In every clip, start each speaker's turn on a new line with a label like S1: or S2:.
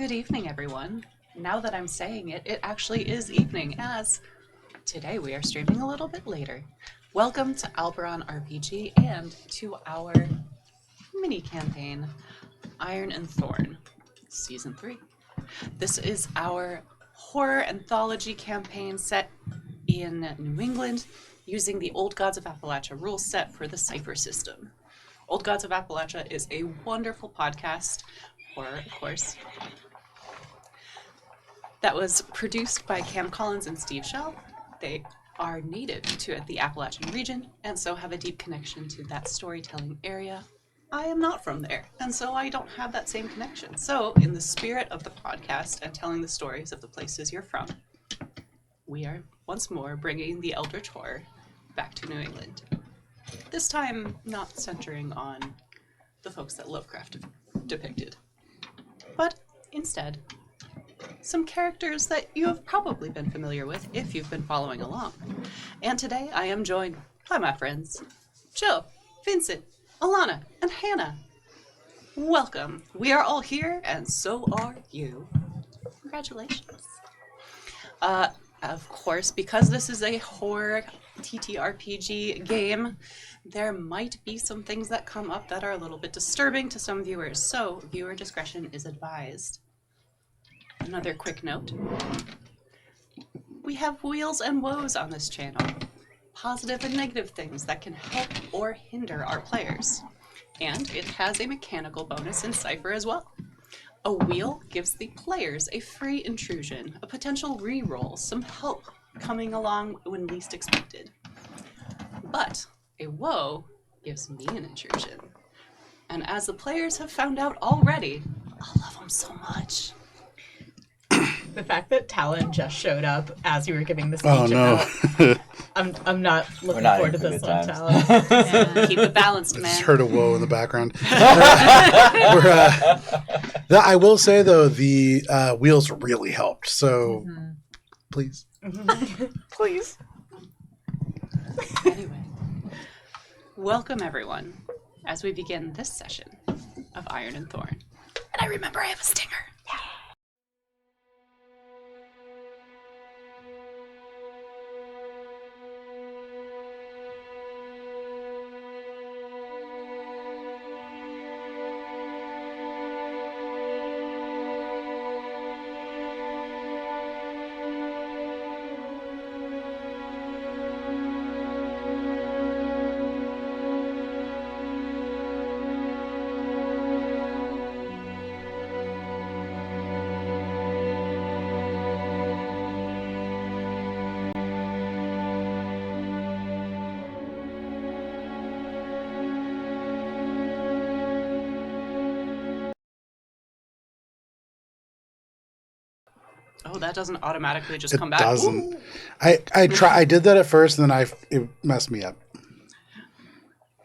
S1: Good evening, everyone. Now that I'm saying it, it actually is evening, as today we are streaming a little bit later. Welcome to Alberon RPG and to our mini campaign, Iron and Thorn, Season 3. This is our horror anthology campaign set in New England using the Old Gods of Appalachia rule set for the Cypher System. Old Gods of Appalachia is a wonderful podcast, horror of course, that was produced by Cam Collins and Steve Shell. They are native to the Appalachian region and so have a deep connection to that storytelling area. I am not from there, and so I don't have that same connection. So, in the spirit of the podcast and telling the stories of the places you're from, we are once more bringing the Eldritch Horror back to New England. This time, not centering on the folks that Lovecraft depicted, but instead, some characters that you have probably been familiar with if you've been following along. And today I am joined by my friends, Joe, Vincent, Alanna, and Hannah. Welcome. We are all here, and so are you. Congratulations. Of course, because this is a horror TTRPG game, there might be some things that come up that are a little bit disturbing to some viewers, so viewer discretion is advised. Another quick note. We have wheels and woes on this channel. Positive and negative things that can help or hinder our players. And it has a mechanical bonus in Cypher as well. A wheel gives the players a free intrusion, a potential reroll, some help coming along when least expected. But a woe gives me an intrusion. And as the players have found out already, I love them so much.
S2: The fact that Talon just showed up as you were giving the speech.
S3: Oh no!
S2: I'm not looking forward to this one, Talon.
S1: Yeah, keep it balanced, man.
S3: I just heard a whoa in the background. I will say though, the wheels really helped. So, please,
S2: Please.
S1: Anyway, welcome everyone as we begin this session of Iron and Thorn. And I remember I have a stinger. Oh, that doesn't automatically just come back.
S3: It doesn't. I did that at first, and then it messed me up.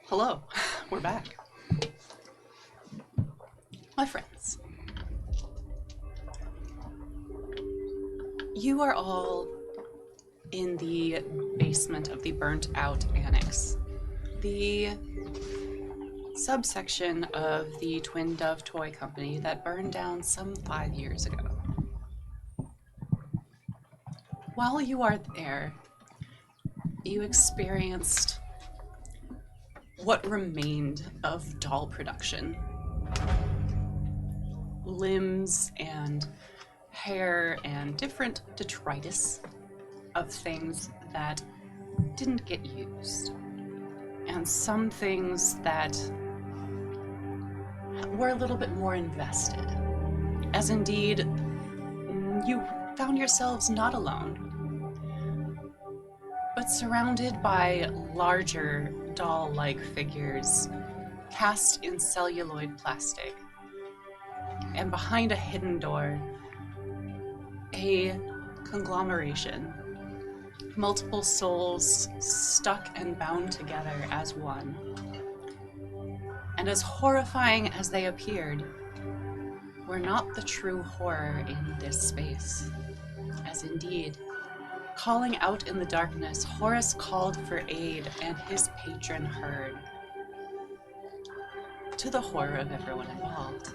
S1: Hello, we're back. My friends, you are all in the basement of the burnt out annex. The subsection of the Twin Dove Toy Company that burned down some 5 years ago. While you are there, you experienced what remained of doll production. Limbs and hair and different detritus of things that didn't get used. And some things that were a little bit more invested. As indeed, you found yourselves not alone, but surrounded by larger doll-like figures cast in celluloid plastic. And behind a hidden door, a conglomeration. Multiple souls stuck and bound together as one. And as horrifying as they appeared, were not the true horror in this space. As indeed, calling out in the darkness, Horus called for aid, and his patron heard. To the horror of everyone involved.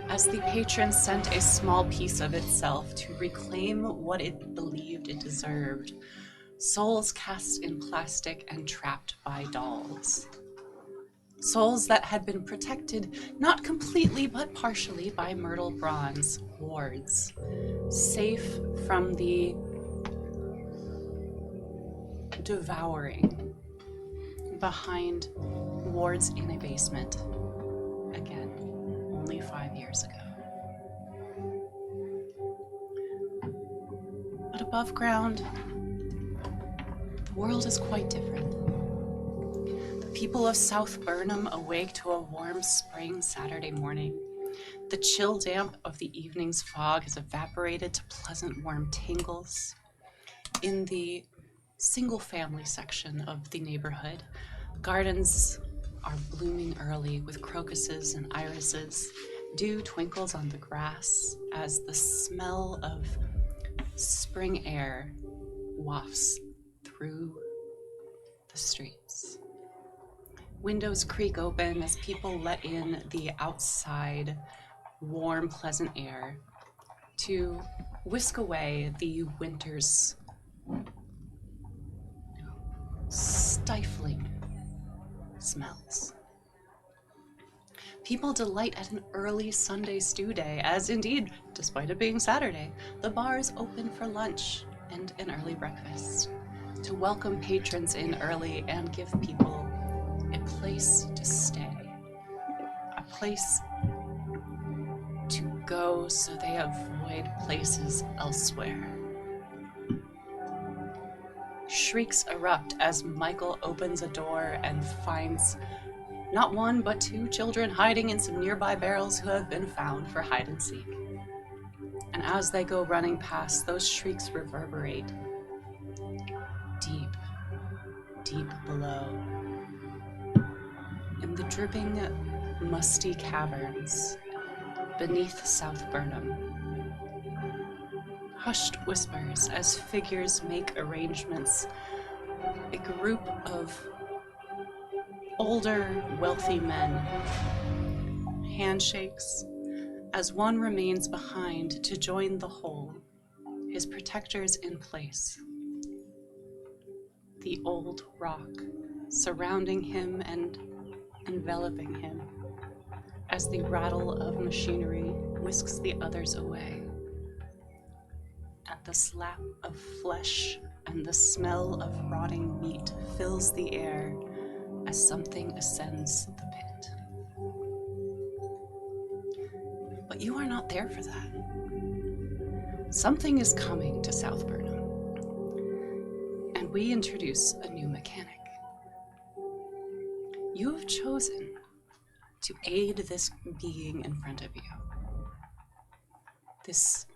S1: as the patron sent a small piece of itself to reclaim what it believed it deserved. Souls cast in plastic and trapped by dolls. Souls that had been protected, not completely but partially, by Myrtle Bronze wards, safe from the devouring behind wards in a basement. Again, only 5 years ago. But above ground, the world is quite different. The people of South Burnham awake to a warm spring Saturday morning. The chill damp of the evening's fog has evaporated to pleasant warm tingles. In the single-family section of the neighborhood, gardens are blooming early with crocuses and irises. Dew twinkles on the grass as the smell of spring air wafts through the streets. Windows creak open as people let in the outside warm, pleasant air to whisk away the winter's stifling smells. People delight at an early Sunday stew day, as indeed, despite it being Saturday, the bars open for lunch and an early breakfast to welcome patrons in early and give people a place to stay, a place to go so they avoid places elsewhere. Shrieks erupt as Michael opens a door and finds not one but two children hiding in some nearby barrels who have been found for hide and seek. And as they go running past, those shrieks reverberate deep, deep below. In the dripping, musty caverns beneath South Burnham, hushed whispers as figures make arrangements. A group of older, wealthy men, handshakes, as one remains behind to join the whole, his protectors in place. The old rock surrounding him and enveloping him as the rattle of machinery whisks the others away. And the slap of flesh and the smell of rotting meat fills the air as something ascends the pit. But you are not there for that. Something is coming to South Burnham, and we introduce a new mechanic. You have chosen to aid this being in front of you. This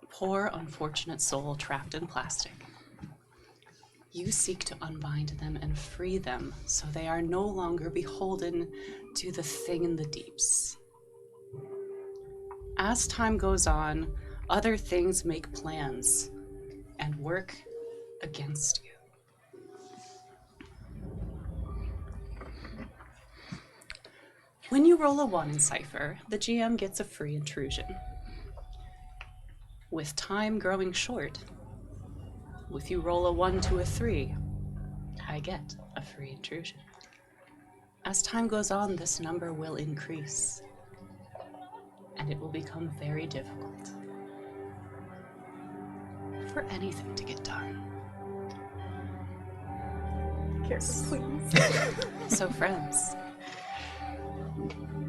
S1: poor, unfortunate soul trapped in plastic. You seek to unbind them and free them so they are no longer beholden to the thing in the deeps. As time goes on, other things make plans and work against you. When you roll a 1 in Cypher, the GM gets a free intrusion. With time growing short, if you roll a 1 to a 3, I get a free intrusion. As time goes on, this number will increase, and it will become very difficult for anything to get done.
S2: Careful, please.
S1: So friends,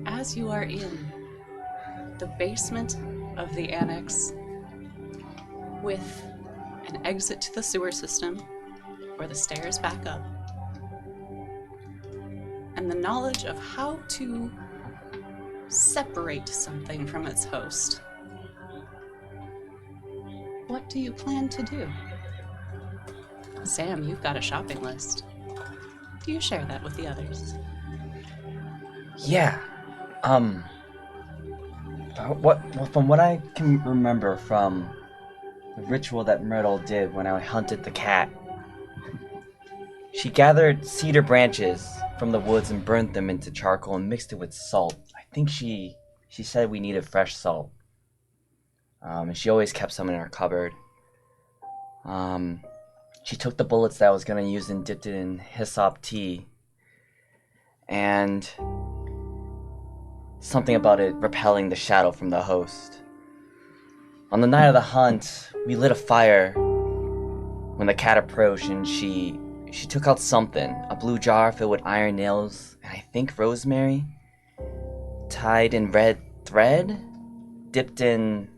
S1: as you are in the basement of the annex with an exit to the sewer system or the stairs back up, and the knowledge of how to separate something from its host, what do you plan to do? Sam, you've got a shopping list. Do you share that with the others?
S4: Yeah. From what I can remember from the ritual that Myrtle did when I hunted the cat, she gathered cedar branches from the woods and burnt them into charcoal and mixed it with salt. I think she she said we needed fresh salt. And she always kept some in her cupboard. She took the bullets that I was going to use and dipped it in hyssop tea. And something about it repelling the shadow from the host. On the night of the hunt, we lit a fire when the cat approached, and she took out something, a blue jar filled with iron nails, and I think rosemary, tied in red thread, dipped in,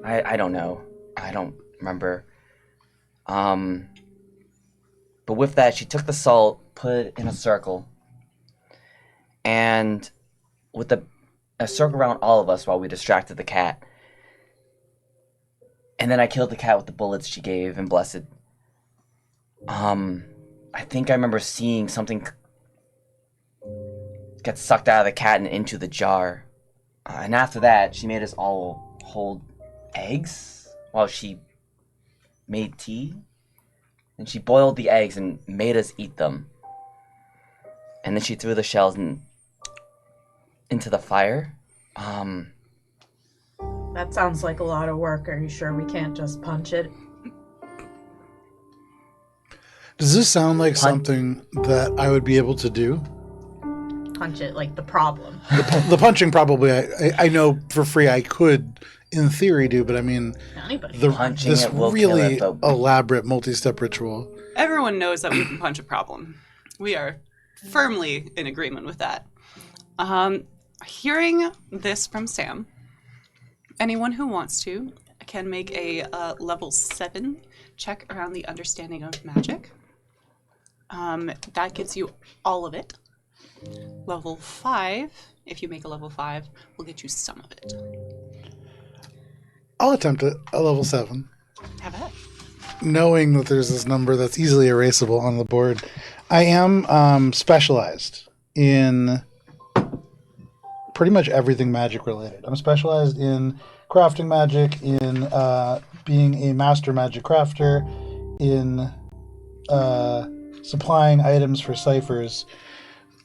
S4: I don't know, I don't remember. But with that, she took the salt, put it in a circle, and with a circle around all of us while we distracted the cat. And then I killed the cat with the bullets she gave and blessed. I think I remember seeing something get sucked out of the cat and into the jar. And after that, she made us all hold eggs while she made tea. And she boiled the eggs and made us eat them. And then she threw the shells into the fire.
S2: That sounds like a lot of work. Are you sure we can't just punch it?
S3: Does this sound like something that I would be able to do?
S2: Punch it like the problem.
S3: The punching probably I know for free I could in theory do, but I mean
S2: Anybody.
S4: Punching
S3: this
S4: it will
S3: really
S4: kill it, but-
S3: elaborate multi-step ritual.
S1: Everyone knows that we can punch a problem. We are firmly in agreement with that. Hearing this from Sam, anyone who wants to can make a level 7 check around the understanding of magic. That gets you all of it. Level 5, if you make a level 5, will get you some of it.
S3: I'll attempt it, a level 7.
S1: Have at it.
S3: Knowing that there's this number that's easily erasable on the board. I am specialized in pretty much everything magic related. I'm specialized in crafting magic, in being a master magic crafter, in supplying items for ciphers.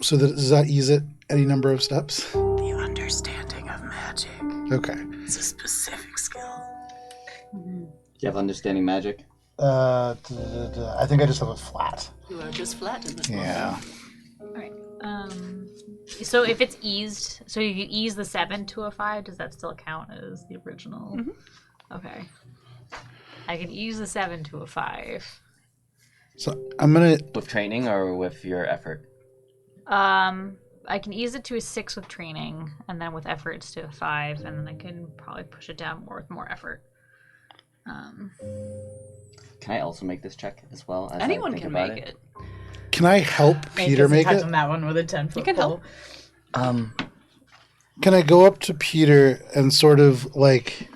S3: So does that ease it any number of steps?
S1: The understanding of magic
S3: Okay.
S1: is a specific skill.
S4: Do you have understanding magic?
S3: I think I just have a flat.
S1: You are just flat in this
S3: Yeah.
S5: Alright. So if it's eased, so you ease the 7 to a 5, does that still count as the original?
S1: Mm-hmm.
S5: Okay. I can ease the 7 to a 5.
S3: So I'm gonna.
S4: With training or with your effort?
S5: I can ease it to a 6 with training, and then with effort it's to a 5, and then I can probably push it down more with more effort.
S4: Can I also make this check as well? As
S1: Anyone
S4: I think
S1: can
S4: about
S1: make it.
S3: Can I help Peter make it?
S2: On that one with a 10-foot
S1: You can
S2: pole.
S1: help.
S3: Can I go up to Peter and sort of like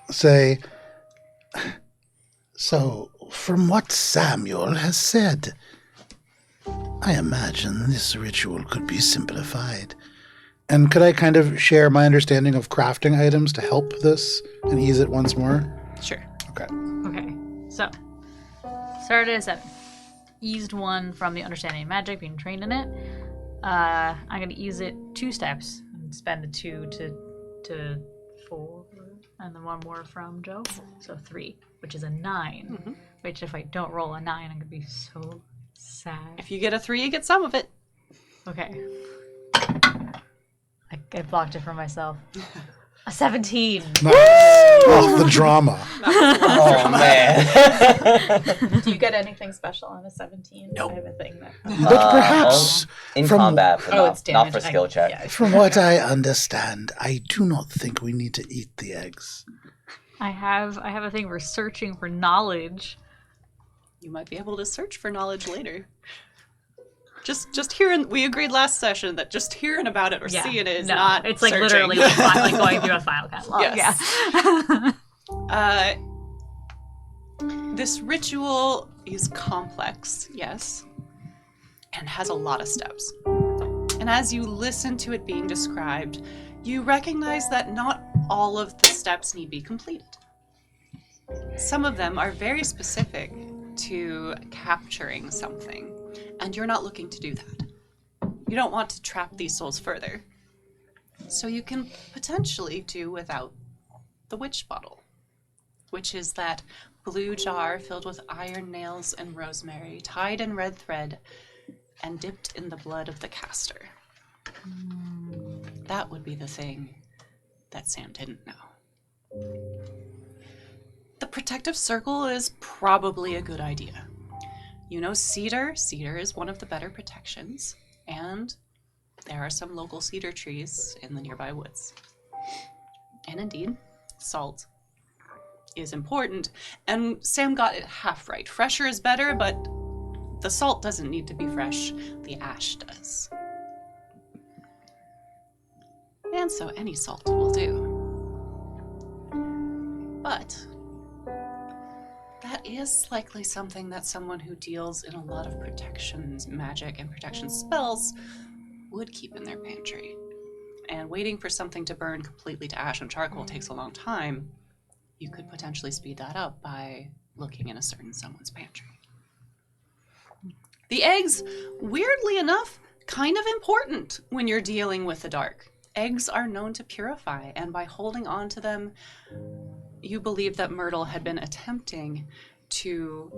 S3: say, so from what Samuel has said, I imagine this ritual could be simplified. And could I kind of share my understanding of crafting items to help this and ease it once more?
S1: Sure.
S3: Okay.
S5: Okay, so started at 7. Eased 1 from the understanding of magic, being trained in it. I'm going to ease it 2 steps and spend the 2 to 4, and then 1 more from Joe. So 3, which is a 9.
S1: Mm-hmm.
S5: Which if I don't roll a 9, I'm going to be so sad.
S1: If you get a 3, you get some of it.
S5: Okay. I blocked it for myself. A 17.
S3: Nice. Oh, the drama.
S4: Oh, man.
S2: Do you get anything special on a 17?
S3: No.
S2: I have a thing that.
S3: But perhaps,
S4: in
S3: from-
S4: combat, but
S2: Oh, it's
S4: not
S2: damage.
S4: for skill check.
S2: Yeah.
S3: from what I understand, I do not think we need to eat the eggs.
S5: I have a thing for searching for knowledge.
S1: You might be able to search for knowledge later. Just hearing, we agreed last session that just hearing about it or seeing it is not
S5: it's like
S1: searching.
S5: literally like going through a file catalog.
S1: Yes.
S5: Yeah.
S1: This ritual is complex, yes, and has a lot of steps. And as you listen to it being described, you recognize that not all of the steps need be completed. Some of them are very specific to capturing something, and you're not looking to do that. You don't want to trap these souls further. So you can potentially do without the witch bottle, which is that blue jar filled with iron nails and rosemary, tied in red thread, and dipped in the blood of the caster. That would be the thing that Sam didn't know. The protective circle is probably a good idea. You know cedar? Cedar is one of the better protections, and there are some local cedar trees in the nearby woods. And indeed, salt is important, and Sam got it half right. Fresher is better, but the salt doesn't need to be fresh. The ash does. And so any salt will do. But that is likely something that someone who deals in a lot of protections, magic, and protection spells would keep in their pantry. And waiting for something to burn completely to ash and charcoal takes a long time. You could potentially speed that up by looking in a certain someone's pantry. The eggs, weirdly enough, kind of important when you're dealing with the dark. Eggs are known to purify, and by holding on to them, you believe that Myrtle had been attempting to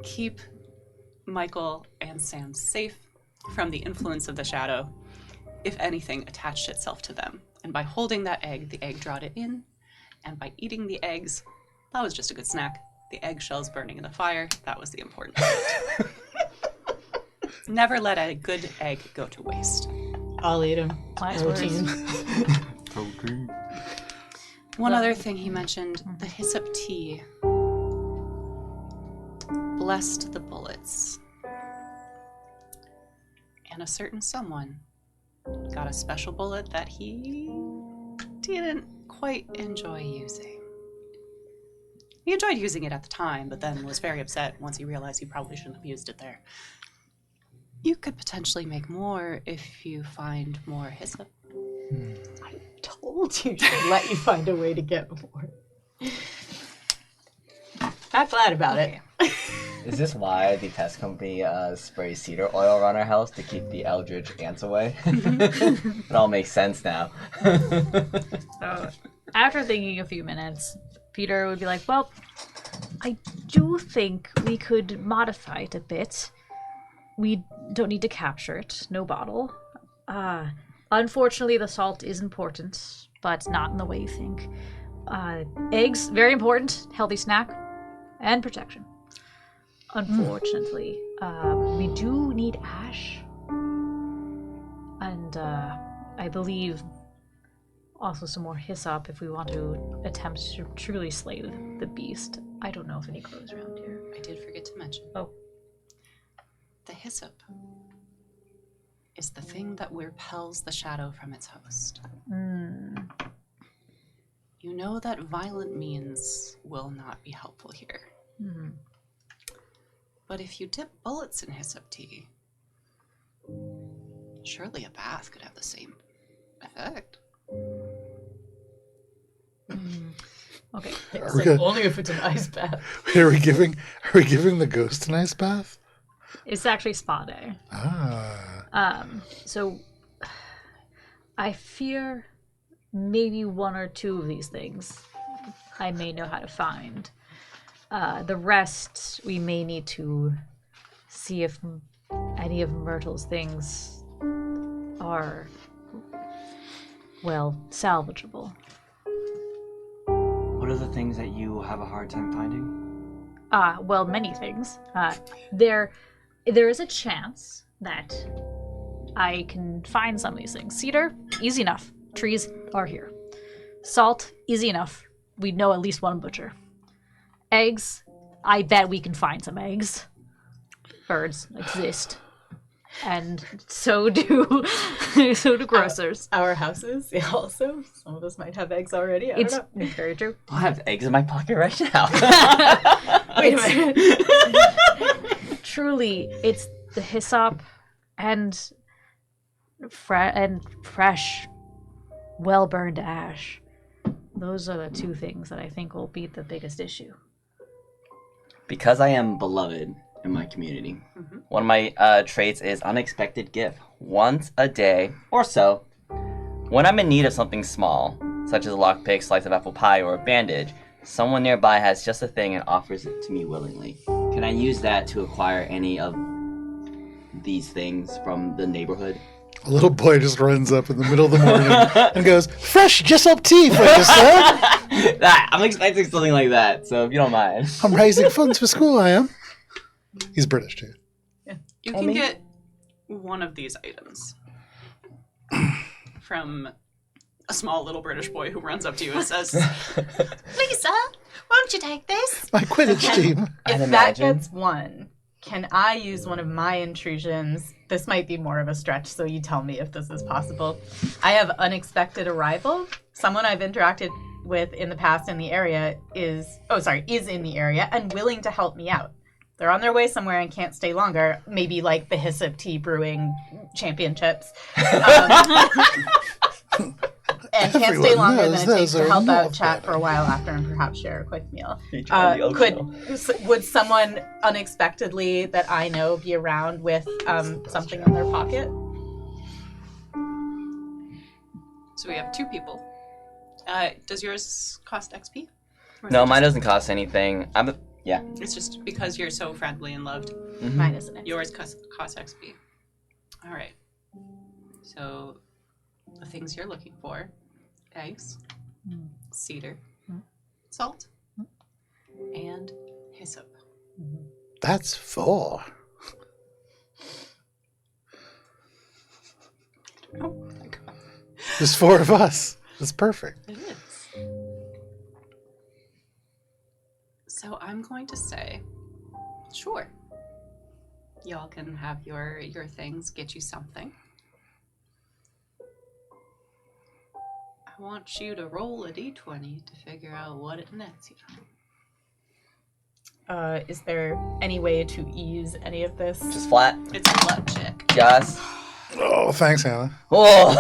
S1: keep Michael and Sam safe from the influence of the shadow, if anything attached itself to them. And by holding that egg, the egg drawed it in, and by eating the eggs, that was just a good snack. The eggshells burning in the fire, that was the important part. Never let a good egg go to waste.
S2: I'll eat them.
S5: Nice words.
S1: One other thing he mentioned, the hyssop tea blessed the bullets. And a certain someone got a special bullet that he didn't quite enjoy using. He enjoyed using it at the time, but then was very upset once he realized he probably shouldn't have used it there. You could potentially make more if you find more hyssop.
S2: I told you to let you find a way to get more. Not glad about it.
S4: Is this why the test company sprays cedar oil around our house to keep the eldritch ants away? It all makes sense now.
S5: So, after thinking a few minutes, Peter would be like, well, I do think we could modify it a bit. We don't need to capture it. No bottle. Unfortunately, the salt is important, but not in the way you think. Eggs, very important. Healthy snack. And protection. Unfortunately, we do need ash. And I believe also some more hyssop if we want to attempt to truly slay the beast. I don't know if any grows around here.
S1: I did forget to mention.
S5: Oh.
S1: The hyssop is the thing that repels the shadow from its host. You know that violent means will not be helpful here. But if you dip bullets in hyssop tea, surely a bath could have the same effect.
S5: Okay.
S2: It's like, only if it's an ice bath.
S3: Are we giving the ghost an ice bath?
S5: It's actually spa day. So I fear maybe one or two of these things I may know how to find. The rest we may need to see if any of Myrtle's things are, well, salvageable.
S4: What are the things that you have a hard time finding?
S5: Well, many things. There is a chance that I can find some of these things. Cedar, easy enough. Trees are here. Salt, easy enough. We know at least one butcher. Eggs, I bet we can find some eggs. Birds exist. And so do grocers.
S2: Our houses, yeah, also. Some of us might have eggs already. I don't know.
S5: It's very true.
S4: I have eggs in my pocket right now.
S2: Wait a minute.
S5: Truly, it's the hyssop and fresh, well-burned ash. Those are the two things that I think will be the biggest issue.
S4: Because I am beloved in my community, one of my traits is unexpected gift. Once a day or so, When I'm in need of something small, such as a lockpick, slice of apple pie, or a bandage, someone nearby has just a thing and offers it to me willingly. Can I use that to acquire any of these things from the neighborhood?
S3: A little boy just runs up in the middle of the morning and goes, "Fresh Jessup tea for you, sir."
S4: I'm expecting something like that, so if you don't mind.
S3: I'm raising funds for school, I am. He's British, too.
S1: You can get one of these items from a small little British boy who runs up to you and says,
S6: Please, sir, won't you take this?
S3: My Quidditch team.
S2: If that gets one, can I use one of my intrusions? This might be more of a stretch, so you tell me if this is possible. I have unexpected arrival. Someone I've interacted with in the past in the area is in the area and willing to help me out. They're on their way somewhere and can't stay longer. Maybe like the Hyssop Tea Brewing Championships. And can't stay longer than it takes to help out, chat for a while after, and perhaps share a quick meal. Would someone unexpectedly that I know be around with something in their pocket?
S1: So we have 2 people. Does yours cost XP?
S4: No, mine doesn't cost anything. Yeah.
S1: It's just because you're so friendly and loved.
S4: Mm-hmm.
S2: Mine isn't it?
S1: Yours cost XP. All right. So the things you're looking for: eggs, cedar, salt, and hyssop.
S3: That's 4.
S1: Oh my god.
S3: There's 4 of us. That's perfect.
S1: It is. So I'm going to say, sure. Y'all can have your things, get you something. I want you to roll a d20 to figure out what it nets you.
S2: Is there any way to ease any of this?
S4: Just flat.
S1: It's a luck check.
S4: Just.
S3: Oh, thanks, Hannah.
S4: Oh,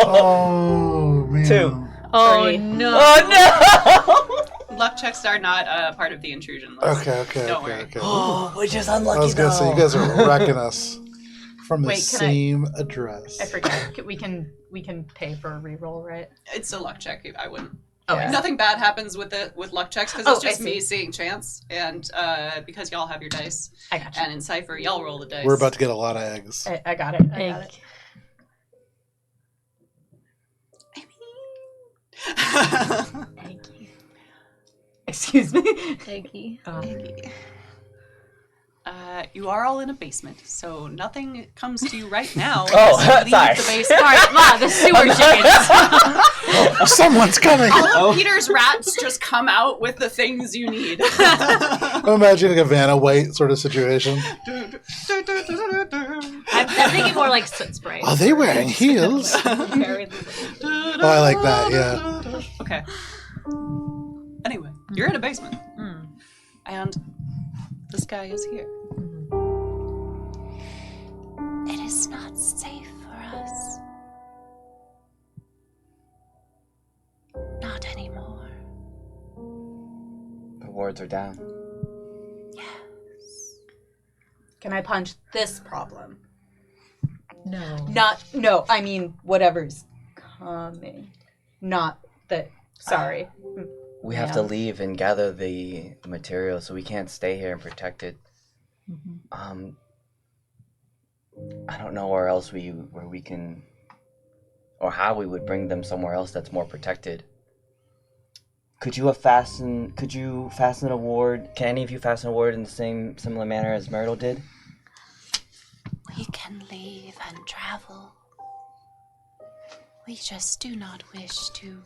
S3: Oh, man.
S4: 2.
S5: Oh
S2: 3.
S5: no!
S4: Oh no!
S1: Luck checks are not part of the intrusion list.
S3: Okay.
S1: Don't worry.
S4: Oh, we're just
S3: I
S4: unlucky
S3: was going to say, you guys are wrecking us from the
S2: Wait, can
S3: same address.
S2: I forget. We can pay for a reroll, right?
S1: It's a luck check. I wouldn't.
S2: Oh,
S4: Yeah.
S1: Nothing bad happens with luck checks because
S2: Oh,
S1: it's just
S2: I
S1: me
S2: see.
S1: seeing chance, and because y'all have your dice,
S2: I got you.
S1: and in Cypher y'all roll the dice.
S3: We're about to get a lot of eggs.
S2: I got it. I got it.
S5: Thank you.
S2: Excuse me.
S5: Thank you.
S1: You are all in a basement, so nothing comes to you right now.
S4: Oh,
S1: as you leave
S4: sorry.
S1: The basement.
S5: All right, Ma, the sewer chickens.
S3: Someone's coming!
S1: All of Peter's rats just come out with the things you need.
S3: I'm imagining a Vanna White sort of situation.
S5: I'm thinking more like soot spray.
S3: Are they wearing heels?
S5: Very
S3: Oh, I like that, yeah.
S1: Okay. Anyway, you're in a basement, and this guy is here.
S6: It is not safe for us. Not anymore.
S4: The wards are down.
S6: Yes.
S2: Can I punch this problem?
S5: No.
S2: No, I mean whatever's coming. Not that, sorry.
S4: We have to leave and gather the material, so we can't stay here and protect it. I don't know where we can, or how we would bring them somewhere else that's more protected. Could you fasten a ward? Can any of you fasten a ward in the similar manner as Myrtle did?
S6: We can leave and travel. We just do not wish to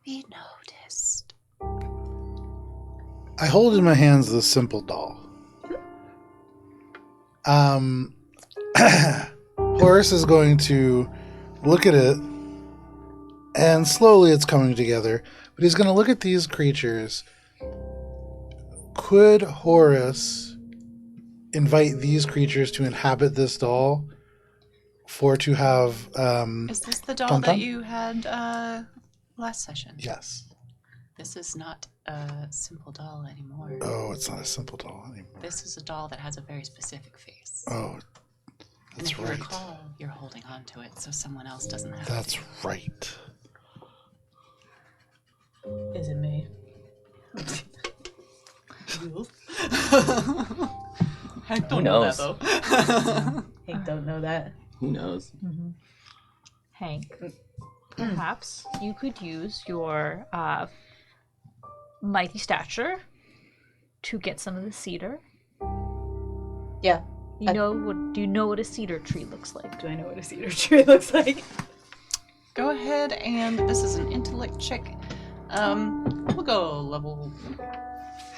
S6: be noticed.
S3: I hold in my hands this simple doll. Horace is going to look at it, and slowly it's coming together, but he's going to look at these creatures. Could Horace invite these creatures to inhabit this doll to have
S1: Is this the doll
S3: Tum-tum?
S1: that you had last session?
S3: yes.
S1: This is not a simple doll anymore.
S3: Oh, it's not a simple doll anymore.
S1: This is a doll that has a very specific face.
S3: Oh,
S1: And
S3: That's
S1: if you
S3: right.
S1: recall, you're holding on to it so someone else doesn't have
S3: That's
S1: to.
S3: right.
S2: Is it me?
S1: Hank
S4: Who
S1: don't know that,
S4: knows?
S1: though.
S2: Hank don't know that.
S4: Who knows?
S5: Hank, perhaps you could use your mighty stature to get some of the cedar.
S2: Yeah.
S5: Do you know what a cedar tree looks like?
S2: Do I know what a cedar tree looks like?
S1: Go ahead, and this is an intellect check. We'll go level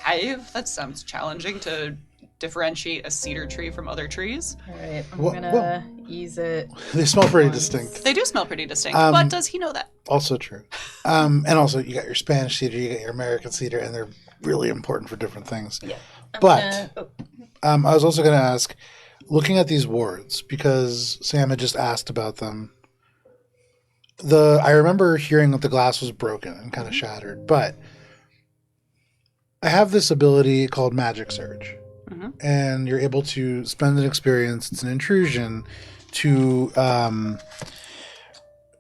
S1: 5. That sounds challenging to differentiate a cedar tree from other trees.
S2: Alright, I'm
S3: Wha-
S2: gonna ease it.
S3: They smell pretty distinct.
S1: They do smell pretty distinct, but does he know that?
S3: Also true. And also, you got your Spanish cedar, you got your American cedar, and they're really important for different things.
S2: Yeah.
S3: But I was also going to ask, looking at these wards, because Sam had just asked about them, I remember hearing that the glass was broken and kind of shattered, but I have this ability called Magic Surge.
S1: Mm-hmm.
S3: And you're able to spend an experience, it's an intrusion, to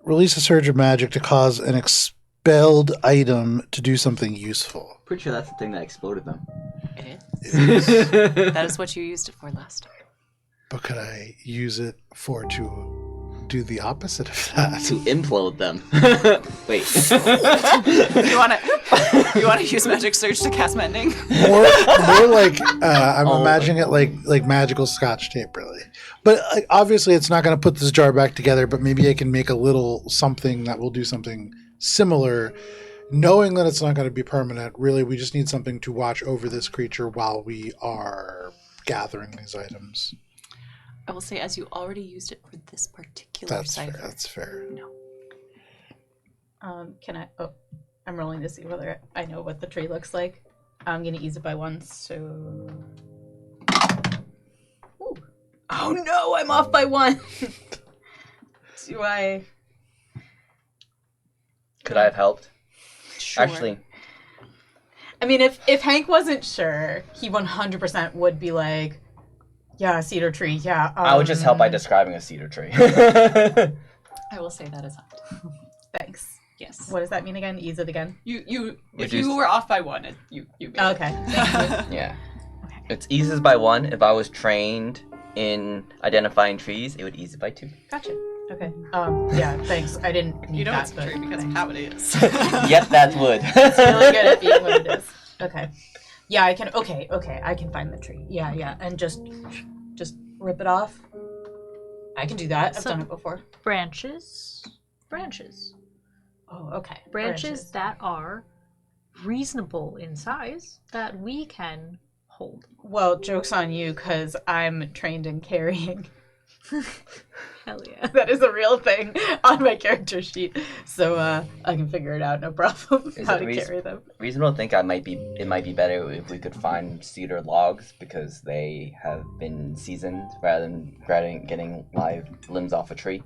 S3: release a surge of magic to cause an expelled item to do something useful.
S4: Pretty sure that's the thing that exploded them.
S1: It is. That is what you used it for last time.
S3: But could I use it to do the opposite of that?
S4: To implode them. Wait.
S1: You want to use Magic Surge to cast Mending?
S3: more like I'm imagining it like magical Scotch tape, really. But obviously, it's not going to put this jar back together. But maybe I can make a little something that will do something similar, knowing that it's not going to be permanent. Really, we just need something to watch over this creature while we are gathering these items.
S1: I will say, as you already used it for this particular cipher.
S3: That's fair.
S1: No.
S2: Can I? Oh, I'm rolling to see whether I know what the tree looks like. I'm gonna ease it by 1, so. Ooh. Oh no, I'm off by 1. Do I?
S4: Could I have helped?
S1: Sure.
S4: Actually,
S2: I mean, if Hank wasn't sure, he 100% would be like, "Yeah, cedar tree. Yeah."
S4: I would just help by describing a cedar tree.
S1: I will say that is helped.
S2: Thanks.
S1: Yes.
S2: What does that mean again? Ease it again.
S1: If you were off by 1, you made it.
S2: Okay.
S4: Yeah. It's eases by 1. If I was trained in identifying trees, it would ease it by 2.
S2: Gotcha. Okay. Yeah. Thanks. I didn't need
S1: You know
S2: that,
S1: it's
S2: but
S1: true because of
S2: thanks.
S1: how it is.
S4: Yep, that's wood.
S2: It's really good at being what it is. Okay. Yeah, I can. Okay. I can find the tree. Yeah, and just rip it off. I can do that. I've
S5: So-
S2: done it before.
S5: Branches.
S2: Oh, okay.
S5: Branches that are reasonable in size that we can hold.
S2: Well, joke's on you, because I'm trained in carrying.
S5: Hell yeah.
S2: That is a real thing on my character sheet, so I can figure it out, no problem.
S4: Is
S2: How
S4: it
S2: to carry them.
S4: Reasonable to think it might be better if we could find cedar logs because they have been seasoned rather than getting live limbs off a tree.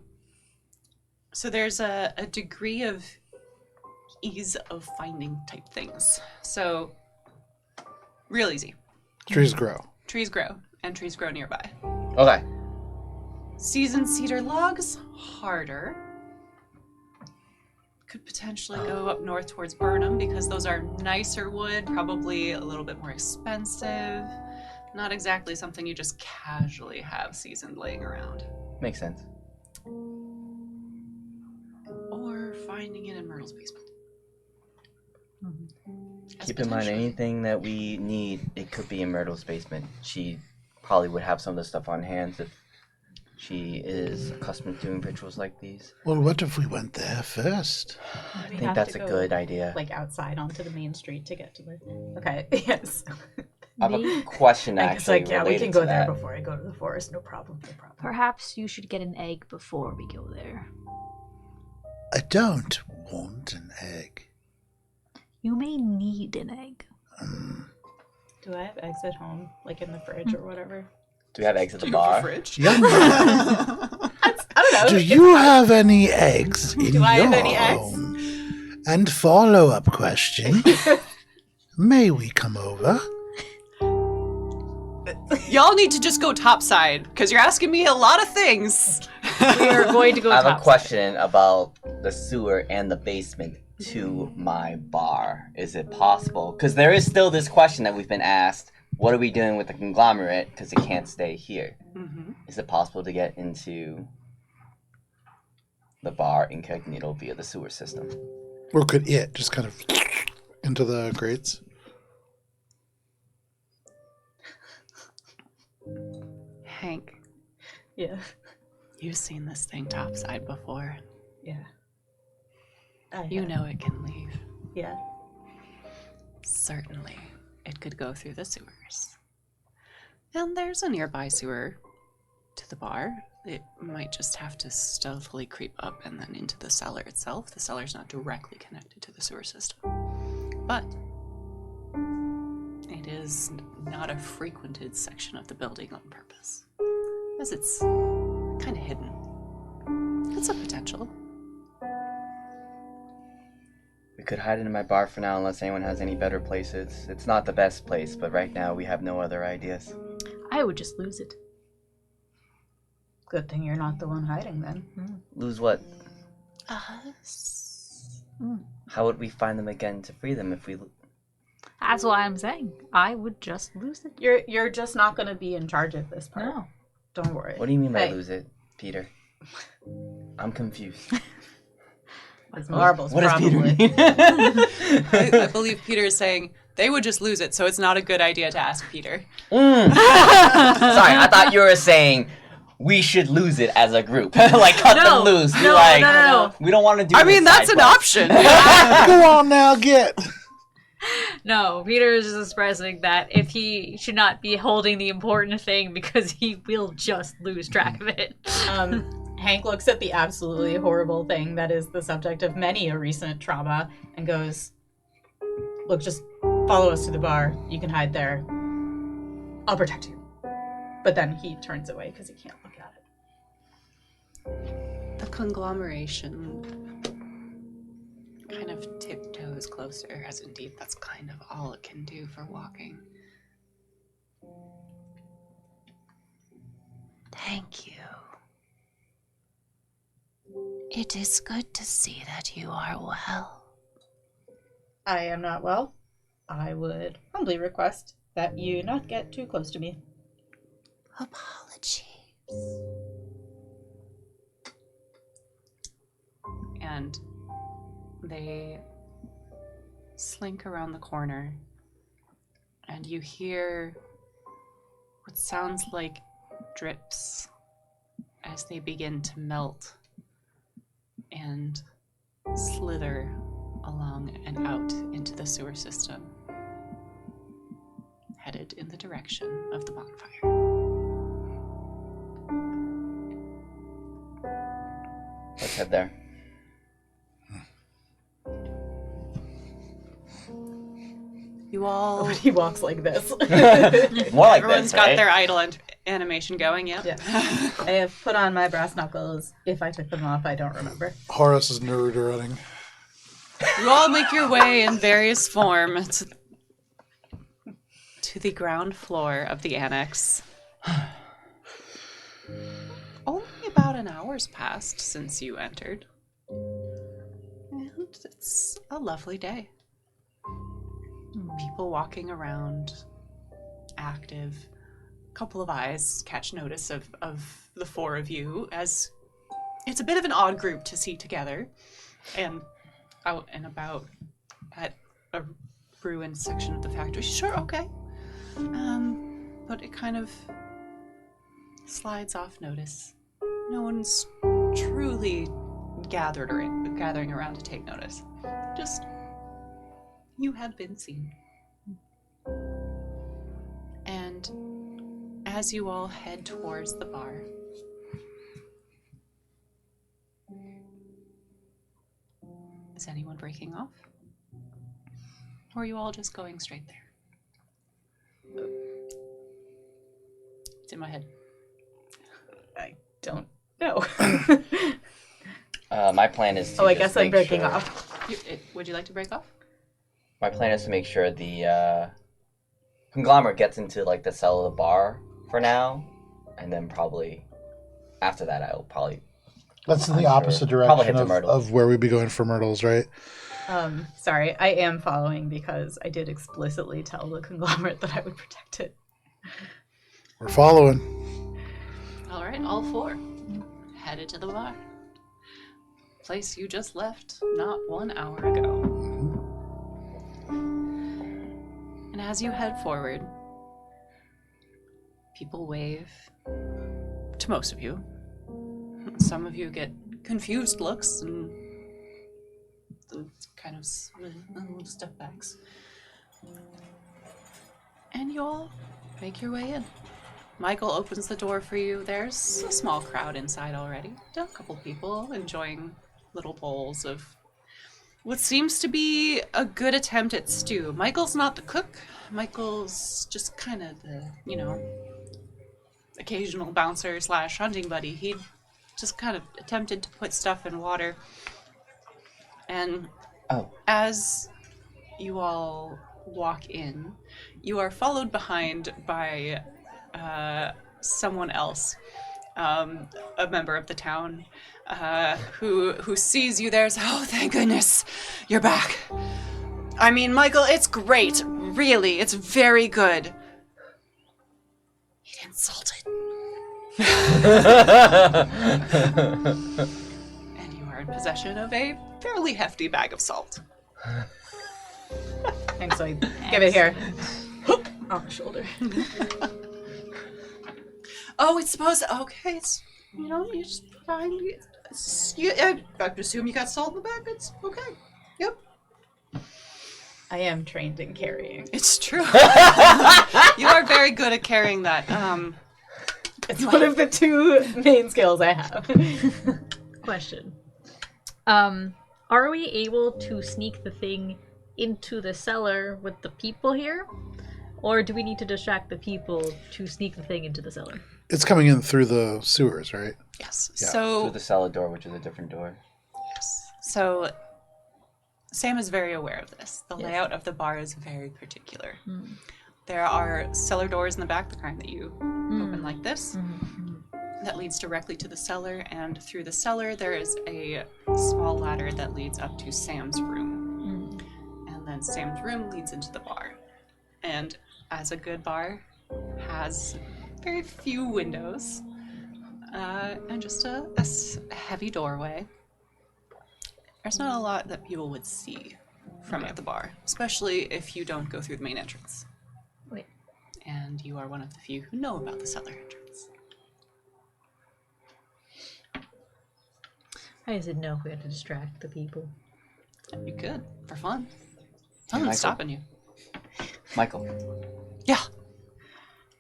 S1: So there's a degree of ease of finding type things. So, real easy.
S3: Trees grow.
S1: Trees grow, and trees grow nearby.
S4: Okay.
S1: Seasoned cedar logs, harder. Could potentially go up north towards Burnham because those are nicer wood, probably a little bit more expensive. Not exactly something you just casually have seasoned laying around.
S4: Makes sense.
S1: Or finding it in Myrtle's basement. As
S4: Keep in mind,
S1: potentially-
S4: anything that we need, it could be in Myrtle's basement. She probably would have some of the stuff on hand if she is accustomed to doing rituals like these.
S3: Well, what if we went there first?
S4: I
S2: We
S4: think
S2: have
S4: that's
S2: to
S4: a
S2: go,
S4: good idea.
S2: Like outside onto the main street to get to the. Okay. Yes.
S4: I have a question
S2: I guess
S4: actually
S2: like yeah, we
S4: related
S2: can go
S4: to
S2: there
S4: that.
S2: before I go to the forest. No problem.
S5: Perhaps you should get an egg before we go there.
S3: I don't want an egg.
S5: You may need an egg.
S2: Do I have eggs at home, like in the fridge or whatever?
S4: Do we have eggs at the
S1: Do you have a
S4: bar?
S1: fridge?
S3: Yum.
S2: I don't know.
S3: Do you have any eggs in
S2: Do I
S3: your
S2: have any eggs?
S3: home? And follow-up question: may we come over?
S1: Y'all need to just go topside, because you're asking me a lot of things.
S5: We are going to go
S4: I have
S5: topside.
S4: a question about the sewer and the basement to my bar. Is it possible? Because there is still this question that we've been asked. What are we doing with the conglomerate? Because it can't stay here.
S1: Mm-hmm.
S4: Is it possible to get into the bar incognito via the sewer system?
S3: Or could it just kind of into the grates?
S1: Hank,
S2: Yeah.
S1: you've seen this thing topside before.
S2: Yeah.
S1: You know it can leave.
S2: Yeah.
S1: Certainly, it could go through the sewers. And there's a nearby sewer to the bar. It might just have to stealthily creep up and then into the cellar itself. The cellar's not directly connected to the sewer system. But it is not a frequented section of the building on purpose, as it's kind of hidden. It's a potential.
S4: We could hide it in my bar for now unless anyone has any better places. It's not the best place, but right now we have no other ideas.
S5: I would just lose it.
S2: Good thing you're not the one hiding then.
S4: Lose what?
S1: Us.
S4: How would we find them again to free them if we...
S5: That's why I'm saying I would just lose it.
S2: You're just not going to be in charge of this part.
S5: No.
S2: Don't worry.
S4: What do you mean by
S2: Hey.
S4: lose it, Peter? I'm confused.
S2: It's marbles,
S4: What does
S2: probably.
S4: Peter mean?
S1: I believe Peter is saying they would just lose it, so it's not a good idea to ask Peter.
S4: Sorry, I thought you were saying we should lose it as a group. Like, cut them loose. Be like,
S5: no.
S4: we don't want to do
S1: I
S4: this
S1: mean, that's
S4: side
S1: an
S4: quest.
S1: option.
S3: Go on now, get.
S5: No, Peter is just expressing that if he should not be holding the important thing because he will just lose track of it.
S2: Hank looks at the absolutely horrible thing that is the subject of many a recent trauma and goes, look, just follow us to the bar. You can hide there. I'll protect you. But then he turns away because he can't look at it.
S1: The conglomeration kind of tiptoes closer, as indeed that's kind of all it can do for walking.
S6: Thank you. It is good to see that you are well.
S2: I am not well. I would humbly request that you not get too close to me.
S6: Apologies.
S1: And they slink around the corner, and you hear what sounds like drips as they begin to melt and slither along and out into the sewer system, headed in the direction of the bonfire.
S4: Let's head there.
S1: You all...
S2: He walks like this.
S4: More like
S1: Everyone's
S4: this,
S1: got
S4: right?
S1: their idle animation going, yep.
S2: Yeah. I have put on my brass knuckles. If I took them off, I don't remember.
S3: Horace is nerd running.
S1: You all make your way in various form to the ground floor of the annex. Only about an hour's passed since you entered. And it's a lovely day. People walking around, active. A couple of eyes catch notice of the four of you, as it's a bit of an odd group to see together. And out and about at a ruined section of the factory. Sure, okay. But it kind of slides off notice. No one's truly gathering around to take notice. Just, you have been seen. And as you all head towards the bar, is anyone breaking off? Or are you all just going straight there? It's in my head.
S2: I don't know.
S4: My plan is to
S2: Oh, I
S4: just
S2: guess I'm
S4: make
S2: breaking
S4: sure-
S2: off.
S1: Would you like to break off?
S4: My plan is to make sure the conglomerate gets into like the cell of the bar for now, and then probably after that I'll probably.
S3: That's in
S4: I'm
S3: the
S4: sure.
S3: opposite
S4: Probably hit
S3: direction
S4: the myrtle.
S3: of where we'd be going for myrtles, right?
S2: Sorry, I am following because I did explicitly tell the conglomerate that I would protect it.
S3: We're following.
S1: All right, all 4 headed to the bar. Place you just left not 1 hour ago. And as you head forward, people wave to most of you. Some of you get confused looks and kind of little step backs. And you all make your way in. Michael opens the door for you. There's a small crowd inside already. A couple people enjoying little bowls of what seems to be a good attempt at stew. Michael's not the cook. Michael's just kind of the, occasional bouncer / hunting buddy. He just kind of attempted to put stuff in water. And as you all walk in, you are followed behind by someone else, a member of the town, who sees you there and says, "Oh, thank goodness, you're back. I mean, Michael, it's great. Really, it's very good." He insulted. And you are in possession of a fairly hefty bag of salt.
S2: And so I give it here. On the shoulder.
S1: Oh, it's supposed to, okay, it's, you just find, I presume you got salt in the bag, it's okay. Yep.
S2: I am trained in carrying.
S1: It's true. You are very good at carrying that.
S2: It's one of the 2 main skills I have.
S5: Question. Are we able to sneak the thing into the cellar with the people here? Or do we need to distract the people to sneak the thing into the cellar?
S3: It's coming in through the sewers, right?
S1: Yes.
S3: Yeah.
S1: So,
S4: Through the cellar door, which is a different door.
S1: yes. So, Sam is very aware of this. The
S5: Yes.
S1: layout of the bar is very particular. There are cellar doors in the back, the kind that you open like this, that leads directly to the cellar, and through the cellar there is a small ladder that leads up to Sam's room. And then Sam's room leads into the bar. And as a good bar has very few windows, and just a heavy doorway, there's not a lot that people would see from at the bar, especially if you don't go through the main entrance.
S5: Wait.
S1: And you are one of the few who know about the cellar entrance.
S5: I just didn't know if we had to distract the people.
S1: You could, for fun.
S4: Hey,
S1: Nothing's
S4: Michael.
S1: stopping you.
S4: Michael,
S1: Yeah.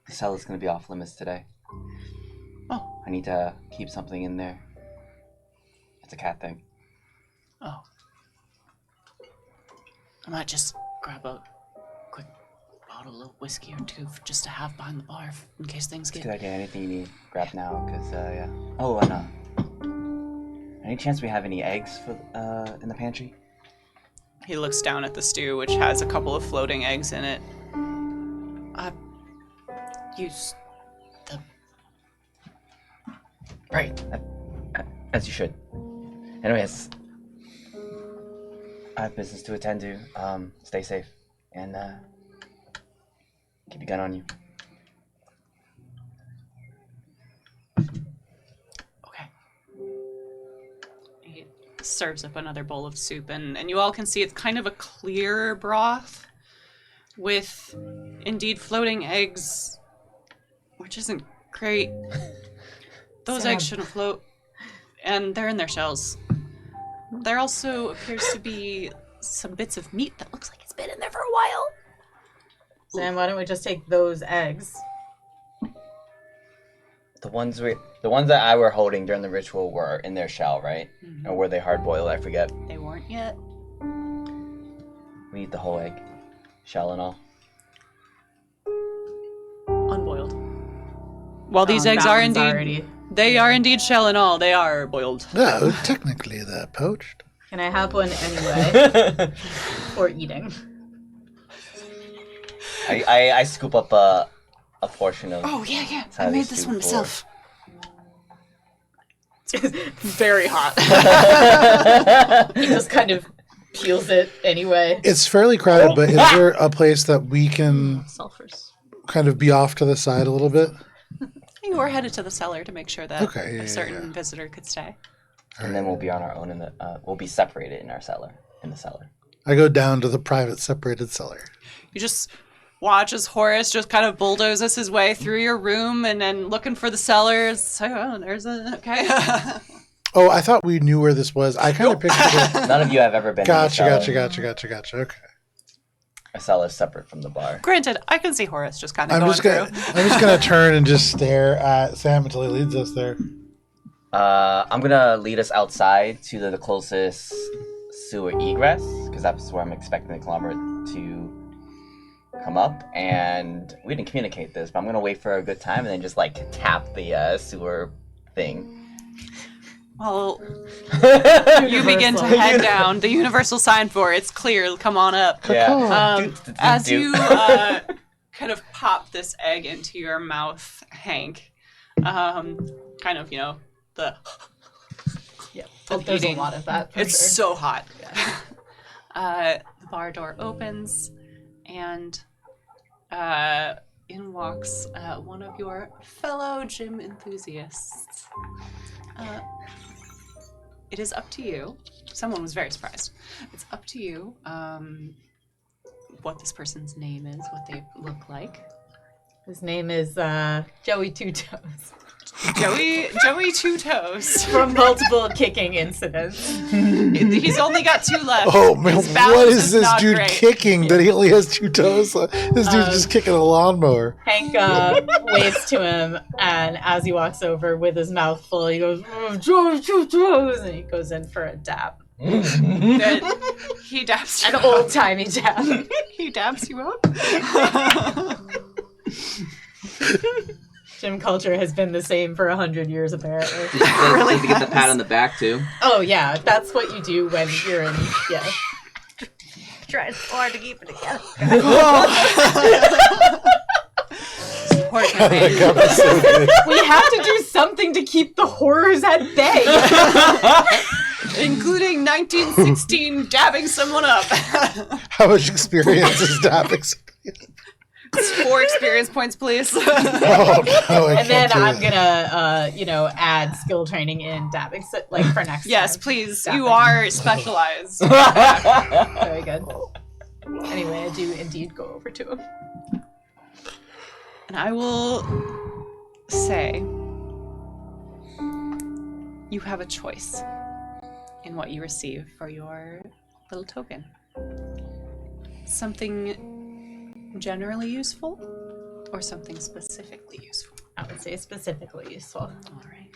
S4: the cellar's gonna be off limits today.
S1: Oh.
S4: I need to keep something in there. It's a cat thing.
S1: Oh. I might just grab a quick bottle of whiskey or 2 just to have behind the bar in case things
S4: Good
S1: get...
S4: idea. Anything you need, grab now, cause yeah. Oh, and any chance we have any eggs for in the pantry?
S1: He looks down at the stew, which has a couple of floating eggs in it. Use the...
S4: Right. As you should. Anyways, I have business to attend to. Stay safe and keep your gun on you.
S1: Okay. He serves up another bowl of soup, and you all can see it's kind of a clear broth with indeed floating eggs, which isn't great. Those eggs shouldn't float, and they're in their shells. There also appears to be some bits of meat that looks like it's been in there for a while.
S2: Sam, why don't we just take those eggs?
S4: The ones that I were holding during the ritual were in their shell, right?
S1: Mhm.
S4: Or were they hard boiled? I forget.
S1: They weren't yet.
S4: We eat the whole egg, shell and all.
S1: Unboiled. While these eggs
S2: that
S1: are
S2: one's
S1: indeed...
S2: already-
S1: They are indeed shell and all. They are boiled.
S3: No, technically they're poached.
S2: Can I have one anyway? For eating.
S4: I scoop up a portion of.
S1: Oh, yeah. I
S4: Entirely
S1: made this
S4: stew
S1: one
S4: for.
S1: myself. Very hot.
S2: He just kind of peels it anyway.
S3: It's fairly crowded, but is there a place that we can
S5: Sulfurs.
S3: kind of be off to the side a little bit?
S1: You were headed to the cellar to make sure that
S3: Okay, yeah,
S1: a certain
S3: yeah.
S1: visitor could stay.
S4: And then we'll be on our own in the. We'll be separated in our cellar. In the cellar.
S3: I go down to the private separated cellar.
S1: You just watch as Horace just kind of bulldozes his way through your room and then looking for the cellars. So, oh, there's a... Okay.
S3: Oh, I thought we knew where this was. I kind of pictured it.
S4: None of you have ever been.
S3: Gotcha.
S4: in a cellar.
S3: Okay.
S4: A cellar is separate from the bar.
S1: Granted, I can see Horace just kind of
S3: I'm
S1: going
S3: just gonna turn and just stare at Sam until he leads us there.
S4: I'm gonna lead us outside to the closest sewer egress, because that's where I'm expecting the conglomerate to come up. And we didn't communicate this, but I'm gonna wait for a good time and then just like tap the sewer thing.
S1: Well, you begin to head down. The universal sign for it's clear. Come on up.
S4: Yeah.
S1: As you kind of pop this egg into your mouth, Hank, kind of, the
S2: Yeah,
S1: the
S2: there's a
S1: eating.
S2: lot of that. For
S1: It's
S2: sure.
S1: so hot. The bar door opens, and in walks one of your fellow gym enthusiasts. It is up to you. Someone was very surprised. It's up to you what this person's name is, what they look like.
S2: His name is Joey Two Toes.
S1: Joey Two Toes.
S2: From multiple kicking incidents.
S1: He's only got 2 left.
S3: Oh man,
S1: His balance
S3: what is this
S1: not
S3: dude
S1: great.
S3: kicking that he only has 2 toes? This dude's just kicking a lawnmower.
S2: Hank waves to him, and as he walks over with his mouth full, he goes, Joey Two Toes, and he goes in for a dab.
S1: Then he dabs you
S2: An
S1: up.
S2: old-timey dab.
S1: He dabs you up.
S2: Gym culture has been the same for 100 years, apparently.
S7: Really to get the pat on the back too.
S2: Oh, yeah, that's what you do when you're in, yeah.
S5: Trying so hard to keep it together.
S1: Poor Kevin.
S3: That was so good.
S2: We have to do something to keep the horrors at bay.
S1: Including 1916 dabbing someone up.
S3: How much experience is dabbing?
S1: 4 experience points, please.
S3: Oh no, I
S2: And then
S3: can't do
S2: I'm
S3: that.
S2: gonna, add skill training in dabbing, so, like, for next
S1: Yes,
S2: time.
S1: please.
S2: Dabbing.
S1: You are specialized.
S2: Very good. Anyway, I do indeed go over to him.
S1: And I will say you have a choice in what you receive for your little token. Something generally useful or something specifically useful?
S2: I would say specifically useful.
S1: All right.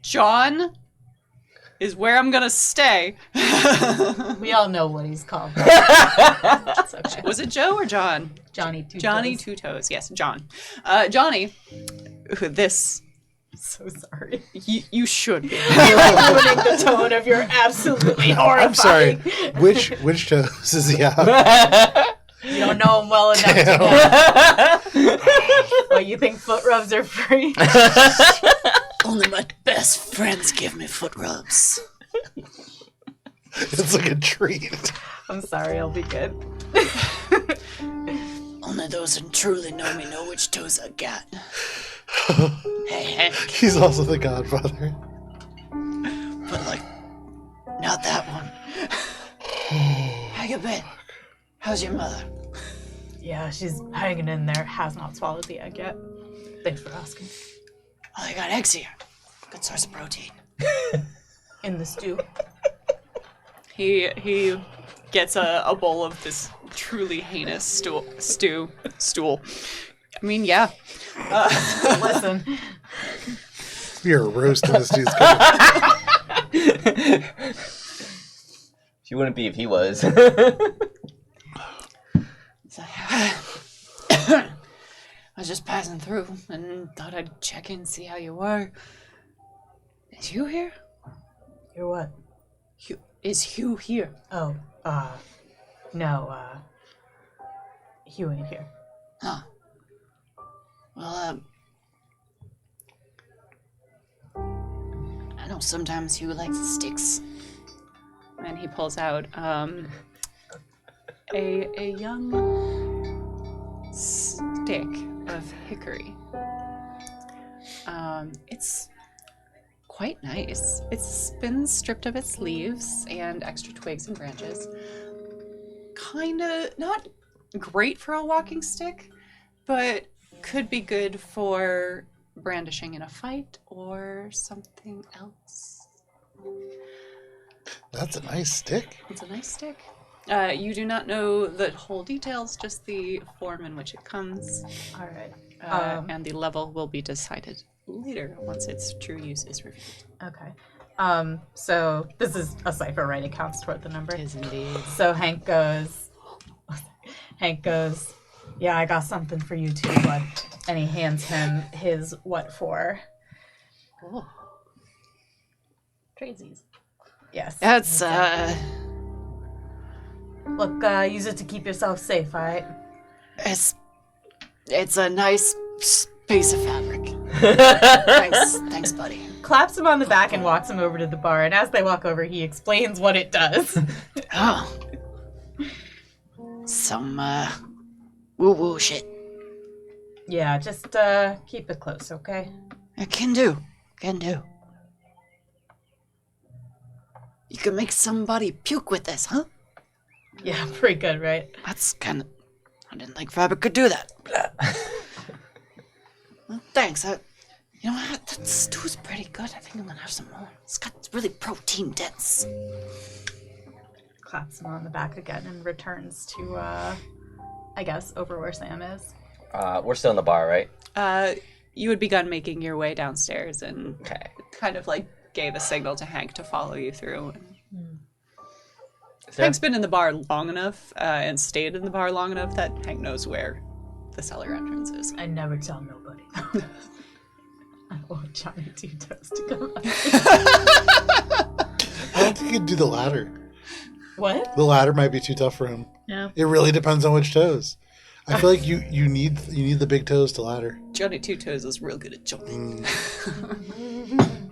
S1: John is where I'm gonna stay.
S2: We all know what he's called. It's okay.
S1: Was it Joe or John?
S2: Johnny Two
S1: Johnny
S2: Toes.
S1: Two Toes. Yes, John. Johnny, this
S2: So sorry.
S1: you should be.
S2: Ruining the tone of your absolutely horrifying.
S3: I'm sorry. Which toes does he have?
S2: You don't know him well enough to know. What, you think foot rubs are free?
S1: Only my best friends give me foot rubs.
S3: It's like a treat.
S2: I'm sorry, I'll be good.
S1: Only those who truly know me know which toes I got. Hey, Hank.
S3: He's also the godfather.
S1: But, like, not that one. How you been? How's your mother?
S2: Yeah, she's hanging in there. Has not swallowed the egg yet. Thanks for asking.
S1: Oh, I got eggs here. Good source of protein.
S2: In the stew.
S1: He gets a bowl of this truly heinous stool. I mean, yeah.
S2: Listen,
S3: You're roasting this dude's cooking.
S4: She wouldn't be if he was.
S1: So, I was just passing through and thought I'd check in, see how you were. Is Hugh here?
S2: you're what?
S1: Is Hugh here?
S2: Oh, no, Hugh ain't here.
S1: Huh. Well, I know sometimes Hugh likes sticks. And he pulls out a young stick of hickory. It's quite nice. It's been stripped of its leaves and extra twigs and branches. Kinda not great for a walking stick, but could be good for brandishing in a fight or something else.
S3: That's a nice stick.
S1: It's a nice stick. You do not know the whole details, just the form in which it comes.
S2: All right.
S1: And the level will be decided later once its true use is revealed.
S2: Okay. So this is a cipher, right? It counts toward the number.
S1: It is indeed.
S2: So Hank goes, yeah, I got something for you too, bud. And he hands him his what for.
S1: Oh.
S5: Tradesies.
S2: Yes.
S1: That's,
S2: Look, use it to keep yourself safe, alright?
S1: It's a nice piece of fabric. Thanks, buddy.
S2: Claps him on the back and walks him over to the bar, and as they walk over, he explains what it does.
S1: Oh. Some, woo-woo shit.
S2: Yeah, just, keep it close, okay?
S1: Can do. You can make somebody puke with this, huh?
S2: Yeah, pretty good, right?
S1: That's I didn't think fabric could do that. Well, thanks. You know what? That stew's pretty good. I think I'm gonna have some more. It's really protein dense.
S2: Claps him on the back again and returns to, I guess, over where Sam is.
S4: We're still in the bar, right?
S1: You had begun making your way downstairs and
S4: Okay.
S1: kind of like gave a signal to Hank to follow you through.
S4: Is there-
S1: Hank's been in the bar long enough and stayed in the bar long enough that Hank knows where the cellar entrance is.
S2: I never tell nobody. I want Johnny Two Toes to come.
S3: I don't think he'd do the ladder.
S2: What?
S3: The ladder might be too tough for him.
S5: Yeah.
S3: It really depends on which toes. I feel like you need the big toes to ladder.
S1: Johnny Two Toes is real good at jumping.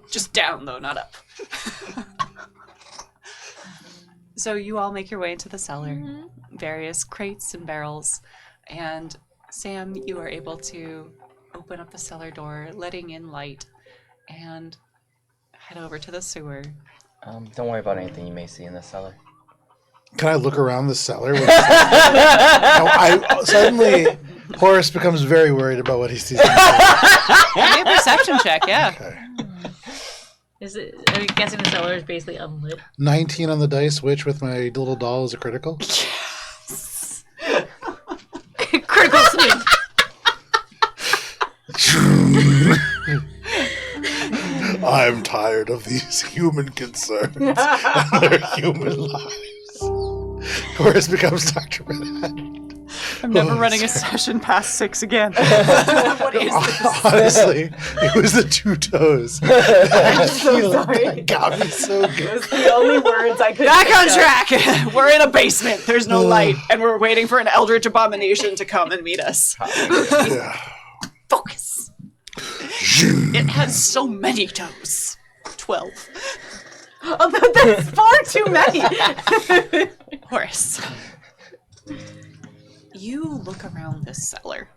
S1: Just down, though, not up. So you all make your way into the cellar, various crates and barrels, and Sam, you are able to open up the cellar door, letting in light, and head over to the sewer.
S4: Don't worry about anything you may see in the cellar.
S3: Can I look around the cellar? Suddenly, Horace becomes very worried about what he sees. In the cellar.
S1: Make a perception check, yeah.
S3: Okay.
S5: Are you guessing the cellar is basically unlit?
S3: 19 on the dice, which with my little doll is a critical.
S5: Critical swing.
S3: I'm tired of these human concerns and their human lives. Horace becomes Dr. Manhattan.
S1: I'm never running a session past 6 again. What is this?
S3: Honestly, it was the two toes.
S2: I'm so sorry.
S3: That got me so good.
S2: Those are the only words I could
S1: Back
S2: think
S1: on
S2: of.
S1: track. We're in a basement. There's no light, and we're waiting for an eldritch abomination to come and meet us.
S3: Yeah.
S1: Focus. It has so many toes. 12.
S2: Oh, that's far too many.
S1: Horace. You look around this cellar.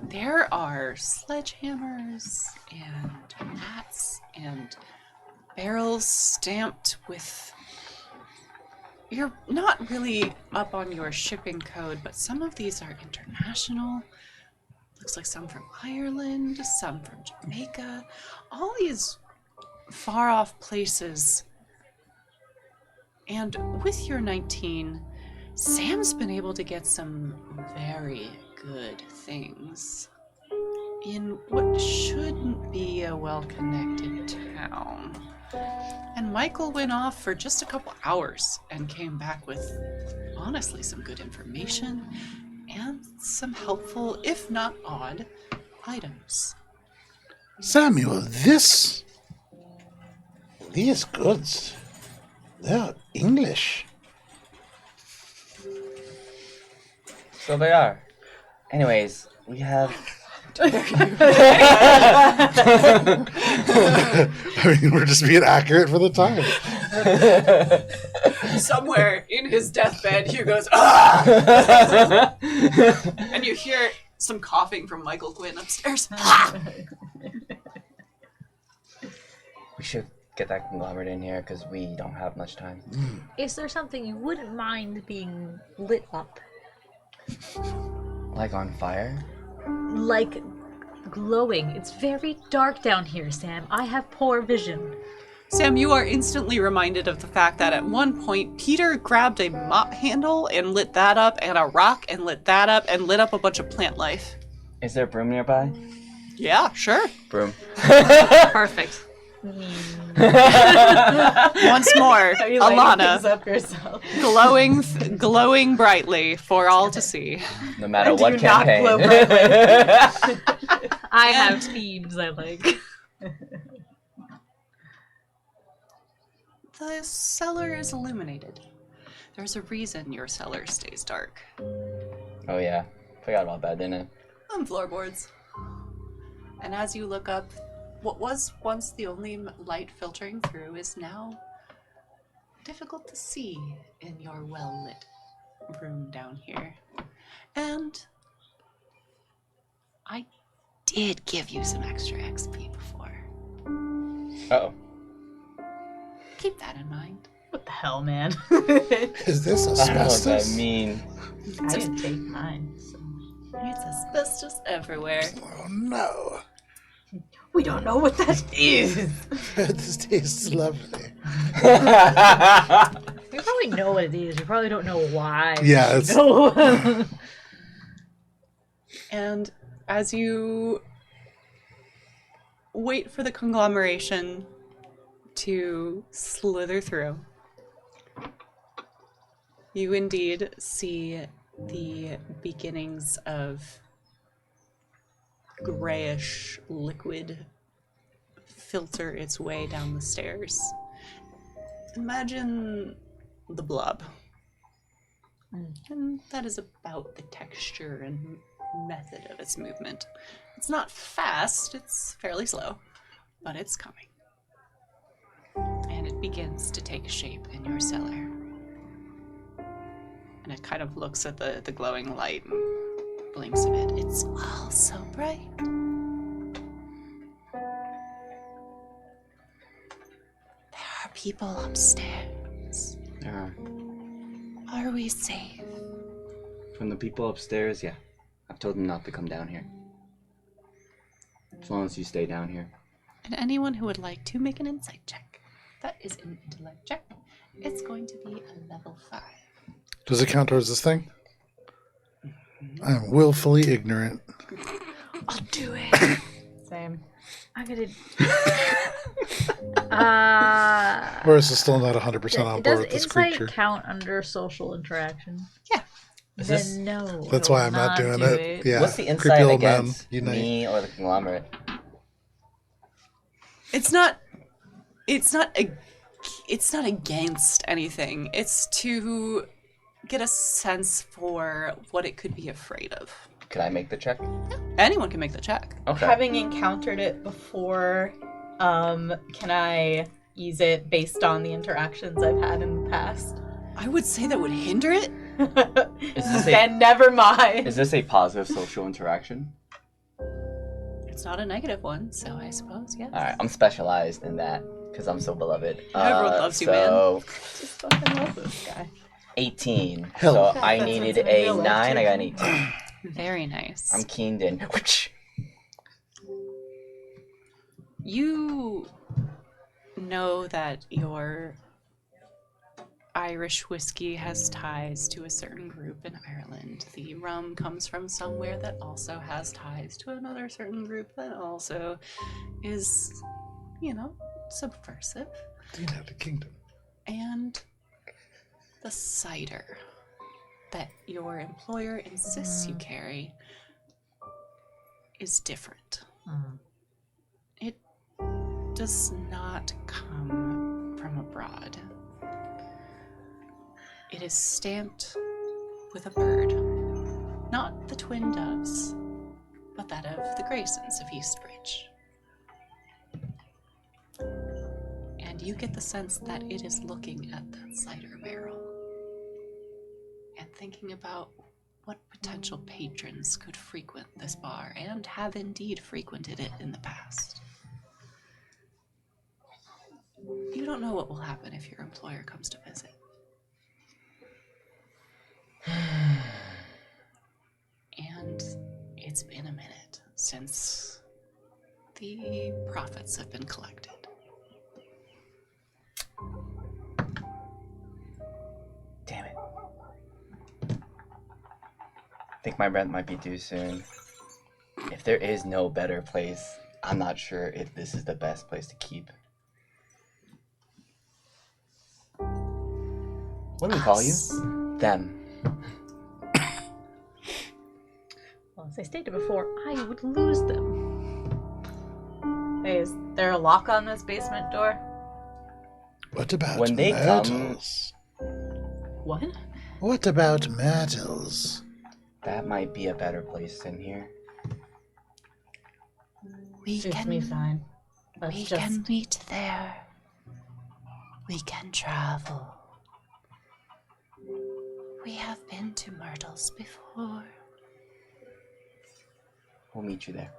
S1: There are sledgehammers and mats and barrels stamped with... You're not really up on your shipping code, but some of these are international. Looks like some from Ireland, some from Jamaica. All these far-off places. And with your 19... Sam's been able to get some very good things in what shouldn't be a well-connected town. And Michael went off for just a couple hours and came back with, honestly, some good information and some helpful, if not odd, items.
S3: Samuel, these goods, they're English.
S4: So they are. Anyways, we have.
S3: I mean, we're just being accurate for the time.
S1: Somewhere in his deathbed, Hugh goes, ah! And you hear some coughing from Michael Quinn upstairs.
S4: We should get that conglomerate in here because we don't have much time.
S5: Is there something you wouldn't mind being lit up?
S4: Like on fire?
S5: Like glowing. It's very dark down here, Sam. I have poor vision.
S1: Sam, you are instantly reminded of the fact that at one point, Peter grabbed a mop handle and lit that up, and a rock and lit that up, and lit up a bunch of plant life.
S4: Is there a broom nearby?
S1: Yeah, sure.
S4: Broom.
S5: Perfect.
S1: Once more,
S2: Are you lighting things
S1: Alanna,
S2: up yourself?
S1: glowing brightly for all to see.
S4: No matter
S2: I
S4: what
S2: do not
S4: campaign.
S2: glow brightly.
S5: I have themes I like.
S1: The cellar is illuminated. There's a reason your cellar stays dark.
S4: Oh yeah. Forgot about that, didn't I?
S1: Floorboards. And as you look up, what was once the only light filtering through is now difficult to see in your well-lit room down here. And I did give you some extra XP before.
S4: Uh-oh.
S1: Keep that in mind.
S2: What the hell, man?
S3: Is this
S4: I don't know what
S3: asbestos?
S4: that means.
S2: I didn't take mine. So.
S1: It's asbestos everywhere.
S3: Oh no.
S2: We don't know what that is.
S3: This tastes lovely.
S5: We probably know what it is. We probably don't know why.
S3: Yeah, it's
S2: No.
S1: And as you wait for the conglomeration to slither through, you indeed see the beginnings of grayish liquid filter its way down the stairs. Imagine the blob. And that is about the texture and method of its movement. It's not fast, it's fairly slow, but it's coming. And it begins to take shape in your cellar. And it kind of looks at the glowing light and blinks a bit. It's all so bright. There are people upstairs. Are we safe?
S4: From the people upstairs, yeah. I've told them not to come down here. As long as you stay down here.
S1: And anyone who would like to make an insight check, that is an intellect check. It's going to be a level 5.
S3: Does it count towards this thing? I'm willfully ignorant.
S1: I'll do it.
S2: Same.
S5: I'm gonna.
S3: Or is it still not 100% on board
S5: Does
S3: with this
S5: insight
S3: creature?
S5: count under social interaction?
S1: Yeah.
S4: Is
S5: Then
S4: this,
S5: no.
S3: That's
S2: I
S3: why
S2: will
S3: I'm not
S2: not
S3: doing
S2: do
S3: it.
S2: it.
S3: Yeah.
S4: what's the
S3: Creepy
S4: insight
S3: old man
S4: against
S3: unite.
S4: me or the conglomerate?
S1: It's not against anything. It's to get a sense for what it could be afraid of.
S4: Could I make the check?
S1: Anyone can make the check.
S4: Okay.
S2: Having encountered it before, can I use it based on the interactions I've had in the past?
S1: I would say that would hinder it.
S2: Then never mind.
S4: Is this a positive social interaction?
S1: It's not a negative one, so I suppose, yes.
S4: Alright, I'm specialized in that because I'm so beloved.
S1: Everyone loves you,
S4: so,
S2: Just fucking love this guy.
S4: 18.
S3: Hell.
S4: So
S2: Okay,
S4: I
S2: that
S4: needed
S2: sounds
S4: a
S2: real life
S4: 9, I got an
S2: too.
S4: 18.
S1: Very nice.
S4: I'm keened in.
S1: You know that your Irish whiskey has ties to a certain group in Ireland. The rum comes from somewhere that also has ties to another certain group that also is, subversive.
S3: The United Kingdom.
S1: And the cider that your employer insists you carry is different. It does not come from abroad. It is stamped with a bird. Not the twin doves, but that of the Graysons of Eastbridge. And you get the sense that it is looking at that cider barrel and thinking about what potential patrons could frequent this bar and have indeed frequented it in the past. You don't know what will happen if your employer comes to visit. And it's been a minute since the profits have been collected.
S4: Damn it. I think my rent might be due soon. If there is no better place, I'm not sure if this is the best place to keep. What do we call you? Them.
S5: Well, as I stated before, I would lose them.
S2: Hey, is there a lock on this basement door?
S3: What about
S4: When they
S3: myrtles?
S1: What?
S3: What about myrtles?
S4: That might be a better place than here.
S1: We
S2: Suits me fine. Let's
S6: We
S2: just...
S6: can meet there. We can travel. We have been to Myrtles before.
S4: We'll meet you there.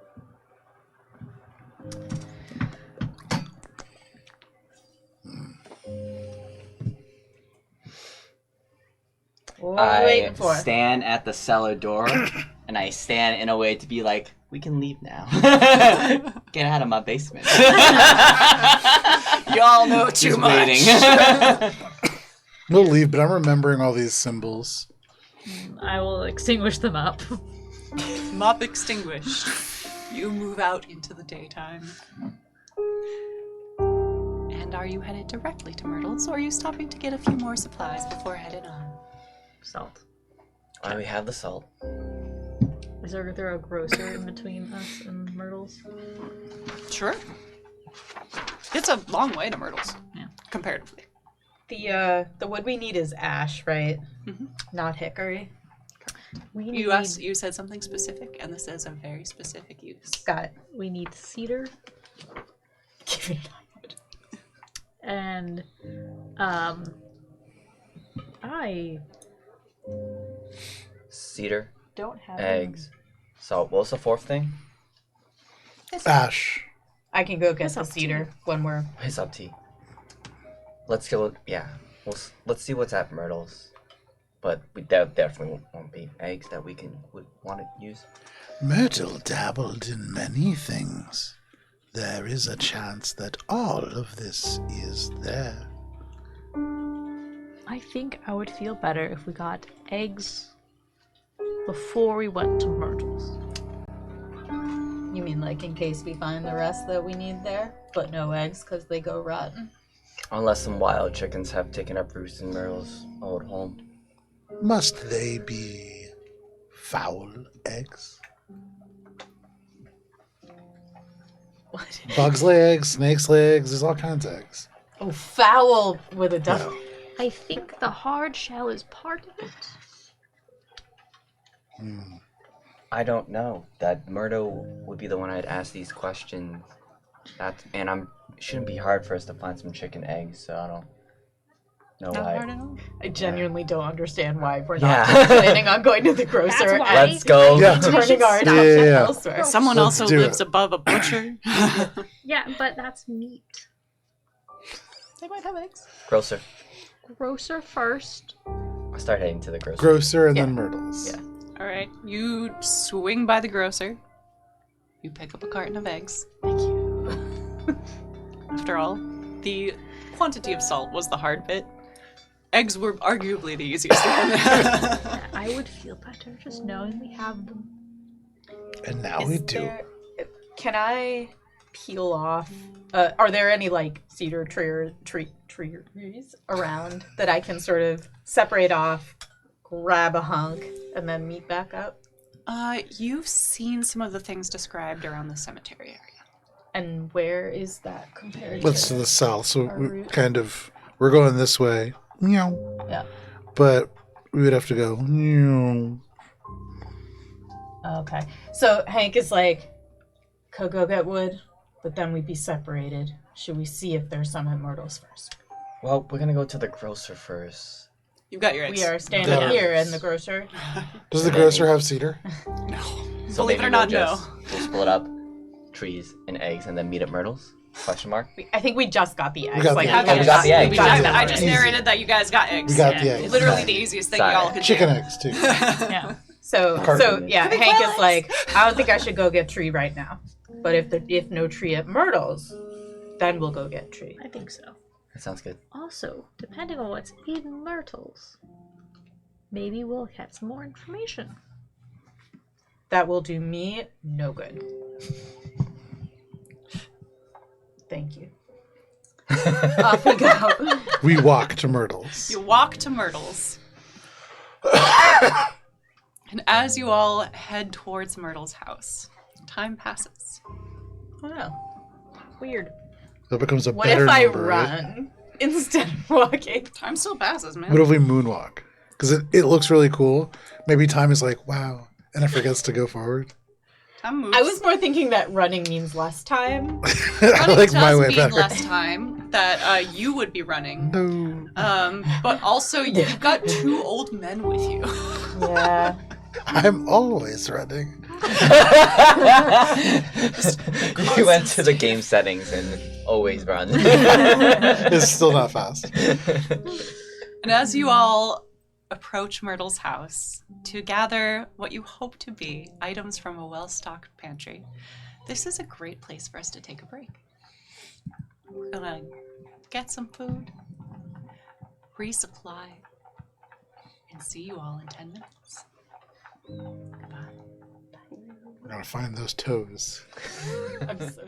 S2: What are we waiting for?
S4: Stand at the cellar door, and I stand in a way to be like, we can leave now. Get out of my basement.
S1: Y'all know too
S4: Just
S1: much.
S4: waiting.
S3: We'll leave, but I'm remembering all these symbols.
S5: I will extinguish them up.
S1: Mop extinguished. You move out into the daytime. And are you headed directly to Myrtles, or are you stopping to get a few more supplies before heading on?
S5: Salt.
S4: We have the salt.
S5: Is there a grocer in between us and Myrtles?
S1: Sure. It's a long way to Myrtles,
S5: Yeah.
S1: comparatively.
S2: The wood we need is ash, right?
S1: Mhm.
S2: Not hickory.
S5: We
S1: You said something specific, and this is a very specific use.
S2: Got it.
S5: We need cedar
S2: Give me wood.
S5: and I
S4: Cedar,
S5: don't have
S4: eggs, salt. What was the fourth thing?
S3: Ash.
S2: I can go get
S1: What's
S2: the
S1: up to
S2: cedar when we're...
S4: It's up tea. Let's go. Yeah. Let's see what's at Myrtles. But we definitely won't be eggs that would want to use.
S3: Myrtle dabbled in many things. There is a chance that all of this is there.
S5: I think I would feel better if we got eggs before we went to Myrtles.
S2: You mean like in case we find the rest that we need there? But no eggs because they go rotten?
S4: Unless some wild chickens have taken up roost in Myrtle's old home.
S3: Must they be foul eggs?
S2: What?
S3: Bugs lay eggs, snakes lay eggs, there's all kinds of eggs.
S2: Oh, foul with a duck.
S3: No.
S5: I think the hard shell is part of it.
S4: I don't know. That Myrtle would be the one I'd ask these questions. It shouldn't be hard for us to find some chicken eggs, so I don't know
S1: Not
S4: why.
S1: hard at all.
S2: I genuinely don't understand why we're
S4: Yeah.
S2: not just planning on going to the grocer
S5: That's why.
S2: and
S4: Let's go.
S3: Yeah.
S2: turning our
S3: Yeah,
S2: attention
S3: yeah.
S2: elsewhere.
S1: Someone
S3: Let's
S1: also
S3: do
S1: lives
S3: it.
S1: above a butcher.
S5: Yeah, but that's meat.
S2: They might have eggs.
S4: Grocer.
S5: Grocer first.
S4: I start heading to the grocer.
S3: Grocer and then Myrtles.
S2: Yeah.
S1: All right, you swing by the grocer. You pick up a carton of eggs.
S2: Thank you.
S1: After all, the quantity of salt was the hard bit. Eggs were arguably the easiest one.
S5: I would feel better just knowing we have them.
S3: And now we do.
S2: Can I peel off? Are there any like cedar trees around that I can sort of separate off, grab a hunk, and then meet back up?
S1: You've seen some of the things described around the cemetery area.
S2: And where is that compared
S3: What's
S2: to
S3: to the south? So
S2: our
S3: we
S2: route?
S3: we're going this way. Meow.
S2: Yeah.
S3: But we would have to go. Meow.
S2: Okay. So Hank is like, could go get wood, but then we'd be separated. Should we see if there's some at Myrtle's first?
S4: Well, we're gonna go to the grocer first.
S1: You've got your eggs.
S2: We are standing
S3: Yeah.
S2: here in the grocer.
S3: Does the grocer have cedar?
S4: So
S1: Believe it
S4: maybe
S1: or not,
S4: we'll split up trees and eggs and then meet at Myrtle's? Question mark.
S2: I think we just got the eggs.
S3: got
S2: like,
S3: the eggs.
S2: we
S4: Oh, we got the eggs.
S2: we got
S3: Easy.
S2: them
S1: I just
S3: Easy.
S1: narrated that you guys got eggs.
S3: We got
S2: Yeah.
S3: the eggs.
S1: Literally the easiest thing
S4: Sorry.
S1: y'all could
S3: Chicken
S1: do.
S3: eggs, too.
S5: Yeah.
S2: So
S3: Carton.
S2: yeah,
S1: Could be
S2: Hank
S1: quail
S2: is like, I don't think I should go get tree right now. But if no tree at Myrtle's, then we'll go get tree.
S5: I think so.
S4: That sounds good.
S5: Also, depending on what's in Myrtle's, maybe we'll get some more information.
S2: That will do me no good. Thank you. Off we go.
S3: We walk to Myrtle's.
S1: You walk to Myrtle's. And as you all head towards Myrtle's house, time passes.
S2: Wow.
S5: Weird.
S3: That becomes a
S2: What
S3: better
S2: if I
S3: number, right?
S2: run instead of walking?
S1: Time still passes, man.
S3: What if we moonwalk? Because it looks really cool. Maybe time is like, wow, and it forgets to go forward.
S1: Time moves.
S2: I was more thinking that running means less time.
S3: I
S1: running
S3: like my
S1: does
S3: way
S1: mean
S3: better.
S1: less time that you would be running.
S3: No.
S1: But also you've got two old men with you.
S2: Yeah.
S3: I'm always running.
S4: You went to the game settings and always run.
S3: It's still not fast.
S1: And as you all approach Myrtle's house to gather what you hope to be items from a well-stocked pantry, this is a great place for us to take a break. We're gonna get some food, resupply, and see you all in 10 minutes. Goodbye.
S3: We're gonna find those toes.
S2: I'm so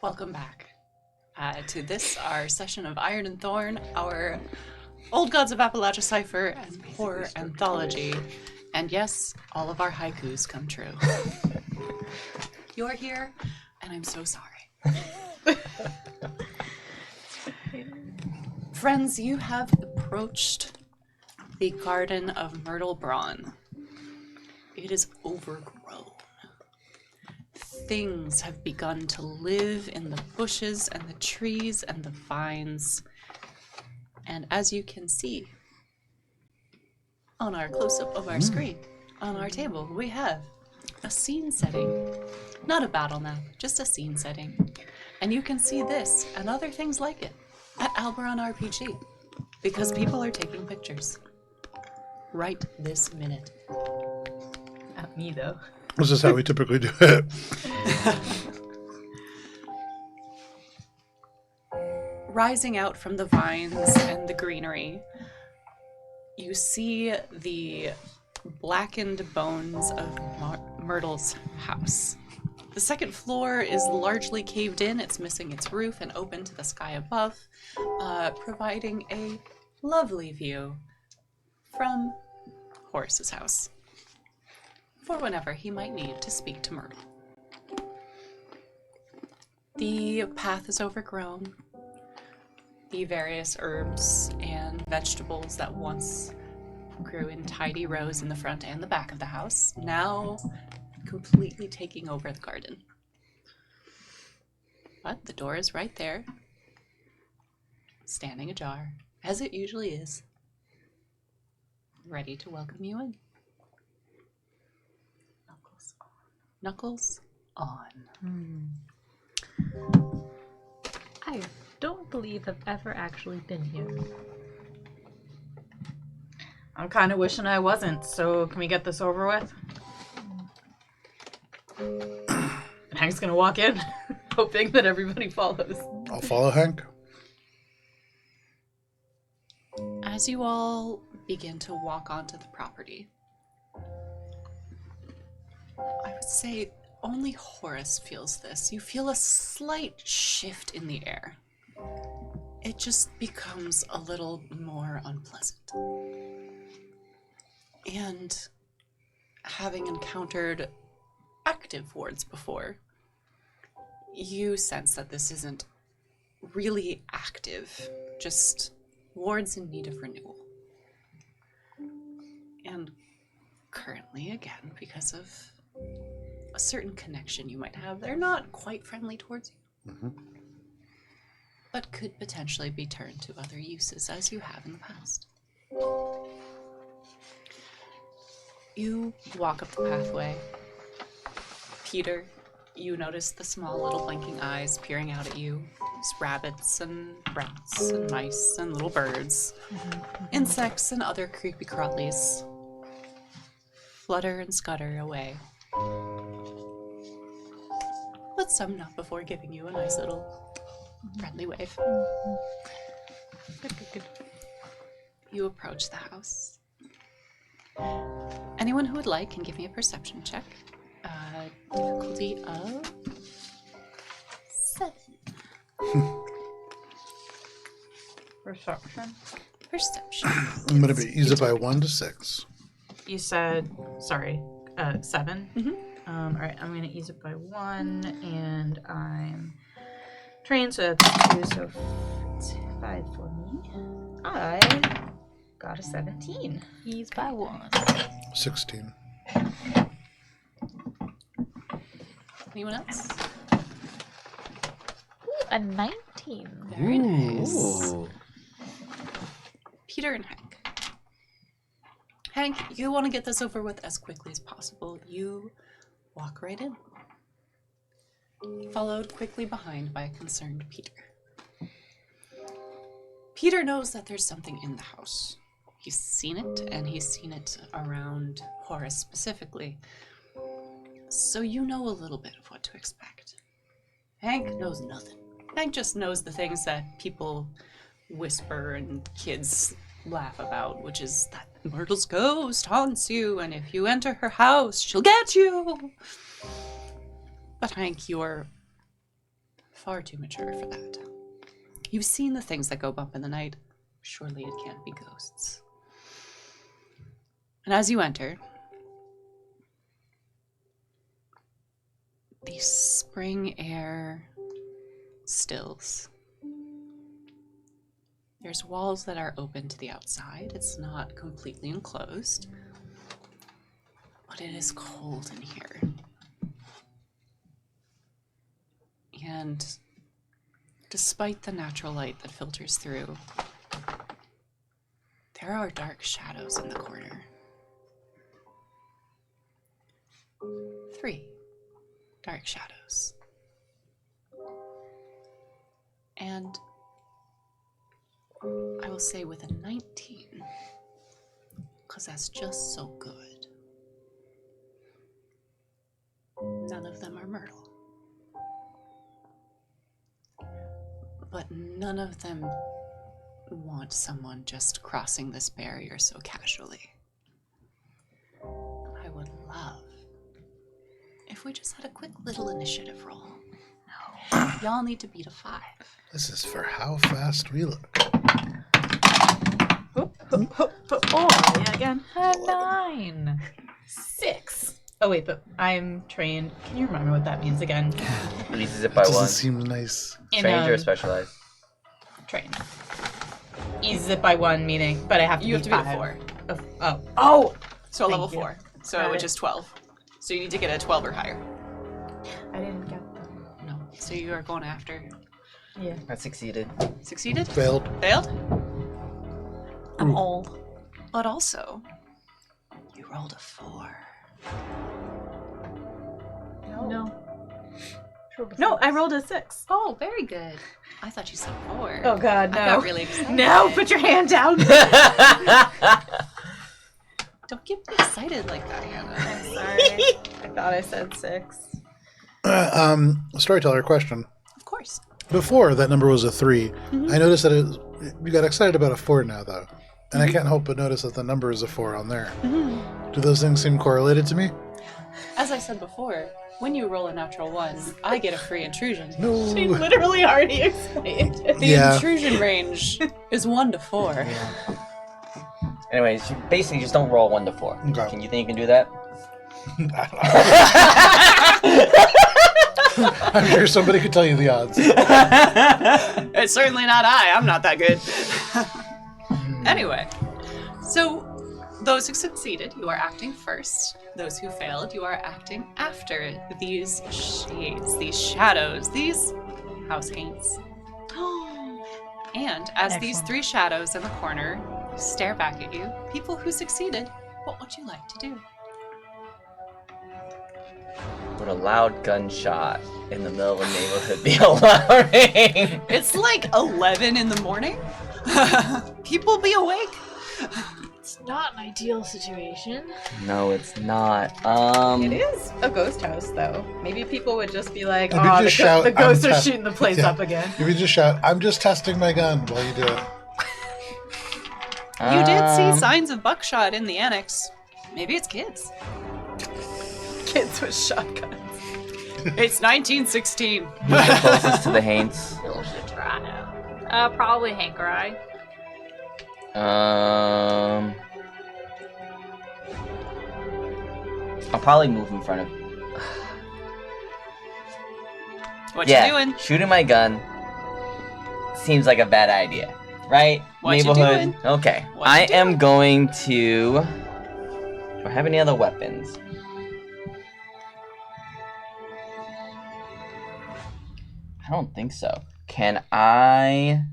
S1: Welcome back to this, our session of Iron and Thorn, our Old Gods of Appalachia Cypher and Horror Anthology. And yes, all of our haikus come true. You're here, and I'm so sorry. Friends, you have approached the Garden of Myrtle Brawn. It is overgrown. Things have begun to live in the bushes and the trees and the vines. And as you can see on our close-up of our screen, on our table, we have a scene setting. Not a battle map, just a scene setting. And you can see this and other things like it at Alberon RPG, because people are taking pictures right this minute.
S2: Not me, though.
S3: This is how we typically do it.
S1: Rising out from the vines and the greenery, you see the blackened bones of Myrtle's house. The second floor is largely caved in. It's missing its roof and open to the sky above, providing a lovely view from Horace's house for whenever he might need to speak to Myrtle. The path is overgrown. The various herbs and vegetables that once grew in tidy rows in the front and the back of the house, now completely taking over the garden. But the door is right there, standing ajar, as it usually is, ready to welcome you in. Knuckles on.
S5: I don't believe I've ever actually been here.
S2: I'm kind of wishing I wasn't, so can we get this over with? And Hank's gonna walk in, hoping that everybody follows.
S3: I'll follow Hank.
S1: As you all begin to walk onto the property, I would say only Horace feels this. You feel a slight shift in the air. It just becomes a little more unpleasant. And having encountered active wards before, you sense that this isn't really active, just wards in need of renewal. And currently, again, because of a certain connection you might have, they're not quite friendly towards you. But could potentially be turned to other uses, as you have in the past. You walk up the pathway. Peter, you notice the small little blinking eyes peering out at you. There's rabbits and rats and mice and little birds. Insects and other creepy crawlies flutter and scutter away. But some not before giving you a nice little friendly wave. Good. You approach the house. Anyone who would like can give me a perception check. Difficulty of 7.
S2: Perception.
S1: Perception.
S3: I'm going to use it by 1 to 6.
S2: You said, 7?
S1: Mm-hmm.
S2: All right, I'm going to ease it by 1, and I'm trained, so that's 2, so it's 5 for me. I got a 17.
S5: Ease by 1.
S3: 16.
S1: Anyone else?
S5: A 19.
S1: Very nice.
S4: Ooh.
S1: Peter and Hank. Hank, you want to get this over with as quickly as possible. You walk right in. Followed quickly behind by a concerned Peter. Peter knows that there's something in the house. He's seen it, and he's seen it around Horace specifically. So you know a little bit of what to expect. Hank knows nothing. Hank just knows the things that people whisper and kids laugh about, which is that Myrtle's ghost haunts you, and if you enter her house, she'll get you. But Hank, you're far too mature for that. You've seen the things that go bump in the night. Surely it can't be ghosts. And as you enter, the spring air stills. There's walls that are open to the outside. It's not completely enclosed, but it is cold in here. And despite the natural light that filters through, there are dark shadows in the corner. 3 dark shadows. And I will say with a 19, because that's just so good. None of them are Myrtle. But none of them want someone just crossing this barrier so casually. I would love if we just had a quick little initiative roll. No. Y'all need to beat a 5.
S3: This is for how fast we look.
S2: Oh, yeah, again.
S5: A 9.
S2: 6. Oh, wait, but I'm trained. Can you remember what that means again?
S4: Releases it by
S3: Doesn't
S4: one.
S3: seem nice.
S4: Trained or specialized?
S2: Trained. Eases it by 1, meaning, but I have to
S1: You
S2: beat
S1: have to beat a
S2: 5.
S1: 4.
S2: Oh!
S1: So a
S2: Thank
S1: level
S2: you.
S1: 4. So
S2: Got
S1: which
S2: it.
S1: is 12. So you need to get a 12 or higher.
S2: I didn't get that.
S1: No. So you are going after.
S2: Yeah.
S4: I succeeded.
S1: Succeeded?
S3: Failed.
S1: Failed?
S5: I'm old.
S1: But also, you rolled a 4.
S5: No.
S2: No, I rolled a 6.
S1: Oh, very good. I thought you said 4.
S2: Oh, God, no.
S1: I got really excited.
S2: No, put your hand down.
S1: Don't get me excited like that, Hannah.
S2: I'm sorry. I thought I said 6.
S3: Storyteller question.
S1: Of course.
S3: Before, that number was a 3. I noticed that you got excited about a 4 now, though. And I can't help but notice that the number is a 4 on there. Do those things seem correlated to me?
S1: As I said before, when you roll a natural 1, I get a free intrusion.
S3: No.
S2: She literally already explained it.
S1: The
S3: Yeah.
S1: intrusion range is 1 to 4.
S4: Anyways, you basically just don't roll 1 to 4.
S3: Okay.
S4: Can you think you can do that?
S3: I'm sure somebody could tell you the odds.
S1: It's certainly not I. I'm not that good. Anyway, so those who succeeded, you are acting first. Those who failed, you are acting after. These shades, these shadows, these house haints. And as these
S5: Excellent.
S1: 3 shadows in the corner stare back at you, people who succeeded, what would you like to do?
S4: Would a loud gunshot in the middle of a neighborhood be alarming?
S1: It's like 11 in the morning. People be awake.
S5: It's not an ideal situation.
S4: No, it's not.
S2: It is a ghost house, though. Maybe people would just be like,
S3: You could
S2: oh,
S3: just shout,
S2: the ghosts
S3: "I'm
S2: are
S3: te-"
S2: shooting the place
S3: Yeah.
S2: up again.
S3: You would just shout, I'm just testing my gun while you do it.
S1: You did see signs of buckshot in the annex. Maybe it's kids.
S2: Kids with shotguns.
S1: It's 1916.
S4: Who's the closest to the Haints?
S5: Probably Hank or I.
S4: I'll probably move in front of.
S1: What
S4: Yeah,
S1: you doing?
S4: shooting my gun seems like a bad idea, right?
S1: What you
S4: Neighborhood.
S1: doing?
S4: Okay,
S1: What
S4: I
S1: you
S4: am
S1: doing?
S4: going to. Do I have any other weapons? I don't think so. Can I?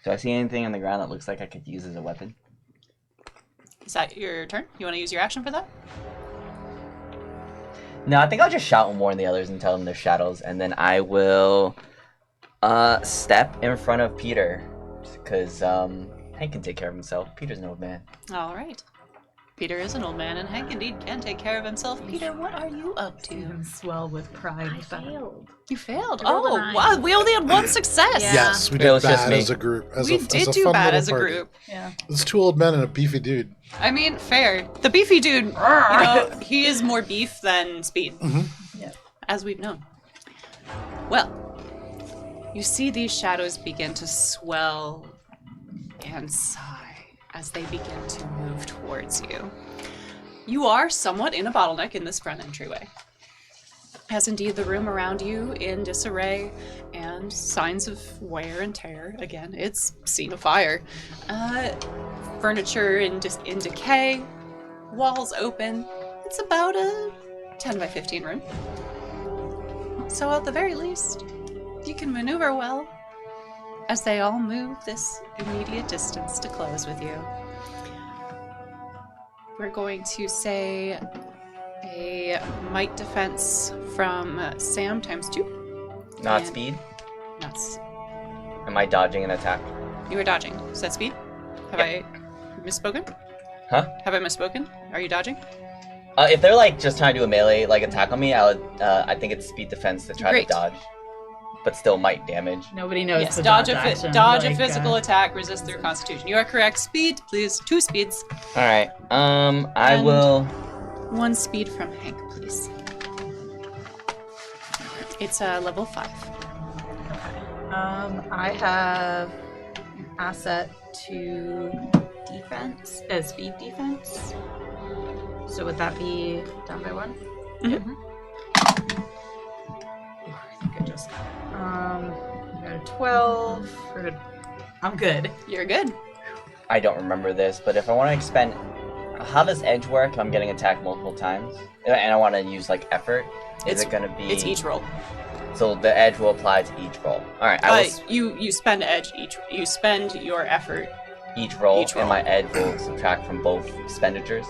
S4: Do I see anything on the ground that looks like I could use as a weapon?
S1: Is that your turn? You want to use your action for that?
S4: No, I think I'll just shout and warn the others and tell them they're shadows, and then I will step in front of Peter, because Hank can take care of himself. Peter's an old man.
S1: All right. Peter is an old man, and Hank indeed can take care of himself. Peter, what are you up to?
S2: Even swell with pride.
S5: I
S2: with that.
S5: failed.
S1: You failed.
S5: I rolled a
S1: Oh,
S5: 9.
S1: wow. We only had one success.
S5: Yeah.
S3: Yes, we
S4: It
S3: did
S4: was just
S3: bad
S4: me.
S3: as a group. As
S1: We
S3: a,
S1: did
S3: as a
S1: do
S3: fun
S1: bad
S3: little
S1: as a
S3: party.
S1: group.
S5: Yeah.
S3: It's 2 old men and a beefy dude.
S1: I mean, fair. The beefy dude, you know, he is more beef than speed,
S3: Mhm.
S2: Yeah.
S1: as we've known. Well, You see these shadows begin to swell and sigh as they begin to move towards you. You are somewhat in a bottleneck in this front entryway, as indeed the room around you in disarray and signs of wear and tear. Again, it's seen a fire. Furniture in decay, walls open. It's about a 10 by 15 room. So at the very least, you can maneuver well as they all move this immediate distance to close with you. We're going to say a might defense from Sam times 2.
S4: Not
S1: And-
S4: speed.
S1: Nuts.
S4: Am I dodging an attack?
S1: You are dodging. Is that speed? Have I misspoken?
S4: Huh?
S1: Have I misspoken? Are you dodging?
S4: If they're like just trying to do a melee like attack on me, I think it's speed defense to try
S1: Great.
S4: to dodge, but still might damage.
S2: Nobody knows
S1: Yes,
S2: the
S1: dodge
S2: action.
S1: dodge
S2: like,
S1: a physical attack, resist their constitution. You are correct. Speed, please. 2 speeds.
S4: All right. I
S1: And-
S4: will.
S1: 1 speed from Hank, please. It's level 5.
S2: I have an asset to defense, speed defense. So would that be down by 1?
S1: Mhm.
S2: I think I just got a 12. I'm good.
S1: You're good.
S4: I don't remember this, but if I want to expend, how does edge work? If I'm getting attacked multiple times, and I want to use like effort, is it gonna be?
S1: It's each roll.
S4: So the edge will apply to each roll. All right. I will
S1: You spend edge each. You spend your effort
S4: each roll,
S1: each roll.
S4: and my edge will subtract from both expenditures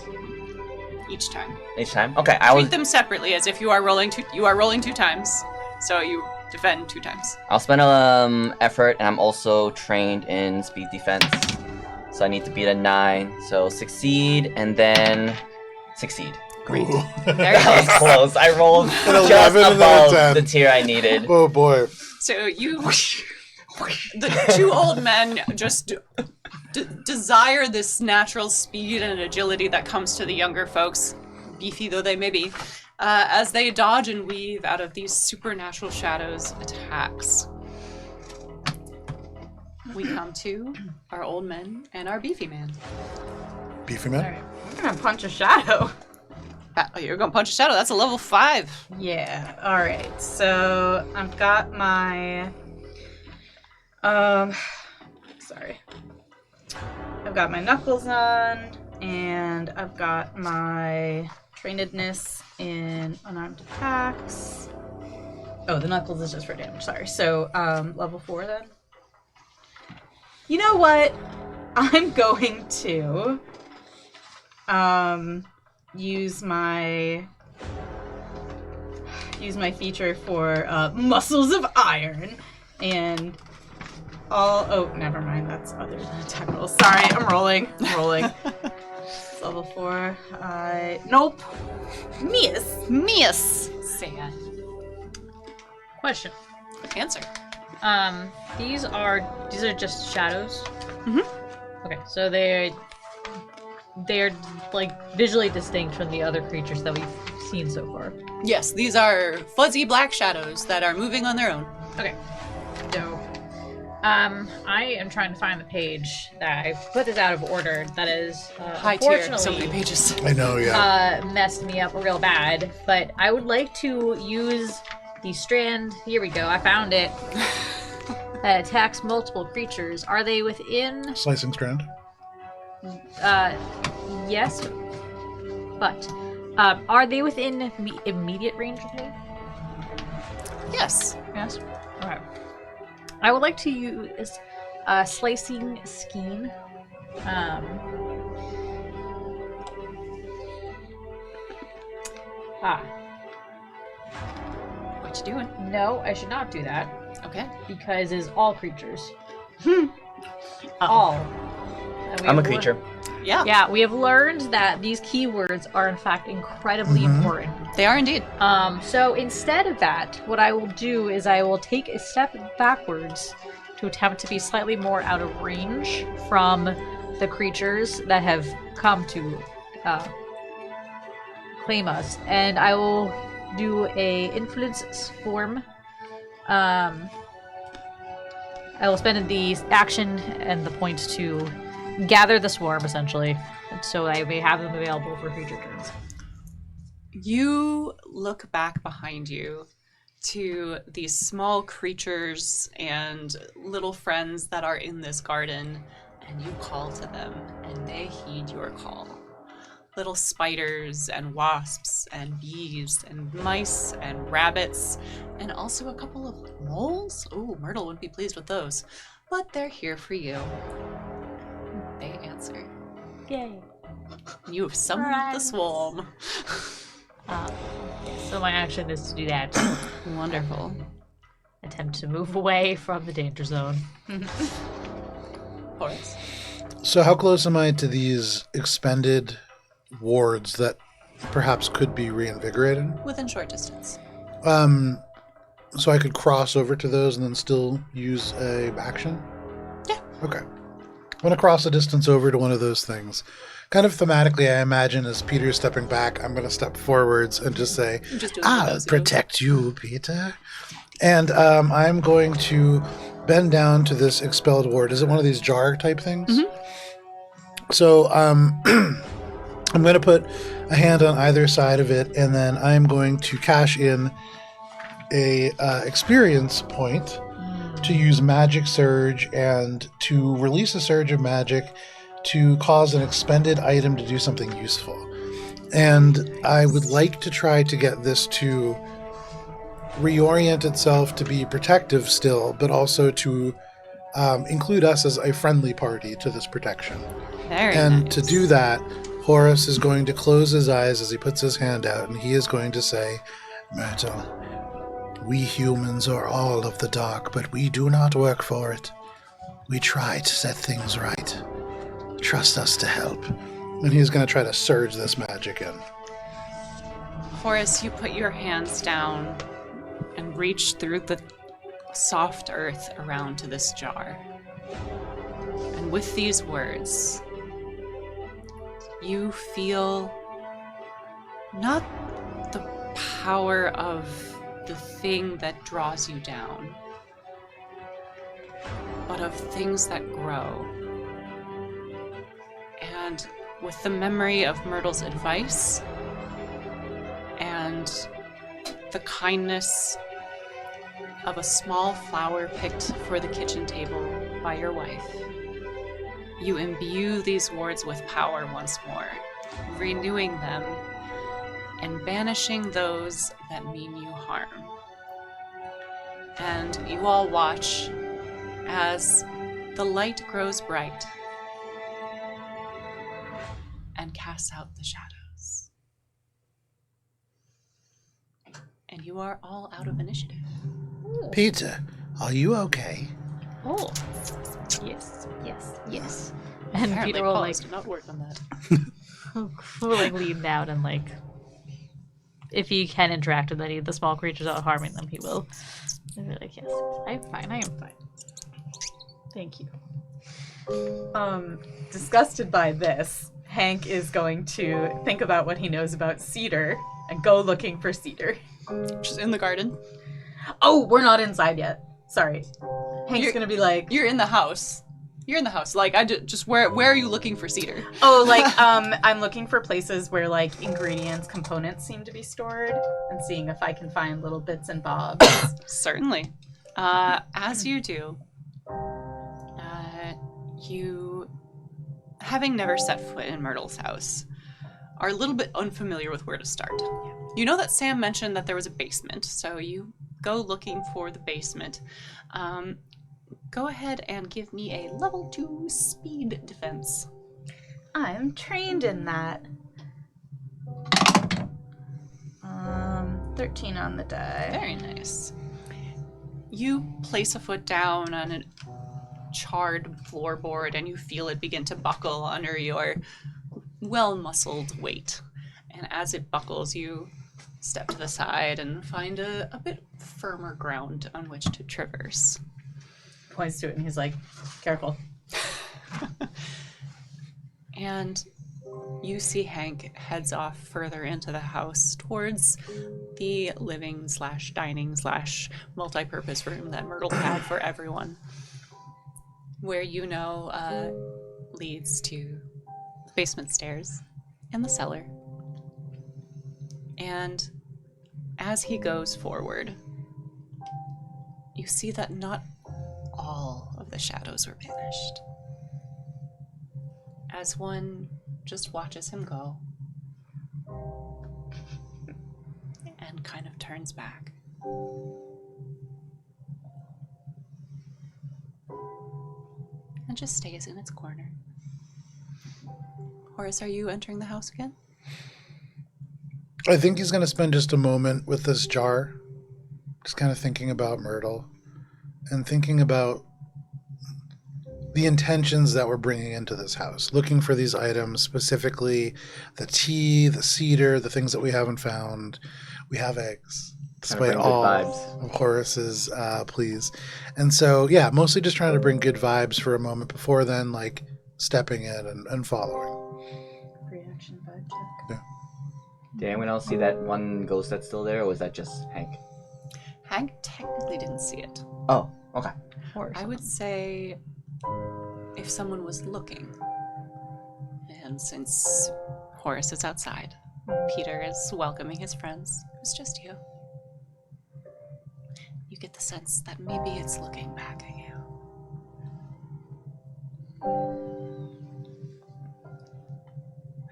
S1: each time.
S4: each time. Okay. I will.
S1: Treat them separately as if you are rolling 2. You are rolling 2 times, so you defend 2 times.
S4: I'll spend effort, and I'm also trained in speed defense, so I need to beat a 9. So succeed, and then succeed.
S1: Great.
S3: Ooh.
S1: There
S4: That was
S1: you go.
S4: close. I rolled
S3: An
S4: just
S3: 11 and then a
S4: above
S3: 10.
S4: the tier I needed.
S3: Oh boy.
S1: So you, the 2 old men, just desire this natural speed and agility that comes to the younger folks, beefy though they may be, as they dodge and weave out of these supernatural shadows attacks. We come to our old men and our beefy man.
S3: Beefy man.
S2: Alright. I'm gonna punch a shadow.
S1: Oh, you're gonna punch a shadow. That's a level 5.
S2: Yeah, alright. So I've got my sorry. I've got my knuckles on, and I've got my trainedness in unarmed attacks. Oh, the knuckles is just for damage, sorry. So level 4 then. You know what? I'm going to use my feature for muscles of iron, and oh never mind, that's other than attack rolls. Sorry, I'm rolling. It's level 4. Nope. Miss.
S1: Sad.
S5: Question.
S1: Answer.
S5: These are just shadows.
S1: Mhm.
S5: Okay, so they're like visually distinct from the other creatures that we've seen so far.
S1: Yes, these are fuzzy black shadows that are moving on their own.
S5: Okay. Dope. I am trying to find the page that I put this out of order. That is
S1: High tier. So
S5: unfortunately
S1: many pages.
S3: I know, yeah.
S5: messed me up real bad. But I would like to use the strand. Here we go. I found it. That attacks multiple creatures. Are they within?
S3: Slicing strand.
S5: Yes. But are they within immediate range of me?
S1: Yes.
S5: Yes. Okay. I would like to use slicing skein.
S1: What you doing?
S5: No, I should not do that
S1: Okay.
S5: because it's all creatures. All. And we
S4: I'm a
S5: have
S4: creature.
S1: Yeah.
S5: Yeah, we have learned that these keywords are in fact incredibly important.
S1: They are indeed.
S5: So instead of that, what I will do is I will take a step backwards to attempt to be slightly more out of range from the creatures that have come to claim us, and I will do a influence form. I will spend the action and the point to gather the swarm, essentially, so I may have them available for future turns.
S1: You look back behind you to these small creatures and little friends that are in this garden, and you call to them, and they heed your call. Little spiders and wasps and bees and mice and rabbits, and also a couple of moles. Ooh, Myrtle would be pleased with those, but they're here for you. They answer.
S5: Yay.
S1: You have summoned the swarm.
S5: So my action is to do that.
S1: Wonderful.
S5: Attempt to move away from the danger zone.
S1: Horace.
S3: So how close am I to these expended wards that perhaps could be reinvigorated?
S1: Within short distance.
S3: So I could cross over to those and then still use a action?
S1: Yeah.
S3: Okay. I'm going to cross a distance over to one of those things. Kind of thematically, I imagine, as Peter's stepping back, I'm going to step forwards and just say, I'll protect you, Peter. And I'm going to bend down to this expelled ward. Is it one of these jar type things? Mm-hmm. So I'm going to put a hand on either side of it, and then I'm going to cash in a experience point to use Magic Surge and to release a surge of magic to cause an expended item to do something useful. And I would like to try to get this to reorient itself to be protective still, but also to include us as a friendly party to this protection.
S1: Very
S3: and
S1: nice.
S3: To do that, Horace is going to close his eyes as he puts his hand out, and he is going to say, Myrtle, we humans are all of the dark, but we do not work for it. We try to set things right. Trust us to help. And he's going to try to surge this magic in.
S1: Horace, you put your hands down and reach through the soft earth around to this jar. And with these words, you feel not the power of the thing that draws you down, but of things that grow. And with the memory of Myrtle's advice and the kindness of a small flower picked for the kitchen table by your wife, you imbue these wards with power once more, renewing them and banishing those that mean you harm. And you all watch as the light grows bright and casts out the shadows. And you are all out of initiative.
S3: Peter, are you okay?
S5: Oh. Yes, yes, yes. And
S1: Apparently
S5: Peter will
S1: Paul
S5: like
S1: did not work on that.
S5: will like lean down and like if he can interact with any of the small creatures without harming them, he will. And be like, yes, I'm fine, I am fine.
S2: Thank you. Disgusted by this, Hank is going to think about what he knows about cedar and go looking for cedar.
S1: Just in the garden.
S2: Oh, we're not inside yet. Sorry. Hank's gonna be like,
S1: You're in the house. You're in the house. Like, I just where are you looking for cedar?
S2: oh, like, I'm looking for places where, like, ingredients, components seem to be stored and seeing if I can find little bits and bobs.
S1: Certainly. As you do, you, having never set foot in Myrtle's house, are a little bit unfamiliar with where to start. You know that Sam mentioned that there was a basement, so you go looking for the basement. Go ahead and give me a level 2 speed defense.
S2: I'm trained in that. 13 on the die.
S1: Very nice. You place a foot down on a charred floorboard and you feel it begin to buckle under your well-muscled weight. And as it buckles, you step to the side and find a bit firmer ground on which to traverse.
S2: Points to it and he's like, careful.
S1: And you see Hank heads off further into the house towards the living/dining/multi-purpose room that Myrtle had for everyone. where you know leads to basement stairs and the cellar. And as he goes forward, you see that not all of the shadows were banished. As one just watches him go and kind of turns back. And just stays in its corner. Horace, are you entering the house again?
S3: I think he's going to spend just a moment with this jar, just kind of thinking about Myrtle and thinking about the intentions that we're bringing into this house, looking for these items, specifically the tea, the cedar, the things that we haven't found. We have eggs, despite all of Horace's pleas. And so, yeah, mostly just trying to bring good vibes for a moment before then, like, stepping in and following.
S2: Reaction vibe check.
S3: Yeah.
S4: Did anyone else see that one ghost that's still there, or was that just Hank?
S1: Hank technically didn't see it.
S4: Oh, okay.
S1: I would say if someone was looking, and since Horace is outside, Peter is welcoming his friends, it's just you. You get the sense that maybe it's looking back at you.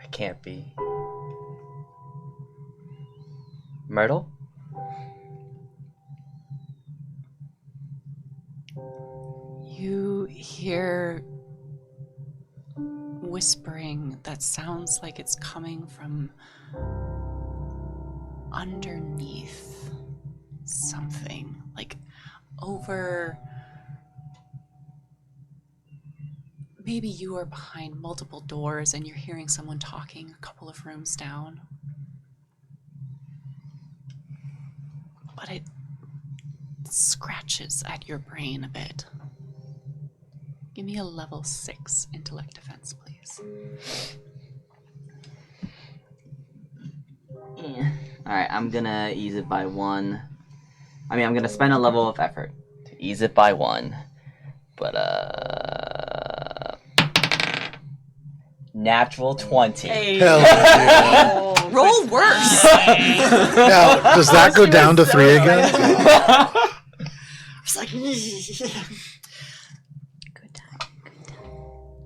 S4: I can't be. Myrtle?
S1: You hear whispering that sounds like it's coming from underneath something, like over. Maybe you are behind multiple doors and you're hearing someone talking a couple of rooms down. But it scratches at your brain a bit. Give me a level 6 intellect defense, please.
S4: Alright, I'm gonna ease it by 1. I mean, I'm gonna spend a level of effort to ease it by 1. But, natural 20.
S3: Hell yeah.
S1: Roll worse!
S3: Now, does that go down to 3 again?
S1: It's like, good time.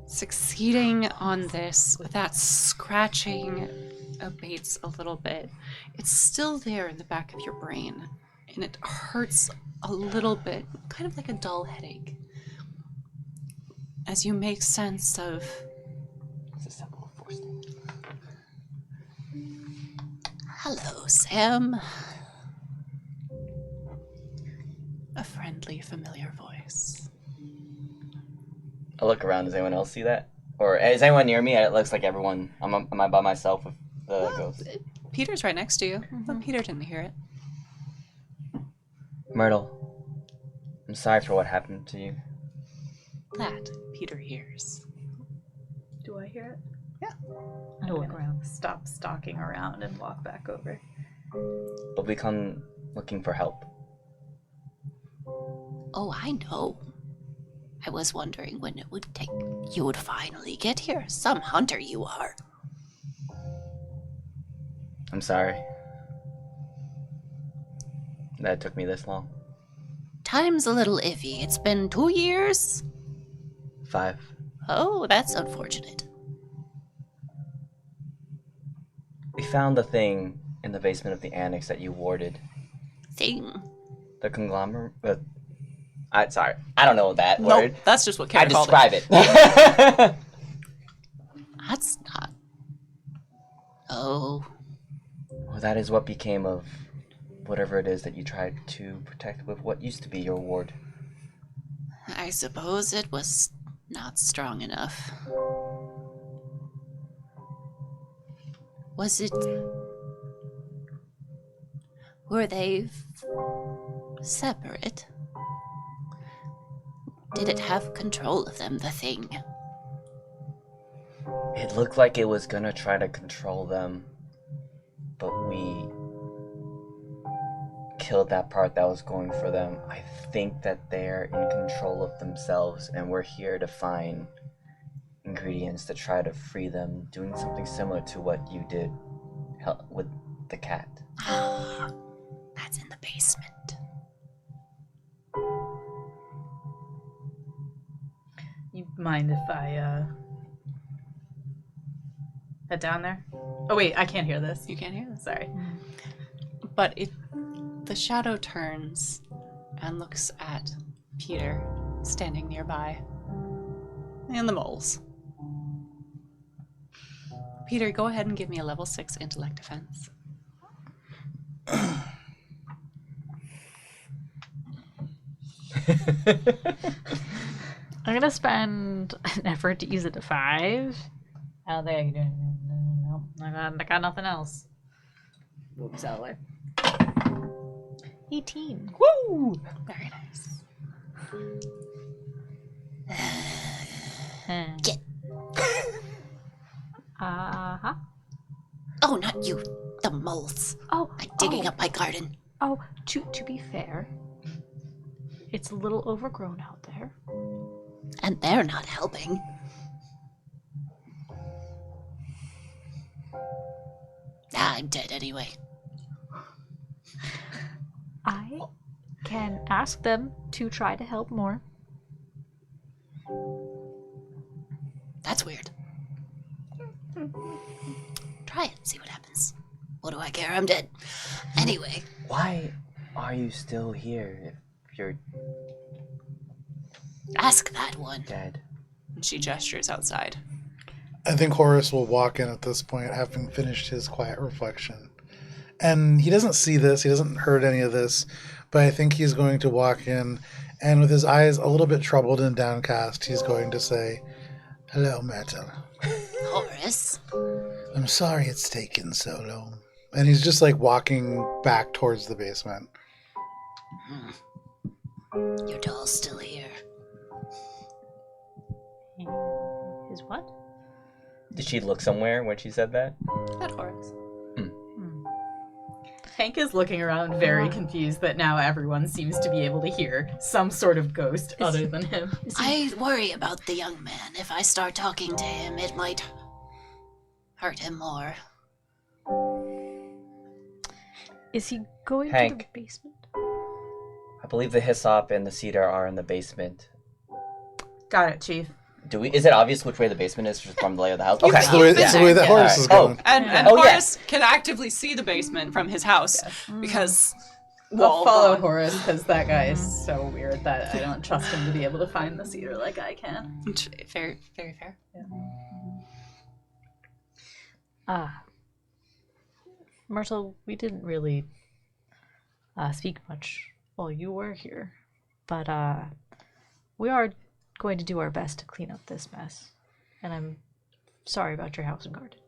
S1: Succeeding on this, that scratching abates a little bit. It's still there in the back of your brain, and it hurts a little bit, kind of like a dull headache. As you make sense of hello, Sam. A friendly, familiar voice.
S4: I look around. Does anyone else see that? Or is anyone near me? It looks like everyone. Am I by myself with the ghost?
S1: Peter's right next to you, but Peter didn't hear it.
S4: Myrtle, I'm sorry for what happened to you.
S1: That Peter hears.
S2: Do I hear it?
S1: Yeah.
S2: I look around, stop stalking around, and walk back over.
S4: But we come looking for help.
S6: Oh, I know. I was wondering when it would take. You would finally get here. Some hunter you are.
S4: I'm sorry that it took me this long.
S6: Time's a little iffy. It's been 2 years?
S4: 5.
S6: Oh, that's unfortunate.
S4: We found the thing in the basement of the annex that you warded.
S6: Thing.
S4: The conglomerate. Sorry, I don't know that
S1: Nope,
S4: word.
S1: that's just what Cara
S4: I
S1: called
S4: describe it.
S6: That's not. Oh.
S4: Well, that is what became of whatever it is that you tried to protect with what used to be your ward.
S6: I suppose it was not strong enough. Was it... Were they separate? Did it have control of them, the thing?
S4: It looked like it was gonna try to control them, but we killed that part that was going for them. I think that they're in control of themselves, and we're here to find ingredients to try to free them, doing something similar to what you did with the cat.
S6: That's in the basement.
S2: You mind if I head down there? Oh wait, I can't hear this.
S1: You can't hear this.
S2: Sorry.
S1: But the shadow turns and looks at Peter standing nearby and the moles. Peter, go ahead and give me a level 6 intellect defense.
S5: I'm gonna spend an effort to ease it to 5. I don't think I can do anything. No, I got nothing else. Whoops, out of the way. 18.
S1: Woo! Very nice.
S6: Get.
S5: Uh-huh.
S6: Oh, not you. The moles.
S5: Oh,
S6: I'm digging up my garden.
S5: Oh, to be fair, it's a little overgrown out there.
S6: And they're not helping. I'm dead anyway.
S5: I can ask them to try to help more.
S6: That's weird. Try it, see what happens. What do I care? I'm dead. Anyway.
S4: Why are you still here if you're
S6: Ask that one.
S4: dead?
S1: And she gestures outside.
S3: I think Horace will walk in at this point, having finished his quiet reflection. And he doesn't see this, he doesn't heard any of this, but I think he's going to walk in, and with his eyes a little bit troubled and downcast, he's going to say, "Hello, Myrtle.
S6: Horace?
S3: I'm sorry it's taken so long." And he's just like walking back towards the basement.
S6: Your doll's still here.
S5: His what?
S4: Did she look somewhere when she said that?
S1: At Horace.
S2: Hank is looking around very confused that now everyone seems to be able to hear some sort of ghost other than him.
S6: I worry about the young man. If I start talking to him, it might hurt him more.
S5: Is he going to
S4: Hank.
S5: the basement?
S4: I believe the hyssop and the cedar are in the basement.
S2: Got it, Chief.
S4: Is it obvious which way the basement is from the layout of the house?
S1: You
S4: Okay.
S3: It's the way, it's the way that Horace is going.
S1: And
S4: Oh, yeah.
S1: Horace can actively see the basement from his house because
S2: I'll
S1: wall
S2: follow
S1: gone.
S2: Horace because that guy is so weird that I don't trust him to be able to find the cedar like I can.
S1: Very, very fair.
S5: Myrtle, we didn't really speak much while you were here, but we are going to do our best to clean up this mess, and I'm sorry about your house and garden.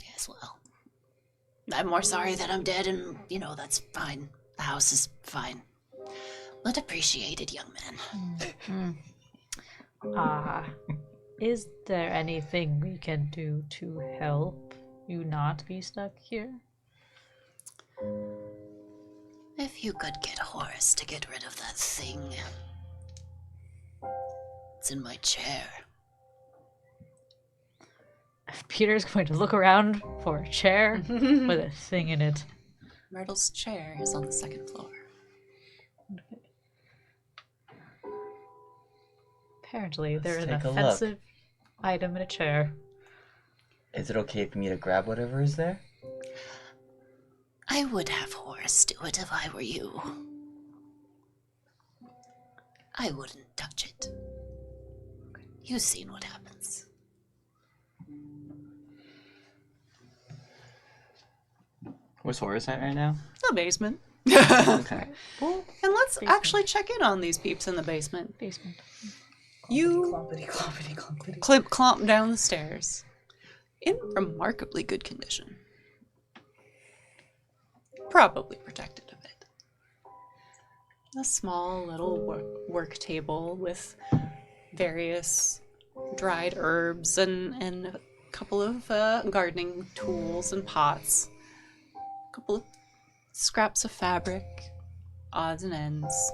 S6: Yes, well. I'm more sorry that I'm dead, and, that's fine. The house is fine. But appreciated, young man.
S5: Is there anything we can do to help you not be stuck here?
S6: If you could get Horace to get rid of that thing. It's in my chair.
S5: Peter's going to look around for a chair with a thing in it.
S1: Myrtle's chair is on the second floor.
S5: Apparently, there's an
S4: take a look.
S5: offensive item in a chair.
S4: Is it okay for me to grab whatever is there?
S6: I would have Horace do it if I were you. I wouldn't touch it. You've seen what happens.
S7: Where's Horace at right now?
S1: The basement.
S7: Okay.
S1: And let's actually check in on these peeps in the basement. You clomp down the stairs in remarkably good condition. Probably protected a bit. A small little work table with various dried herbs and a couple of gardening tools and pots. A couple of scraps of fabric, odds and ends,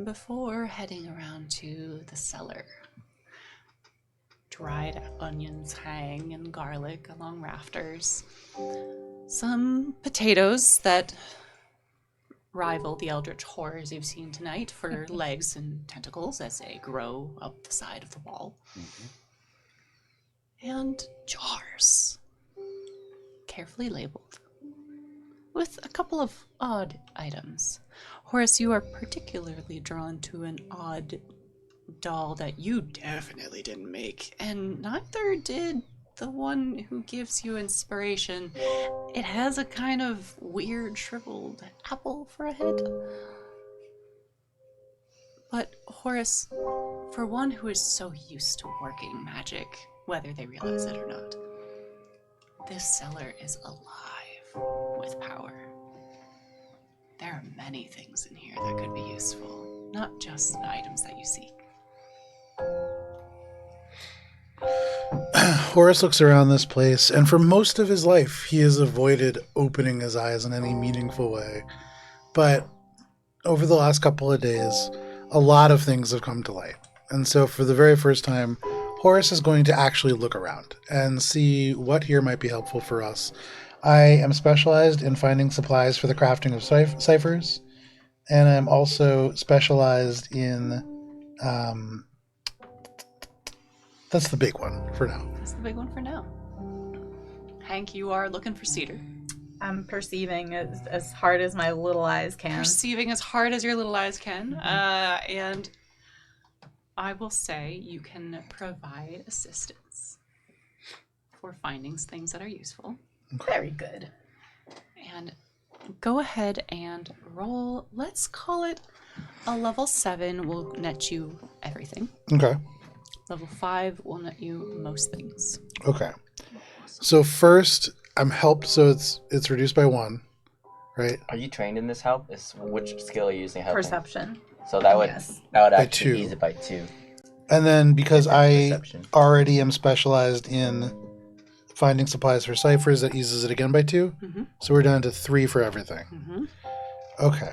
S1: before heading around to the cellar. Dried onions hang and garlic along rafters. Some potatoes that rival the eldritch horrors you've seen tonight for legs and tentacles as they grow up the side of the wall. And jars, carefully labeled, with a couple of odd items. Horace, you are particularly drawn to an odd doll that you definitely didn't make, and neither did the one who gives you inspiration. It has a kind of weird shriveled apple for a head. But Horace, for one who is so used to working magic, whether they realize it or not, this cellar is alive with power. There are many things in here that could be useful, not just the items that you seek.
S3: Horace looks around this place, and for most of his life, he has avoided opening his eyes in any meaningful way. But over the last couple of days, a lot of things have come to light. And so for the very first time, Horace is going to actually look around and see what here might be helpful for us. I am specialized in finding supplies for the crafting of ciphers, and I'm also specialized in... that's the big one for now.
S1: That's the big one for now. Hank, you are looking for cedar.
S2: I'm perceiving as hard as my little eyes can.
S1: Perceiving as hard as your little eyes can. And I will say you can provide assistance for finding things that are useful.
S2: Very good.
S1: And go ahead and roll, let's call it a level 7 will net you everything.
S3: Okay.
S1: Level 5 will net you most things.
S3: Okay. So first, I'm helped, so it's reduced by 1, right?
S4: Are you trained in this help? Which skill are you using helping?
S2: Perception.
S4: So that would
S2: Yes.
S4: actually
S3: 2.
S4: ease it by 2.
S3: And then because I
S4: Perception.
S3: already am specialized in finding supplies for ciphers, that eases it again by 2.
S1: Mm-hmm.
S3: So we're down to 3 for everything.
S1: Mm-hmm.
S3: Okay.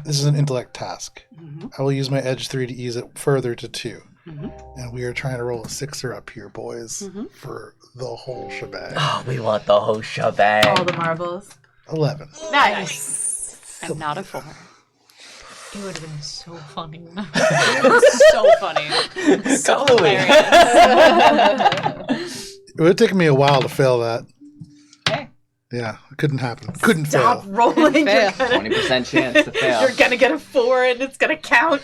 S3: This is an intellect task.
S1: Mm-hmm.
S3: I will use my edge 3 to ease it further to 2.
S1: Mm-hmm.
S3: And we are trying to roll a 6er up here, boys,
S1: Mm-hmm.
S3: for the whole shebang.
S4: Oh, we want the whole shebang.
S2: All the marbles.
S3: 11.
S2: Nice.
S1: And not a 4.
S5: It would have been so funny.
S1: So funny. So
S4: Go away.
S1: hilarious.
S3: It would have taken me a while to fail that.
S1: Hey.
S3: Yeah, it couldn't happen. Couldn't
S2: Stop
S3: fail.
S2: rolling.
S1: Fail.
S7: 20% chance to fail.
S2: You're gonna get a 4 and it's gonna count.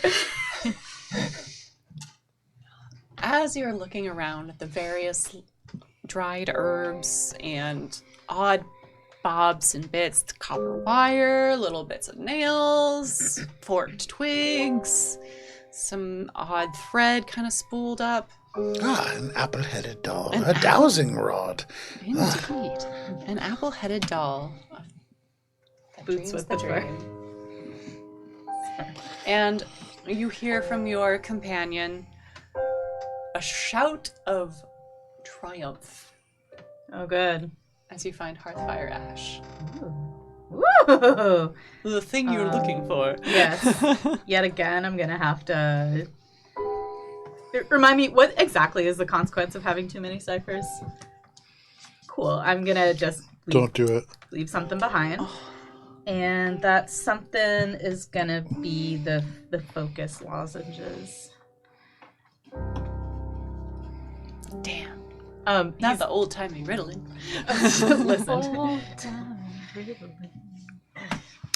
S1: As you're looking around at the various dried herbs and odd bobs and bits, copper wire, little bits of nails, forked twigs, some odd thread kind of spooled up.
S3: Ah, an apple-headed doll.
S1: An
S3: A dowsing rod.
S1: Indeed. An apple-headed doll. That
S2: Boots
S1: dreams
S2: with
S1: the
S2: the fur.
S1: dream. And you hear from your companion a shout of triumph
S2: Oh, good.
S1: as you find Hearthfire Ash.
S2: Woo!
S1: The thing you're looking for.
S2: Yes. Yet again, I'm gonna have to... Remind me, what exactly is the consequence of having too many ciphers? Cool. I'm gonna just
S3: Don't do it.
S2: leave something behind. And that something is gonna be the focus lozenges.
S1: Damn.
S2: Not
S1: Not the old-timey Ritalin.
S2: listen.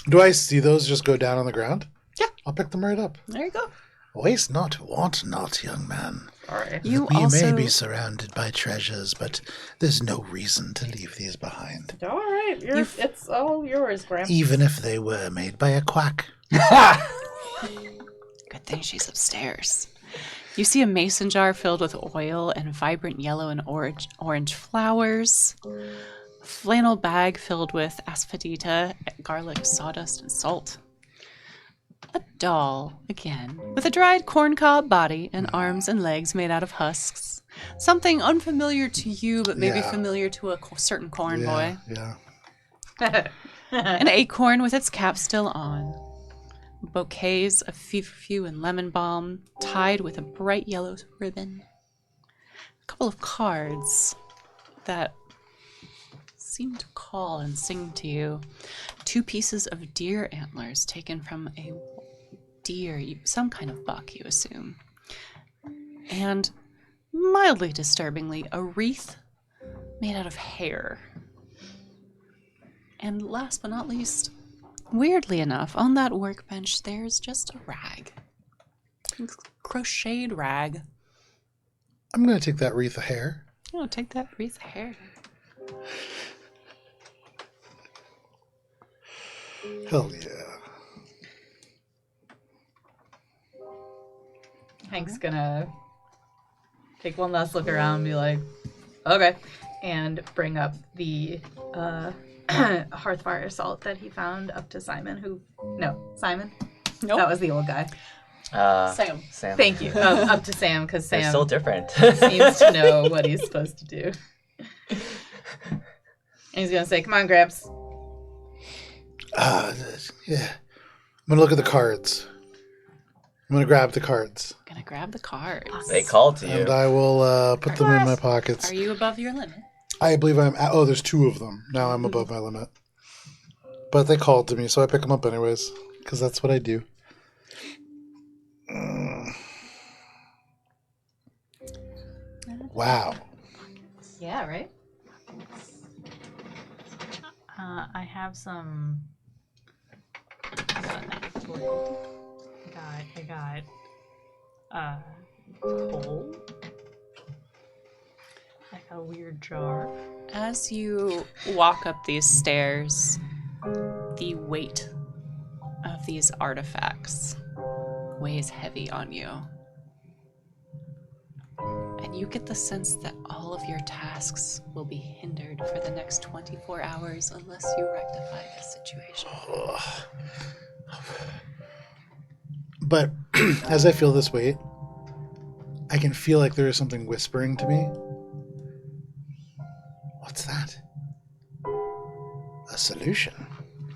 S3: Do I see those just go down on the ground?
S1: Yeah.
S3: I'll pick them right up.
S1: There you go.
S3: Waste not, want not, young man.
S2: Sorry.
S1: You
S3: We
S1: also...
S3: may be surrounded by treasures, but there's no reason to leave these behind.
S2: All right, it's all yours, Graham.
S3: Even if they were made by a quack.
S1: Good thing she's upstairs. You see a mason jar filled with oil and vibrant yellow and orange flowers. A flannel bag filled with asphodita, garlic, sawdust, and salt. A doll, again, with a dried corncob body and arms and legs made out of husks. Something unfamiliar to you, but maybe
S3: Yeah.
S1: familiar to a certain corn boy.
S3: Yeah.
S1: An acorn with its cap still on. Bouquets of feverfew and lemon balm tied with a bright yellow ribbon. A couple of cards that seem to call and sing to you. 2 pieces of deer antlers taken from a deer, some kind of buck, you assume. And, mildly disturbingly, a wreath made out of hair. And last but not least, weirdly enough, on that workbench, there's just a rag. A crocheted rag.
S3: I'm going to take that wreath of hair.
S1: Oh, take that wreath of hair.
S3: Hell yeah.
S2: Hank's gonna take one last look around and be like, okay, and bring up the hearthfire salt that he found up to Simon, Simon?
S1: Nope.
S2: That was the old guy.
S1: Sam.
S2: Thank you. Up to Sam, because
S4: They're
S2: Sam
S4: so different.
S2: seems to know what he's supposed to do. And he's gonna say, come on, Gramps.
S3: Yeah. I'm going to look at the cards. I'm going to grab the cards.
S1: Gonna grab the cards.
S4: They called to you.
S3: And I will put them in my pockets.
S1: Are you above your limit?
S3: I believe I'm at, there's 2 of them. Now I'm above my limit. But they called to me, so I pick them up anyways. Because that's what I do. Wow.
S2: Yeah, right?
S5: I have some. I got coal. Like a weird jar.
S1: As you walk up these stairs, the weight of these artifacts weighs heavy on you. And you get the sense that all of your tasks will be hindered for the next 24 hours unless you rectify this situation.
S3: But as I feel this weight, I can feel like there is something whispering to me. What's that? A solution.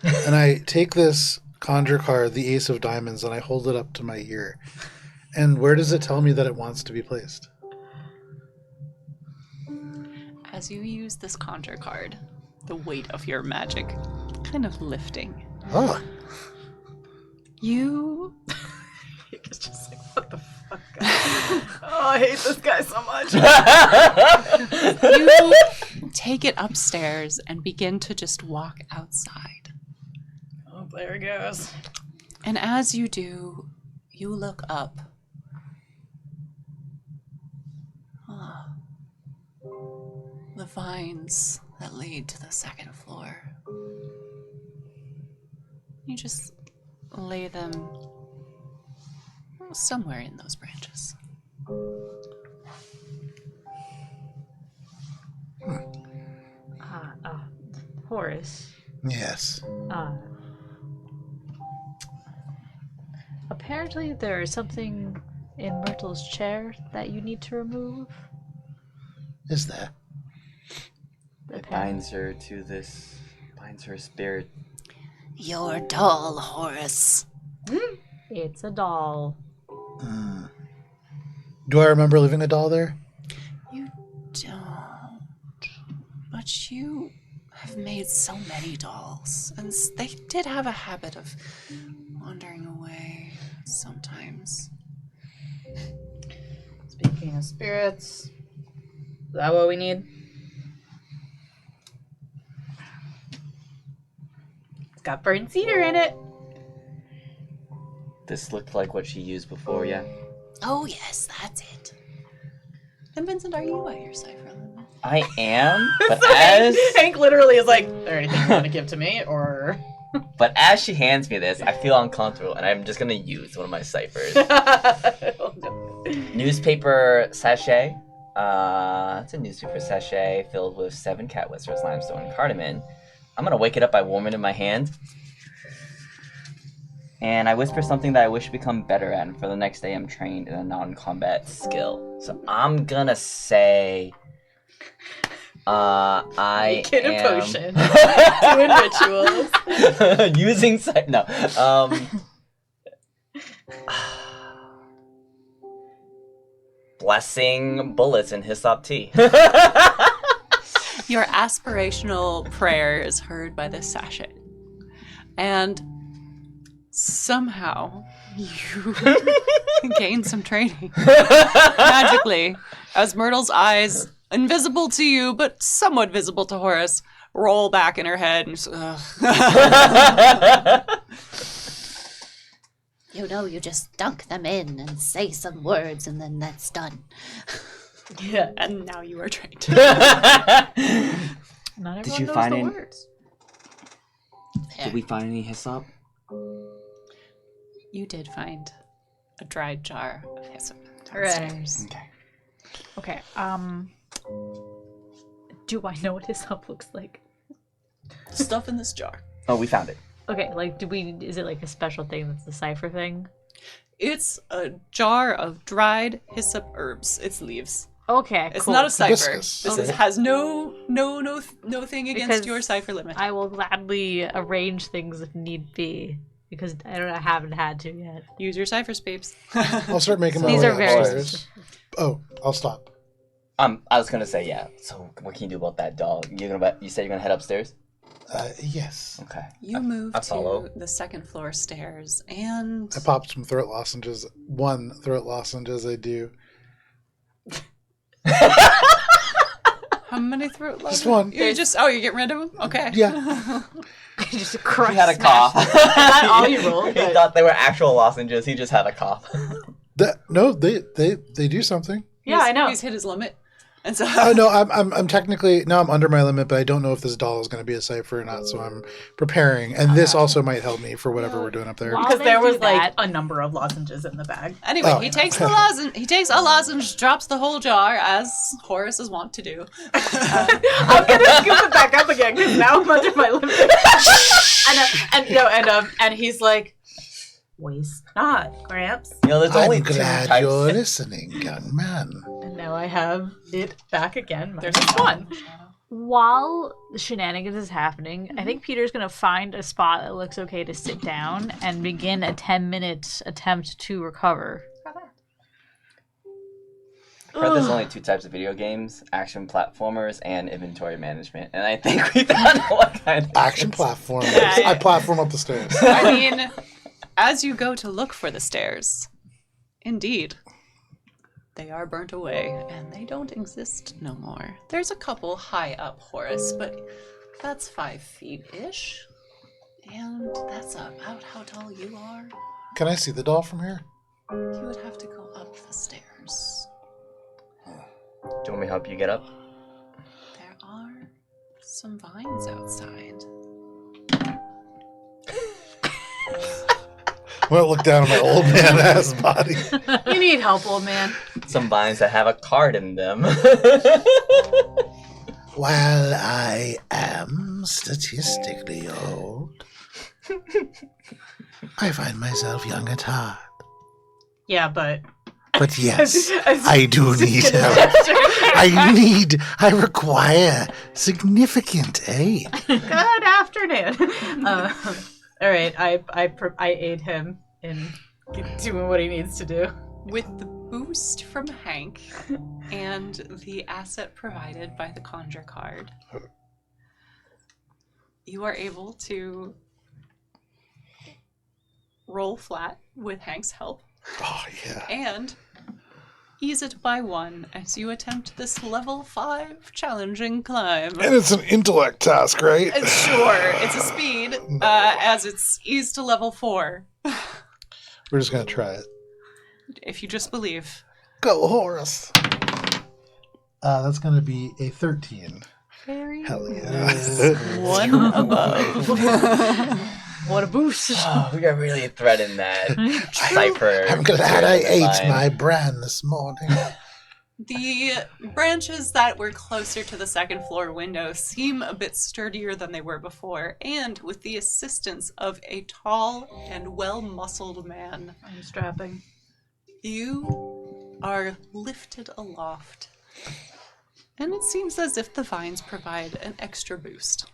S3: And I take this conjure card, the Ace of Diamonds, and I hold it up to my ear. And where does it tell me that it wants to be placed?
S1: As you use this conjure card, the weight of your magic kind of lifting.
S3: Oh.
S1: You
S2: It's just like, what the fuck, guys? Oh, I hate this guy so much.
S1: you take it upstairs and begin to just walk outside.
S2: Oh, there it goes.
S1: And as you do, you look up. Ah. The vines that lead to the 2nd floor. You just lay them somewhere in those branches.
S5: Horace.
S3: Yes.
S5: Apparently there is something in Myrtle's chair that you need to remove.
S3: Is there?
S4: It binds her to this, binds her spirit.
S6: Your doll, Horace.
S5: It's a doll.
S3: Do I remember leaving a doll there?
S1: You don't. But you have made so many dolls. And they did have a habit of wandering away sometimes.
S2: Speaking of spirits, is that what we need? It's got burnt cedar in it.
S4: This looked like what she used before, yeah?
S6: Oh, yes, that's it.
S1: And Vincent, are you at your cipher limit?
S4: I am, but
S2: So
S4: as
S2: Hank literally is like, is there anything you want to give to me? Or...
S4: but as she hands me this, I feel uncomfortable, and I'm just gonna use one of my ciphers. Newspaper sachet. It's a newspaper sachet filled with 7 cat whiskers, limestone, and cardamom. I'm gonna wake it up by warming it in my hand. And I whisper something that I wish to become better at, and for the next day I'm trained in a non-combat skill. So I'm gonna say, I
S2: Get a
S4: am
S2: potion. Doing rituals.
S4: using no. Blessing bullets in hyssop tea.
S1: Your aspirational prayer is heard by this sachet. And somehow you gain some training. Magically, as Myrtle's eyes, invisible to you, but somewhat visible to Horace, roll back in her head. And
S6: You know, you just dunk them in and say some words, and then that's done.
S1: yeah, and now you are trained.
S5: Not everyone
S4: Did you
S5: knows
S4: find
S5: the
S4: any-
S5: words.
S4: Did we find any hyssop?
S1: You did find a dried jar of hyssop
S5: Hooray.
S1: downstairs.
S4: Okay.
S5: Okay. Do I know what his up looks like?
S1: Stuff in this jar.
S4: Oh, we found it.
S5: Okay, like, is it like a special thing that's the Cypher thing?
S1: It's a jar of dried hyssop herbs. It's leaves.
S5: Okay,
S1: It's
S5: cool.
S1: not a cipher.
S3: Hibiscus.
S1: This has no thing against
S5: Because
S1: your cipher limit.
S5: I will gladly arrange things if need be, because I haven't had to yet.
S1: Use your ciphers, babes.
S3: I'll start making my
S5: These
S3: way
S5: are very
S3: upstairs. Oh, I'll stop.
S4: I was gonna say yeah. So what can you do about that dog? You said you're gonna head upstairs.
S3: Yes.
S4: Okay.
S1: You move
S4: I follow.
S1: to the second floor stairs, and
S3: I popped some throat lozenges. One throat lozenge as I do.
S1: how many throat lozenges?
S3: Just one.
S1: You you get rid of them? Okay.
S3: Yeah.
S5: Just a
S4: He
S5: crush.
S4: had a cough.
S2: Not all you rolled,
S4: He
S2: but-
S4: thought they were actual lozenges. He just had a cough.
S3: No, they do something.
S2: Yeah, I know.
S1: He's hit his limit, and so
S3: Oh no, I'm technically I'm under my limit, but I don't know if this doll is going to be a cipher or not, so I'm preparing. And this also might help me for whatever we're doing up there.
S5: Wow.
S2: Because
S5: they
S2: there
S5: do
S2: was like
S5: that-
S2: a number of lozenges in the bag.
S1: anyway,
S3: Oh,
S1: he
S3: yeah.
S1: takes the lozenge. He takes a lozenge, drops the whole jar, as Horace is wont to do.
S2: I'm gonna scoop it back up again because now I'm under my limit. and he's like, "Waste not, Gramps."
S4: You know, there's only
S3: I'm
S4: two
S3: glad
S4: types.
S3: you're listening, young man.
S2: And now I have it back again.
S1: There's
S2: Minus one.
S5: While the shenanigans is happening, I think Peter's gonna find a spot that looks okay to sit down and begin a 10-minute attempt to recover.
S4: I've heard there's only two types of video games: action platformers and inventory management. And I think we found out what kind of
S3: Action platform. I platform up the stairs.
S1: I mean, as you go to look for the stairs, indeed, they are burnt away and they don't exist no more. There's a couple high up, Horace, but that's 5 feet-ish. And that's about how tall you are.
S3: Can I see the doll from here?
S1: You would have to go up the stairs.
S4: Do you want me to help you get up?
S1: There are some vines outside.
S3: I'm gonna look down at my old man ass body.
S2: You need help, old man.
S4: Some vines that have a card in them.
S3: While I am statistically old, I find myself young at heart.
S2: Yeah, but
S3: But yes, I do need help. I require significant aid.
S2: Good afternoon. All right, I aid him in doing what he needs to do.
S1: With the boost from Hank and the asset provided by the conjure card, you are able to roll flat with Hank's help
S3: Oh yeah.
S1: and ease it by 1 as you attempt this level 5 challenging climb.
S3: And it's an intellect task, right?
S1: Sure, it's a speed as it's eased to level 4.
S3: We're just gonna try it.
S1: If you just believe.
S3: Go, Horace. That's gonna be a 13.
S1: Very
S3: Hell yeah.
S1: 1 above.
S5: What a boost!
S4: Oh, we are really threading that cipher.
S3: I'm glad I ate
S4: line.
S3: my bran this morning.
S1: The branches that were closer to the second floor window seem a bit sturdier than they were before, and with the assistance of a tall and well-muscled man,
S2: I'm strapping.
S1: you are lifted aloft And it seems as if the vines provide an extra boost.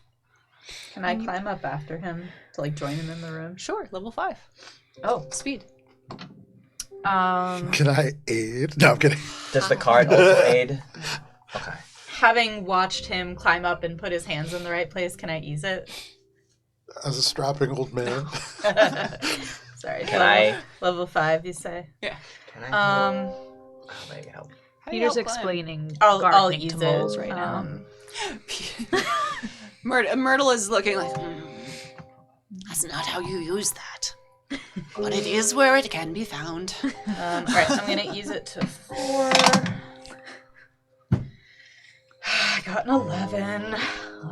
S2: Can I climb up after him to like join him in the room?
S1: Sure, level 5.
S2: Oh,
S1: Speed.
S3: Can I aid? No, I'm kidding.
S4: Does the card also aid? Okay.
S2: having watched him climb up and put his hands in the right place, can I ease it?
S3: As a strapping old man.
S2: Sorry.
S4: Can
S2: level 5, you say?
S1: Yeah.
S4: Can I help?
S5: Peter's explaining
S2: I'll
S5: gardening
S2: ease
S5: to
S2: it
S5: moles right now.
S1: Myrtle is looking like,
S6: That's not how you use that. But it is where it can be found.
S2: Alright, I'm gonna ease it to 4. I got an 11.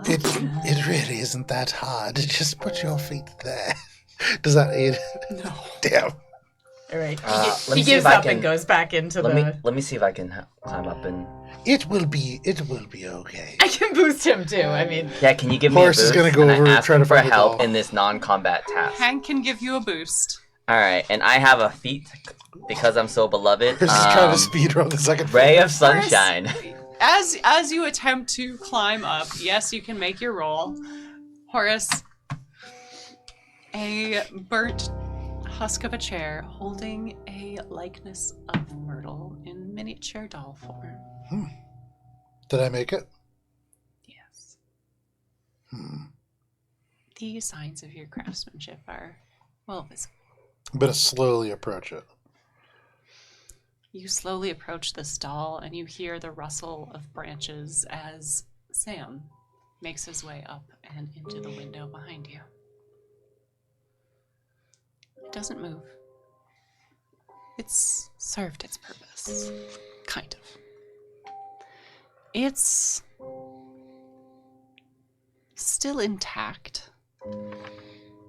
S3: It really isn't that hard. Just put your feet there. Does that aid?
S1: no.
S3: Damn.
S2: Alright,
S4: let
S2: he
S4: me see
S2: gives
S4: if I
S2: up and
S4: can-
S2: goes back into
S4: Let me see if I can climb up and.
S3: It will be okay.
S2: I can boost him too, I mean...
S4: Yeah, can you give me a
S3: Horse
S4: boost?
S3: is gonna go
S4: And
S3: over
S4: I
S3: and
S4: ask
S3: try
S4: him
S3: to
S4: for
S3: find the
S4: help
S3: doll.
S4: in this non-combat task.
S1: Hank can give you a boost.
S4: All right, and I have a feat because I'm so beloved.
S3: Horse is trying to speed run the second
S4: Ray
S3: floor.
S4: of Sunshine.
S1: As you attempt to climb up, yes, you can make your roll. Horace, a burnt husk of a chair holding a likeness of Myrtle in miniature doll form.
S3: Did I make it?
S1: Yes. The signs of your craftsmanship are well visible.
S3: I'm gonna slowly approach it.
S1: You slowly approach this doll and you hear the rustle of branches as Sam makes his way up and into the window behind you. It doesn't move. It's served its purpose. Kind of. It's still intact,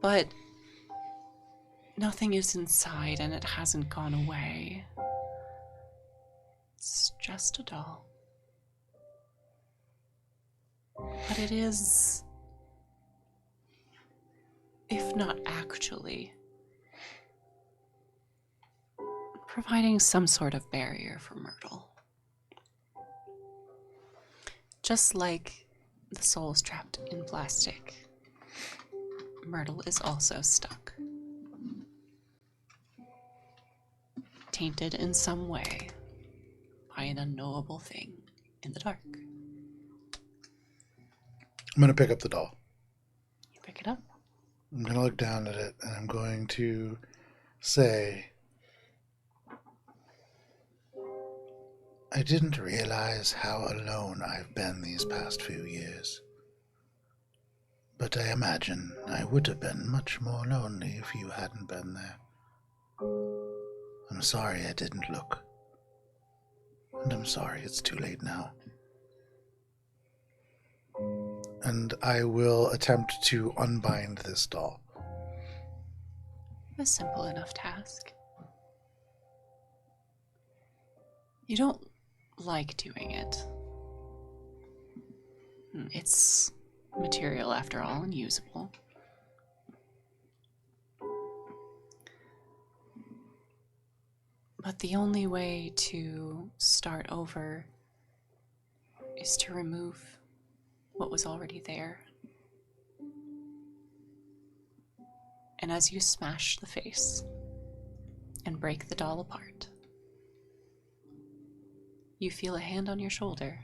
S1: but nothing is inside and it hasn't gone away. It's just a doll. But it is, if not actually, providing some sort of barrier for Myrtle. Just like the souls trapped in plastic, Myrtle is also stuck. Tainted in some way by an unknowable thing in the dark.
S3: I'm gonna pick up the doll.
S1: You pick it up.
S3: I'm gonna look down at it and I'm going to say, I didn't realize how alone I've been these past few years. But I imagine I would have been much more lonely if you hadn't been there. I'm sorry I didn't look. And I'm sorry it's too late now. And I will attempt to unbind this doll.
S1: A simple enough task. You don't like doing it. It's material after all and usable. But the only way to start over is to remove what was already there. And as you smash the face and break the doll apart, you feel a hand on your shoulder.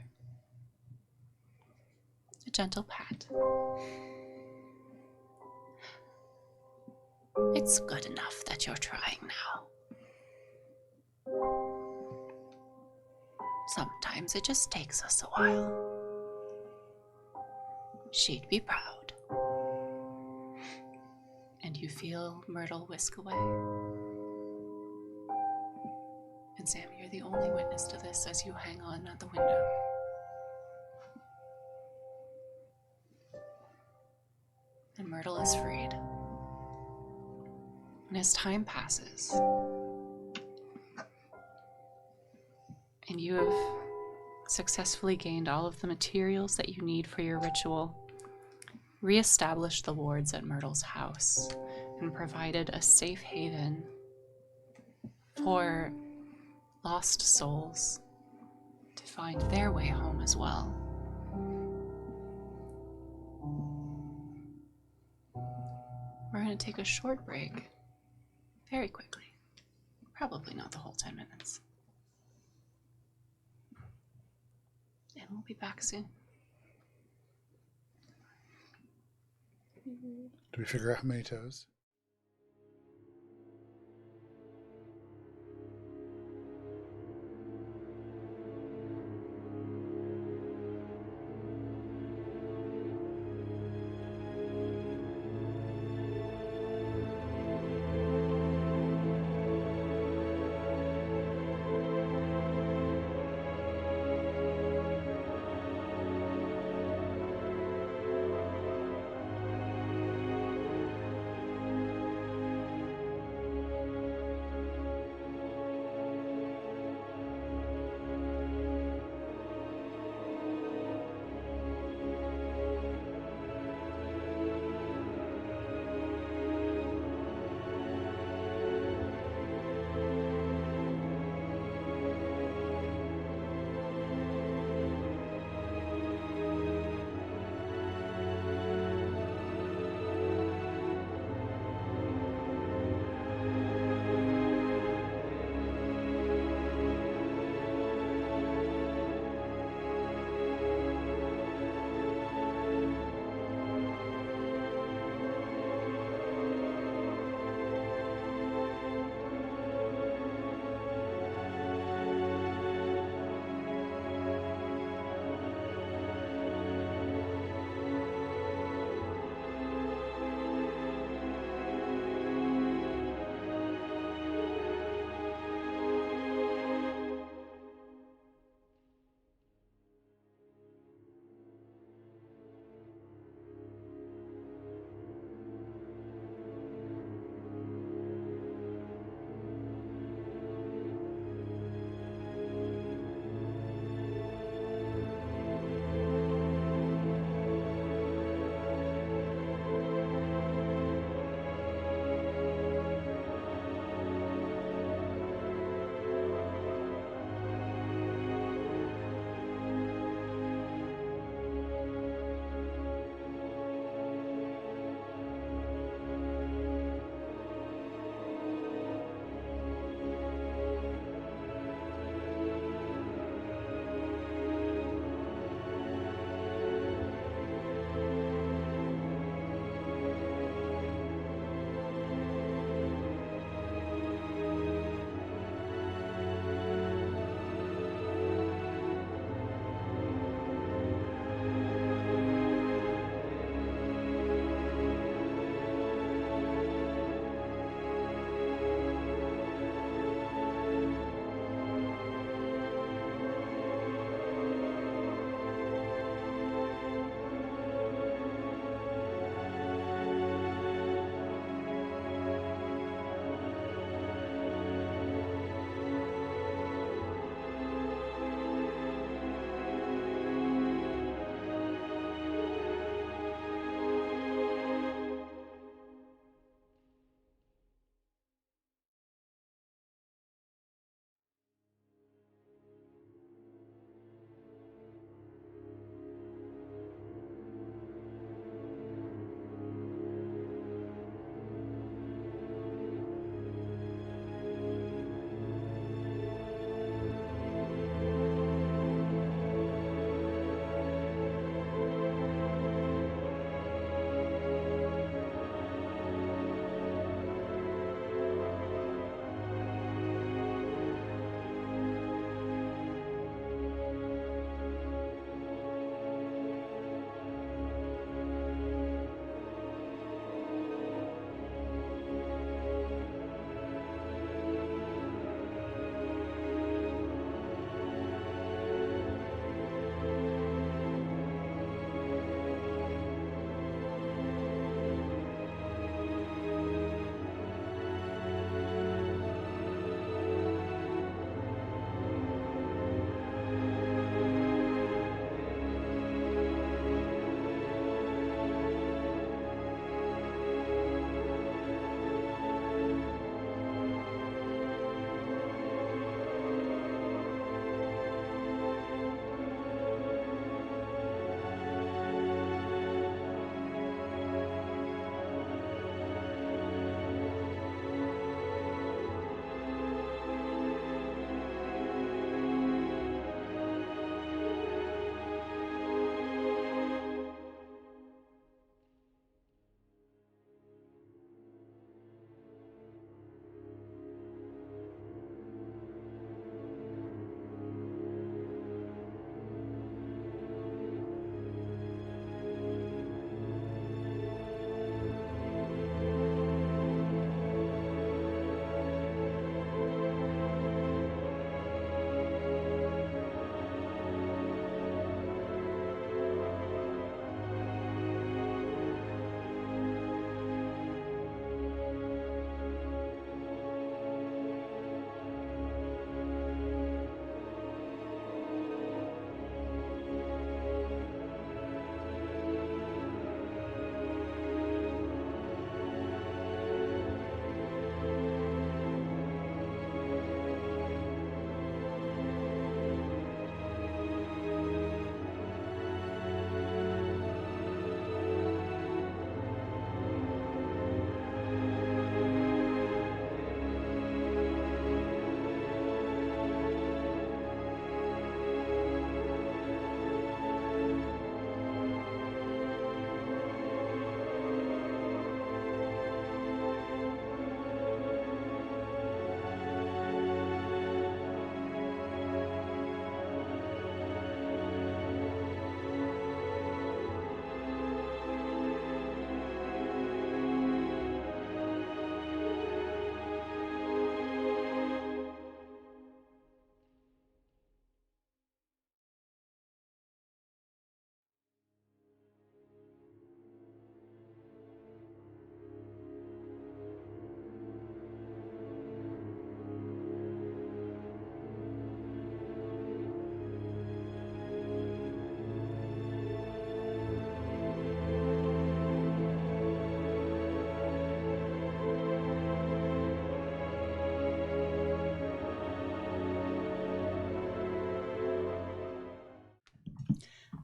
S1: A gentle pat.
S6: It's good enough that you're trying now. Sometimes it just takes us a while. She'd be proud.
S1: And you feel Myrtle whisk away. And Sam, you're the only witness to this as you hang on at the window. And Myrtle is freed. And as time passes, and you have successfully gained all of the materials that you need for your ritual, reestablished the wards at Myrtle's house, and provided a safe haven for lost souls to find their way home as well. We're going to take a short break. Very quickly. Probably not the whole 10 minutes. And we'll be back soon.
S3: Do we figure out how many toes?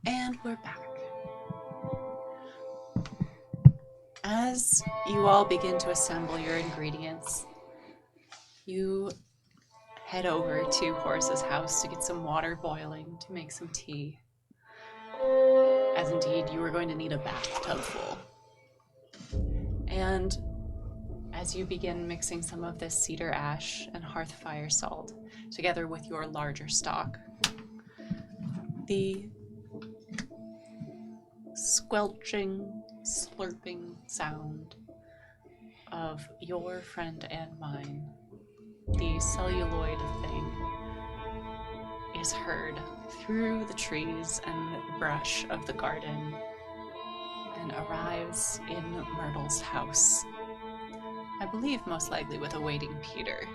S1: And we're back. As you all begin to assemble your ingredients, you head over to Horace's house to get some water boiling to make some tea. As indeed, you are going to need a bathtub full. And as you begin mixing some of this cedar ash and hearth fire salt together with your larger stock, the squelching, slurping sound of your friend and mine, the celluloid thing, is heard through the trees and brush of the garden and arrives in Myrtle's house. I believe most likely with awaiting Peter,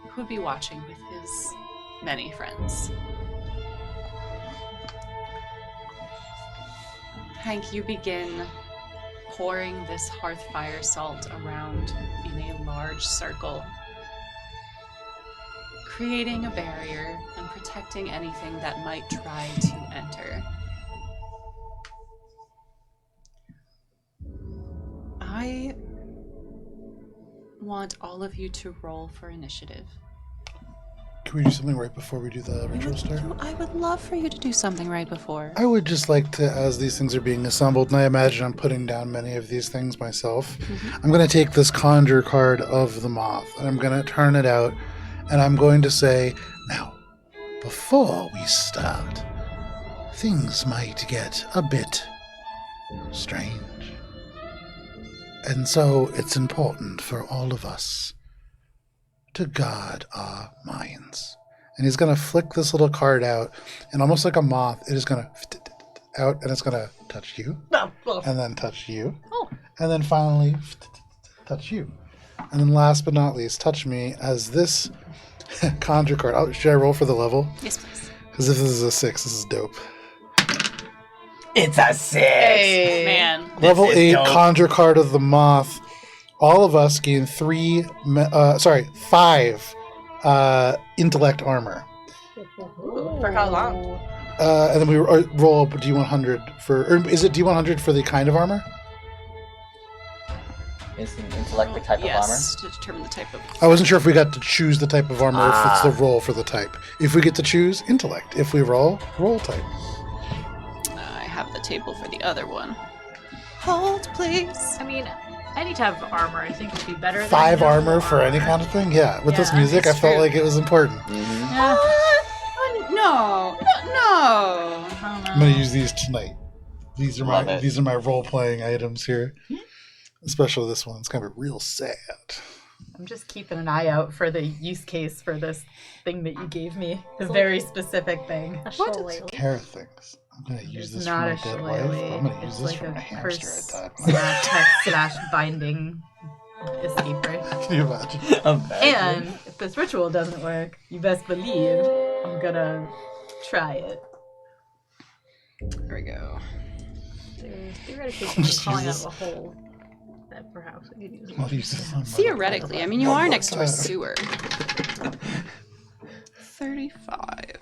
S1: who would be watching with his many friends. Hank, you begin pouring this hearth fire salt around in a large circle, creating a barrier and protecting anything that might try to enter. I want all of you to roll for initiative.
S3: Can we do something right before we do the ritual start?
S1: I would love for you to do something right before.
S3: I would just like to, as these things are being assembled, and I imagine I'm putting down many of these things myself, I'm going to take this conjure card of the moth, and I'm going to turn it out, and I'm going to say, now, before we start, things might get a bit strange. And so it's important for all of us to guard our minds. And he's going to flick this little card out, and almost like a moth, it is going to out, and it's going to touch you, and then touch you, and then finally touch you. And then last but not least, touch me as this conjure card. Oh, should I roll for the level?
S1: Yes, please.
S3: Because if this is a 6, this is dope.
S4: It's a 6!
S2: Hey.
S1: Man.
S3: Level
S4: is
S3: 8
S4: dope.
S3: conjure card of the moth. All of us gain 5 intellect armor.
S2: For how long?
S3: And then we roll up a D100 for, or is it D100 for the kind of armor?
S4: Is an intellect the type
S1: Yes, to determine the type of...
S3: I wasn't sure if we got to choose the type of armor or if it's the
S4: Ah.
S3: roll for the type. If we get to choose, intellect. If we roll type.
S1: I have the table for the other one. Hold, please.
S5: I mean, any type of armor I think would be better than
S3: 5
S5: no
S3: armor for any kind of thing? Yeah. With this
S5: Yeah,
S3: music, I
S1: it's
S3: felt
S1: true.
S3: like it was important.
S5: Yeah.
S1: No.
S3: I'm going to use these tonight. These are
S4: Love it.
S3: my role-playing items here. Especially this one. It's going to be real sad.
S2: I'm just keeping an eye out for the use case for this thing that you gave me. The very specific thing.
S5: A
S1: What?
S5: shillelagh.
S3: Carrot things. I'm going to use
S2: It's
S3: this for
S2: not
S3: my
S2: a
S3: dead wife.
S2: shillelagh.
S3: I'm going to use
S2: It's
S3: this
S2: like
S3: for
S2: a
S3: my hamster
S2: curse
S3: I died.
S2: /text /binding escape ray.
S3: Can you imagine?
S2: And if this ritual doesn't work, you best believe I'm gonna try it.
S1: There we go.
S5: There's theoretically
S3: Just
S5: something falling
S3: use
S5: out of a hole that perhaps we could use.
S3: I'll use this on my-
S1: Theoretically, I mean, you
S3: One
S1: are
S3: more
S1: next to a
S3: time.
S1: sewer. 35.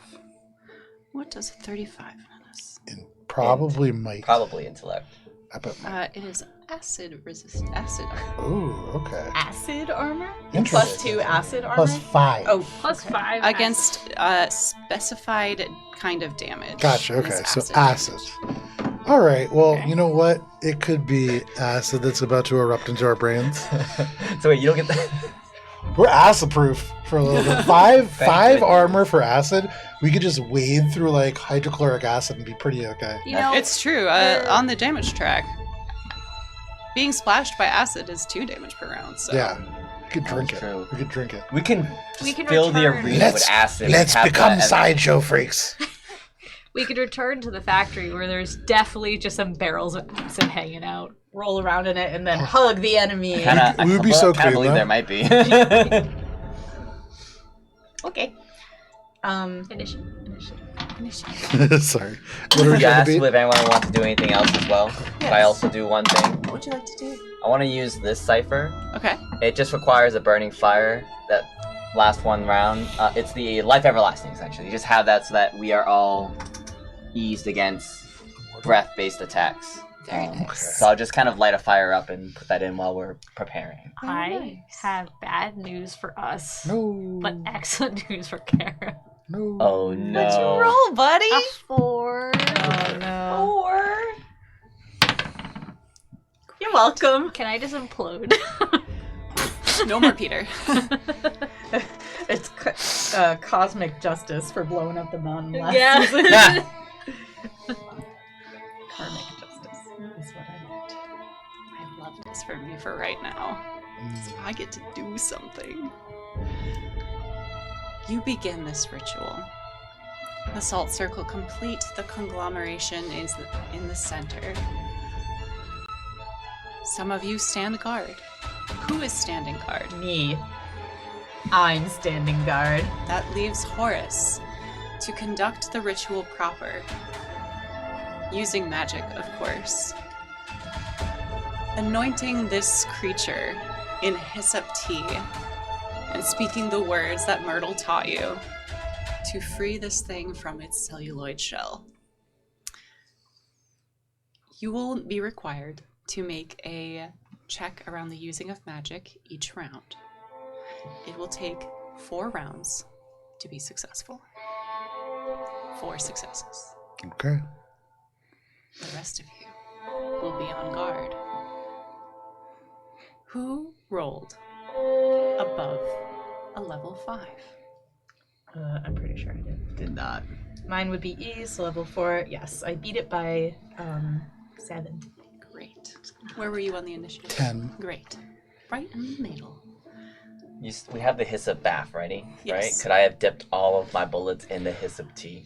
S1: What does 35 on us?
S3: And probably might.
S4: Probably intellect.
S3: I bet might.
S1: It is acid resist. Acid.
S3: Ooh, okay.
S2: Acid armor?
S3: Interesting.
S2: +2 acid armor?
S3: Plus 5.
S2: Oh,
S5: Plus
S2: okay.
S5: 5
S1: Against specified kind of damage.
S3: Gotcha, okay.
S1: is
S3: So
S1: acid.
S3: acid. All right, well, you know what? It could be acid that's about to erupt into our brains.
S4: So wait, you don't get that?
S3: We're acid-proof for a little bit. 5
S4: Thank you.
S3: armor for acid. We could just wade through, like, hydrochloric acid and be pretty okay.
S5: You know,
S1: It's true. On the damage track, being splashed by acid is 2 damage per round. So.
S3: Yeah. We could drink
S4: That's
S3: it.
S4: true.
S3: We could drink it.
S4: We can
S5: We
S4: just
S5: can
S4: fill the
S5: return.
S4: arena with acid.
S3: Let's
S4: and have
S3: become
S4: that as-
S3: sideshow freaks.
S5: we could return to the factory where there's definitely just some barrels of acid hanging out.
S2: Roll around in it and then hug the enemy.
S4: Kinda,
S3: We would be so
S4: kind of
S3: clean,
S4: believe
S3: though.
S4: there might be.
S2: Okay.
S5: Initiative.
S3: Sorry. What are we
S4: You
S3: trying to
S4: asked
S3: be?
S4: if anyone wants to do anything else as well. But I also do one thing.
S1: What would you like to do?
S4: I want to use this cipher.
S1: Okay.
S4: It just requires a burning fire that lasts 1 round. It's the life everlasting, essentially. You just have that so that we are all eased against breath-based attacks.
S1: Very nice.
S4: So I'll just kind of light a fire up and put that in while we're preparing.
S5: I have bad news for us,
S3: No.
S5: but excellent news for Cara.
S3: No.
S4: Oh no.
S1: What'd you roll, buddy?
S5: A 4.
S2: Oh no.
S1: 4.
S2: You're welcome.
S5: Can I just implode?
S1: No more Peter.
S2: It's cosmic justice for blowing up the mountain last
S5: Yeah.
S2: season. Karmic justice is what I meant.
S1: I love this for me for right now. So I get to do something. You begin this ritual. The salt circle complete. The conglomeration is in the center. Some of you stand guard. Who is standing guard?
S2: Me. I'm standing guard.
S1: That leaves Horus to conduct the ritual proper. Using magic, of course. Anointing this creature in hyssop tea and speaking the words that Myrtle taught you to free this thing from its celluloid shell. You will be required to make a check around the using of magic each round. It will take 4 rounds to be successful. 4 successes.
S3: Okay.
S1: The rest of you will be on guard. Who rolled above a level 5?
S2: I'm pretty sure I did.
S1: Did not.
S2: Mine would be E, so level 4. Yes, I beat it by 7.
S1: Great. Where were you on the initiative?
S3: 10.
S1: Great. Right in the middle.
S4: We have the hyssop bath ready,
S1: Yes.
S4: right? Could I have dipped all of my bullets in the hyssop tea?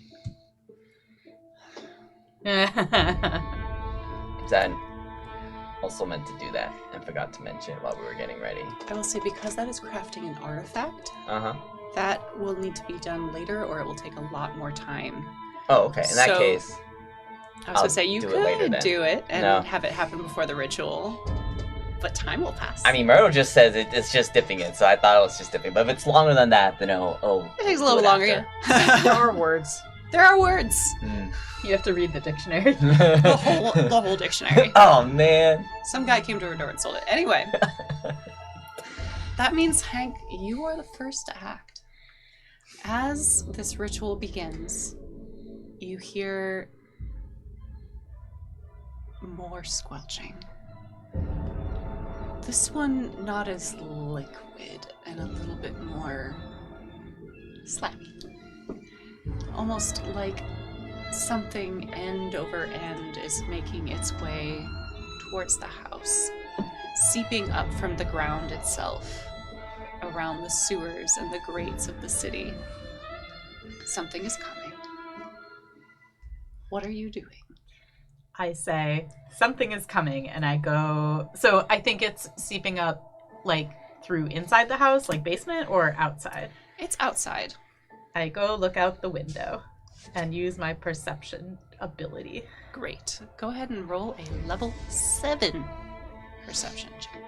S4: Because I also meant to do that and forgot to mention it while we were getting ready.
S1: I will say, because that is crafting an artifact,
S4: Uh-huh.
S1: that will need to be done later or it will take a lot more time.
S4: Oh, okay. In that
S1: So-
S4: case,
S1: I was going
S4: I'll
S1: to say, you
S4: do it later
S1: could
S4: then.
S1: do it and
S4: No.
S1: have it happen before the ritual, but time will pass.
S4: I mean, Myrtle just says it's just dipping it, so I thought it was just dipping. But if it's longer than that, then oh.
S1: it takes a
S4: do
S1: little
S4: it
S1: longer,
S4: after.
S2: There
S1: yeah.
S2: are words.
S1: There are words.
S4: Mm.
S2: You have to read the dictionary.
S1: The whole dictionary.
S4: Oh, man.
S1: Some guy came to her door and sold it. Anyway. That means, Hank, you are the first to act. As this ritual begins, you hear more squelching. This one not as liquid and a little bit more slappy. Almost like something end over end is making its way towards the house, seeping up from the ground itself, around the sewers and the grates of the city. Something is coming. What are you doing?
S2: I say, something is coming, and I go... So I think it's seeping up, like, through inside the house, like basement, or outside?
S1: It's outside.
S2: I go look out the window and use my perception ability.
S1: Great. Go ahead and roll a level 7 perception check.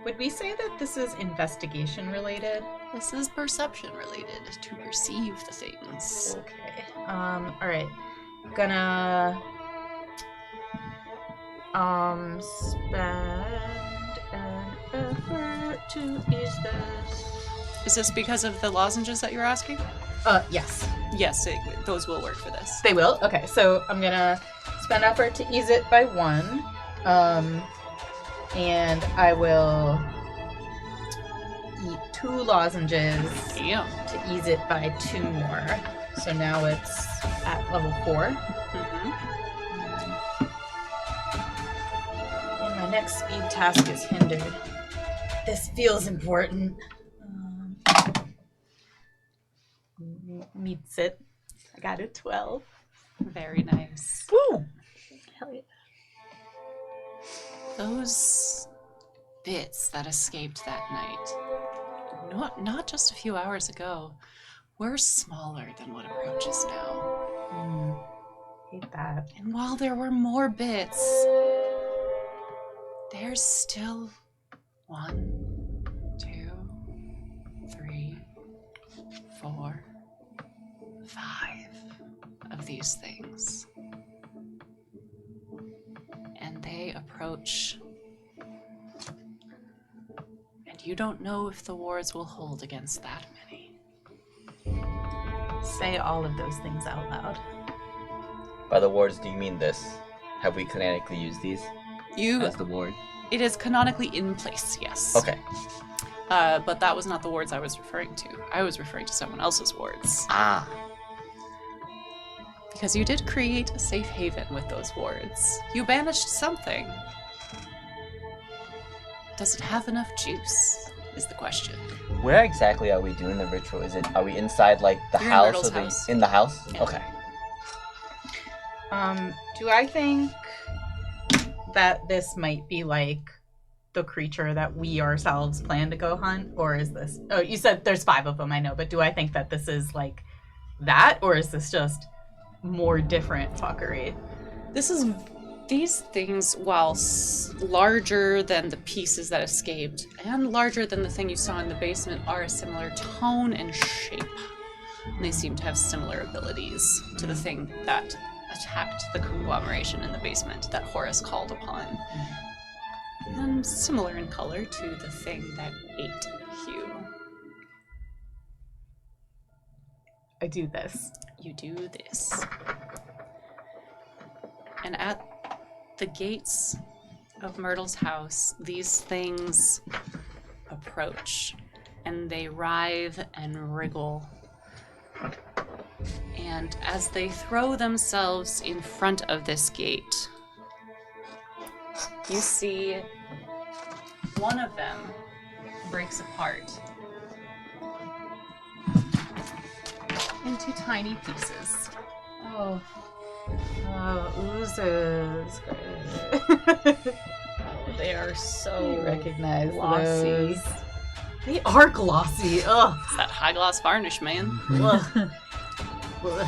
S2: Would we say that this is investigation related?
S1: This is perception related, to perceive the things.
S2: Okay. Alright. Gonna spend an effort to ease this.
S1: Is this because of the lozenges that you're asking?
S2: Yes.
S1: Yes, those will work for this.
S2: They will? Okay, so I'm gonna spend effort to ease it by 1. And I will eat 2 lozenges
S1: Damn.
S2: to ease it by 2 more. So now it's at level 4.
S1: Mm-hmm.
S2: And my next speed task is hindered. This feels important. Meets it. I got a 12.
S1: Very nice.
S2: Woo!
S5: Hell yeah.
S1: Those bits that escaped that night, not just a few hours ago, were smaller than what approaches now.
S2: Hate that.
S1: And while there were more bits, there's still 1, 2, 3, 4, 5 of these things. And they approach. And you don't know if the wards will hold against that many.
S2: Say all of those things out loud.
S4: By the wards, do you mean this? Have we canonically used these as the ward?
S1: It is canonically in place, yes.
S4: Okay.
S1: But that was not the wards I was referring to. I was referring to someone else's wards.
S4: Ah.
S1: Because you did create a safe haven with those wards. You banished something. Does it have enough juice? Is the question.
S4: Where exactly are we doing the ritual? Are we inside like the
S1: You're
S4: house
S1: in Myrtle's
S4: or the
S1: house.
S4: in the house?
S1: Yeah.
S4: Okay.
S2: Do I think that this might be like the creature that we ourselves plan to go hunt? Or is this... Oh, you said there's 5 of them, I know. But do I think that this is like that? Or is this just more different fuckery?
S1: These things, while larger than the pieces that escaped, and larger than the thing you saw in the basement, are a similar tone and shape. And they seem to have similar abilities to the thing that attacked the conglomeration in the basement that Horus called upon. And similar in color to the thing that ate Hugh.
S2: I do this.
S1: You do this. And at the gates of Myrtle's house, these things approach, and they writhe and wriggle. And as they throw themselves in front of this gate, you see one of them breaks apart into tiny pieces.
S2: Oh, oozes.
S5: They are so
S2: You recognize
S5: glossy.
S2: those. They are glossy. Ugh.
S1: It's that high gloss varnish, man.
S2: Ugh.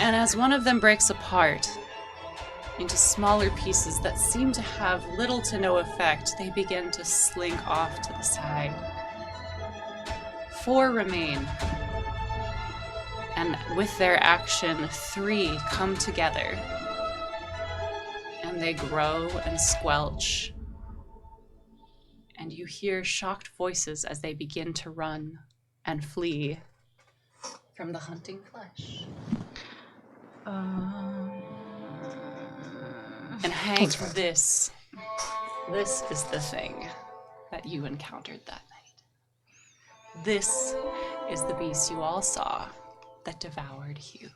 S1: And as one of them breaks apart into smaller pieces that seem to have little to no effect, they begin to slink off to the side. 4 remain. And with their action, 3 come together. And they grow and squelch. And you hear shocked voices as they begin to run and flee from the hunting flesh. And Hank, this is the thing that you encountered that night. This is the beast you all saw that devoured Hugh.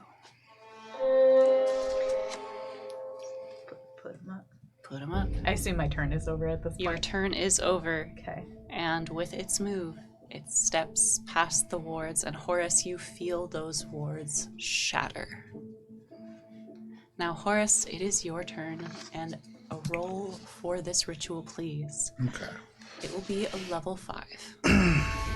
S2: Put him up.
S1: Put him up.
S2: I assume my turn is over at this point.
S1: Your turn is over,
S2: Okay.
S1: and with its move, it steps past the wards, and Horus, you feel those wards shatter. Now, Horus, it is your turn, and a roll for this ritual, please.
S3: Okay.
S1: It will be a level 5.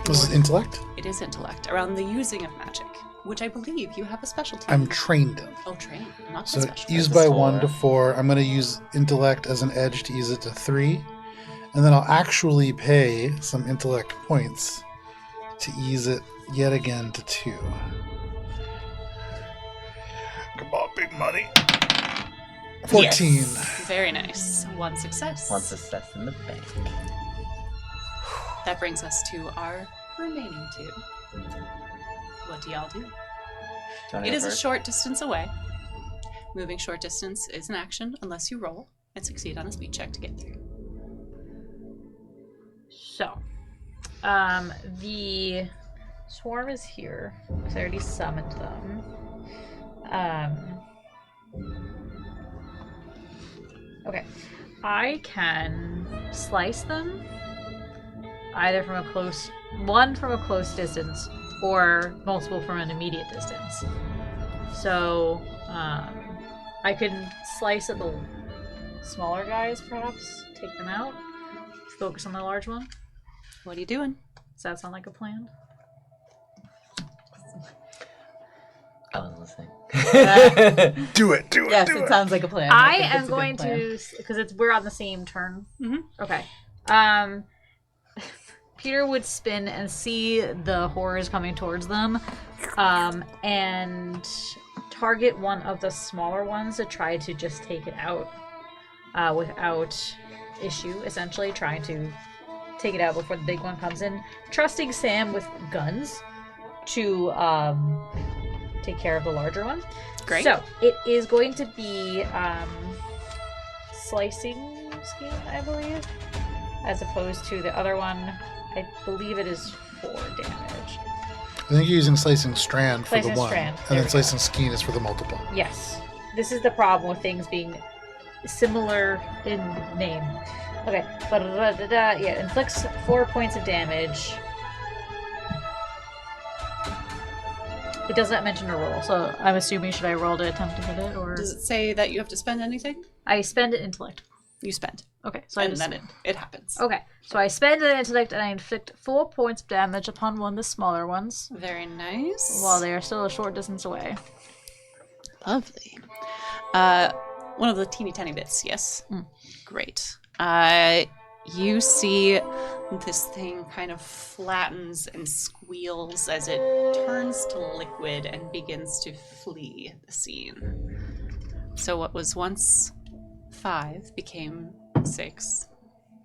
S3: This is intellect?
S1: It is intellect, around the using of magic, which I believe you have a specialty.
S3: I'm trained in.
S1: Oh, trained, not
S3: So
S1: special.
S3: use
S4: That's
S3: by
S4: a
S3: 1 to
S4: 4.
S3: 4. I'm going to use intellect as an edge to use it to 3. And then I'll actually pay some intellect points to ease it yet again to 2. Come on, big money. 14.
S4: Yes.
S1: Very nice. 1 success.
S4: One success in the bank.
S1: That brings us to our remaining 2. What do y'all do?
S4: Do you wanna
S1: It
S4: go
S1: is a
S4: first?
S1: short distance away. Moving short distance is an action unless you roll and succeed on a speed check to get through.
S5: So, the swarm is here because I already summoned them. Okay, I can slice them either from a close distance or multiple from an immediate distance. So, I can slice at the smaller guys, perhaps take them out. Focus on the large one.
S1: What are you doing?
S5: Does that sound like a plan?
S4: I was listening.
S3: Do it, do it,
S2: Yes,
S3: do
S2: it
S3: it.
S2: sounds like a plan.
S5: I
S2: think
S5: am
S2: it's a good
S5: going
S2: plan.
S5: to, because we're on the same turn.
S1: Mhm.
S5: Okay. Peter would spin and see the horrors coming towards them, and target one of the smaller ones to try to just take it out without issue, essentially trying to take it out before the big one comes in, trusting Sam with guns to take care of the larger one.
S1: Great.
S5: So it is going to be slicing scheme, I believe, as opposed to the other one. I believe it is 4 damage.
S3: I think you're using slicing strand for
S5: Slicing
S3: the one,
S5: strand.
S3: and
S5: There
S3: then
S5: we
S3: slicing skein is for the multiple.
S5: Yes. This is the problem with things being similar in name. Okay. Yeah, inflicts 4 points of damage. It does not mention a roll, so I'm assuming should I roll to attempt to hit it, or
S1: Does it say that you have to spend anything?
S5: I spend intellect.
S1: You spend.
S5: Okay, so I
S1: And
S5: just
S1: then it happens.
S5: okay, so I spend an intellect and I inflict 4 points of damage upon one of the smaller ones
S1: Very nice.
S5: while they are still a short distance away.
S1: Lovely. One of the teeny tiny bits, yes?
S5: Mm.
S1: Great. You see this thing kind of flattens and squeals as it turns to liquid and begins to flee the scene. So what was once 5 became 6,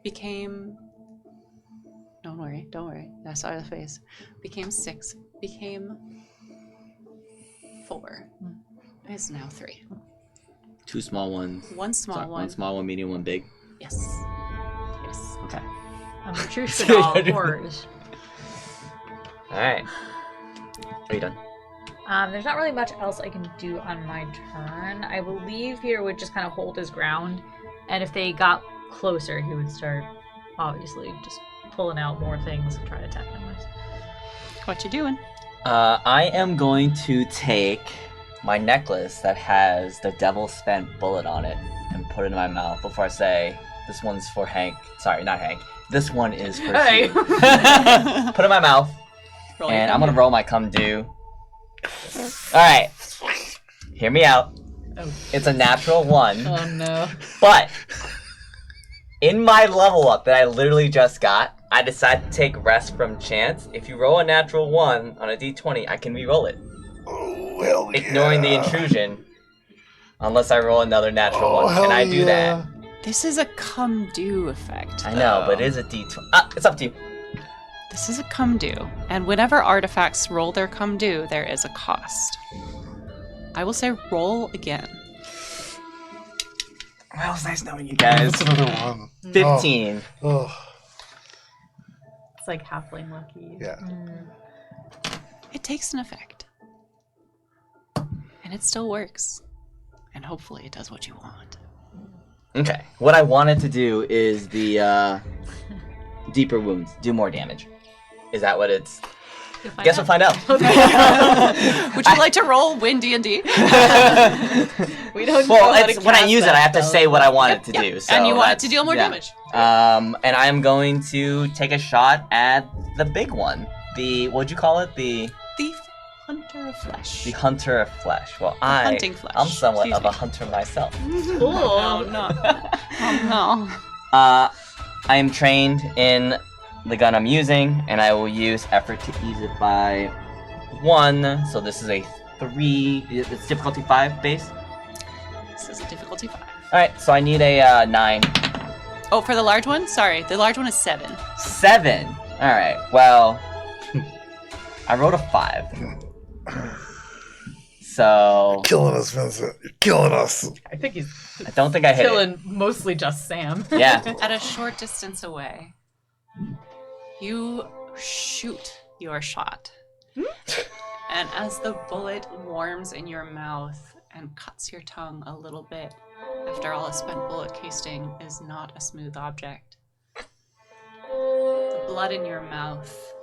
S1: became... Don't worry. I saw your face. Became 6, became 4. It's now 3.
S7: 2 small ones.
S1: One small
S7: Sorry,
S1: one.
S7: One small, one medium, one big.
S1: Yes. Yes.
S7: Okay.
S5: I'm truth in all horrors.
S4: Alright. Are you done?
S5: There's not really much else I can do on my turn. I believe Peter would just kind of hold his ground, and if they got closer, he would start, obviously, just pulling out more things and try to attack them with.
S1: What you doing?
S4: I am going to take my necklace that has the Devil Spent bullet on it and put it in my mouth before I say, this one's for Hank. Sorry, not Hank. This one is for
S5: Hey.
S4: Steve. Put it in my mouth,
S1: Roll your
S4: and I'm
S1: thumb.
S4: gonna roll my come do. Alright. Hear me out.
S2: Oh.
S4: It's a natural 1.
S2: Oh no.
S4: But in my level up that I literally just got, I decided to take rest from chance. If you roll a natural 1 on a d20, I can re-roll it,
S3: Oh, hell
S4: ignoring the intrusion, unless I roll another natural 1. Can I do that?
S1: This is a come do effect.
S4: I know, but
S1: though.
S4: it is a d20. It's up to you.
S1: This is a come do, and whenever artifacts roll their come do, there is a cost. I will say roll again.
S4: Well, it's nice knowing you guys.
S3: That's another one.
S4: 15.
S3: Oh,
S2: It's like halfling lucky.
S3: yeah.
S1: It takes an effect, and it still works, and hopefully it does what you want.
S4: Okay. What I wanted to do is the deeper wounds. Do more damage. Is that what it's... Guess we'll find out.
S1: Would you like to roll win D&D?
S2: We don't.
S4: Well,
S2: know how to
S4: it's, when I
S2: cast
S4: use it,
S2: that
S4: I have to
S2: spell.
S4: say what I want it to
S1: Yep.
S4: do. So
S1: And you want it
S4: that's-
S1: to deal more
S4: yeah.
S1: damage.
S4: And I am going to take a shot at the big one. The, what'd you call it? The
S1: Thief, hunter of flesh.
S4: hunter of flesh. Well,
S1: hunting flesh.
S4: I'm somewhat
S1: Excuse
S4: of a
S1: me.
S4: hunter myself.
S1: Oh no! Oh
S4: I am trained in the gun I'm using, and I will use effort to ease it by 1. So this is a 3. It's difficulty 5 base.
S1: no! This is a difficulty 5.
S4: All right, so I need a 9.
S1: Oh, for the large one? Sorry, the large one is 7.
S4: 7. All right. Well, I rolled a 5. So
S3: Killing us, Vincent. You're killing us.
S2: I think he's
S4: I don't think I hit it.
S2: killing mostly just Sam.
S4: Yeah.
S1: At a short distance away, you shoot your shot. And as the bullet warms in your mouth and cuts your tongue a little bit, after all, a spent bullet casing is not a smooth object. The blood in your mouth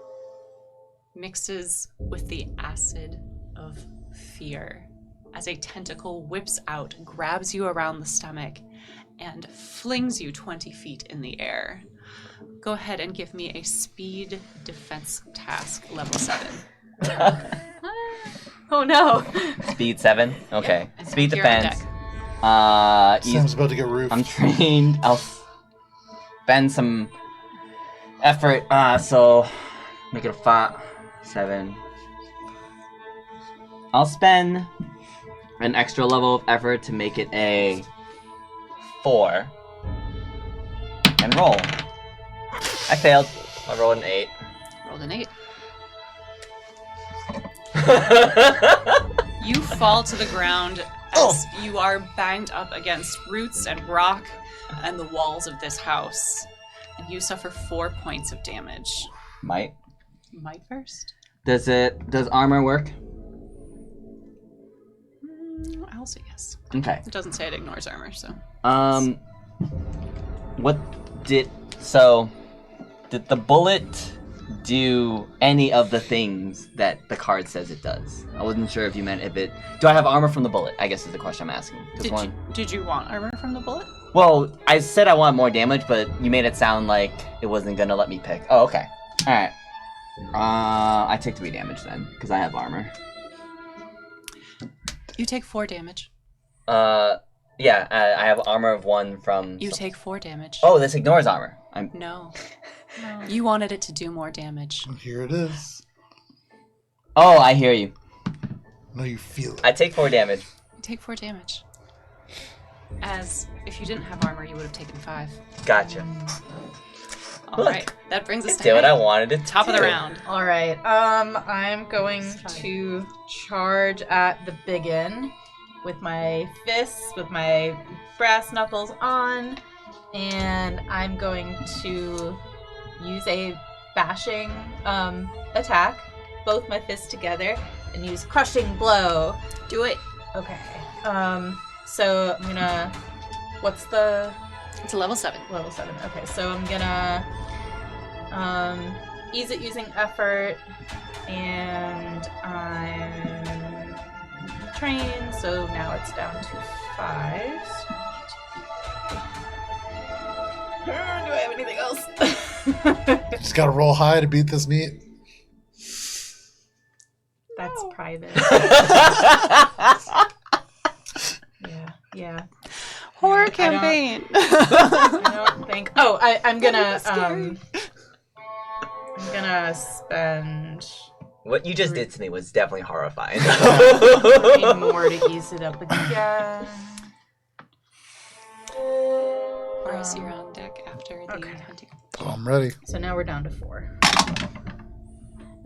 S1: mixes with the acid of fear as a tentacle whips out, grabs you around the stomach, and flings you 20 feet in the air. Go ahead and give me a speed defense task, level 7.
S2: Oh no.
S4: Speed 7. Okay.
S1: I
S4: Speed
S1: think you're on
S4: defense.
S1: deck.
S3: Sam's about to get roofed.
S4: I'm trained. I'll spend some effort. So make it a 5, 7. I'll spend an extra level of effort to make it a 4. And roll. I failed. I rolled an 8.
S1: Rolled an 8. You fall to the ground as you are banged up against roots and rock and the walls of this house. And you suffer 4 points of damage.
S4: Might.
S1: Might first?
S4: Does armor work?
S1: I'll say yes.
S4: Okay.
S1: It doesn't say it ignores armor, so.
S4: Did the bullet do any of the things that the card says it does? I wasn't sure if you meant if it... Do I have armor from the bullet, I guess is the question I'm asking.
S1: Did you want armor from the bullet?
S4: Well, I said I want more damage, but you made it sound like it wasn't gonna let me pick. Oh, okay. Alright. I take 3 damage then, because I have armor.
S1: You take 4 damage.
S4: Yeah, I have armor of 1 from...
S1: You take 4 damage.
S4: Oh, this ignores armor.
S1: No. You wanted it to do more damage.
S3: Here it is.
S4: Oh, I hear you.
S3: No, you feel it.
S4: I take 4 damage.
S1: You take 4 damage. As if you didn't have armor, you would have taken 5.
S4: Gotcha.
S1: Alright, that brings us to
S4: did what I wanted to
S1: top of the round.
S2: All right. I'm going to charge at the biggin with my fists, with my brass knuckles on, and I'm going to use a bashing attack, both my fists together, and use crushing blow.
S1: Do it.
S2: Okay. So I'm gonna. What's the?
S1: It's a level 7.
S2: Level 7. Okay, so I'm gonna ease it using effort, and I'm trained, so now it's down to 5. Do I have anything else?
S3: Just gotta roll high to beat this meat.
S2: That's private. Yeah.
S1: Horror campaign.
S2: I don't think. Oh, I'm gonna spend
S4: What you just did to me was definitely horrifying.
S2: 3 more to ease it up again.
S1: Bryce, you're on deck after the hunting.
S3: Oh, I'm ready.
S2: So now we're down to 4.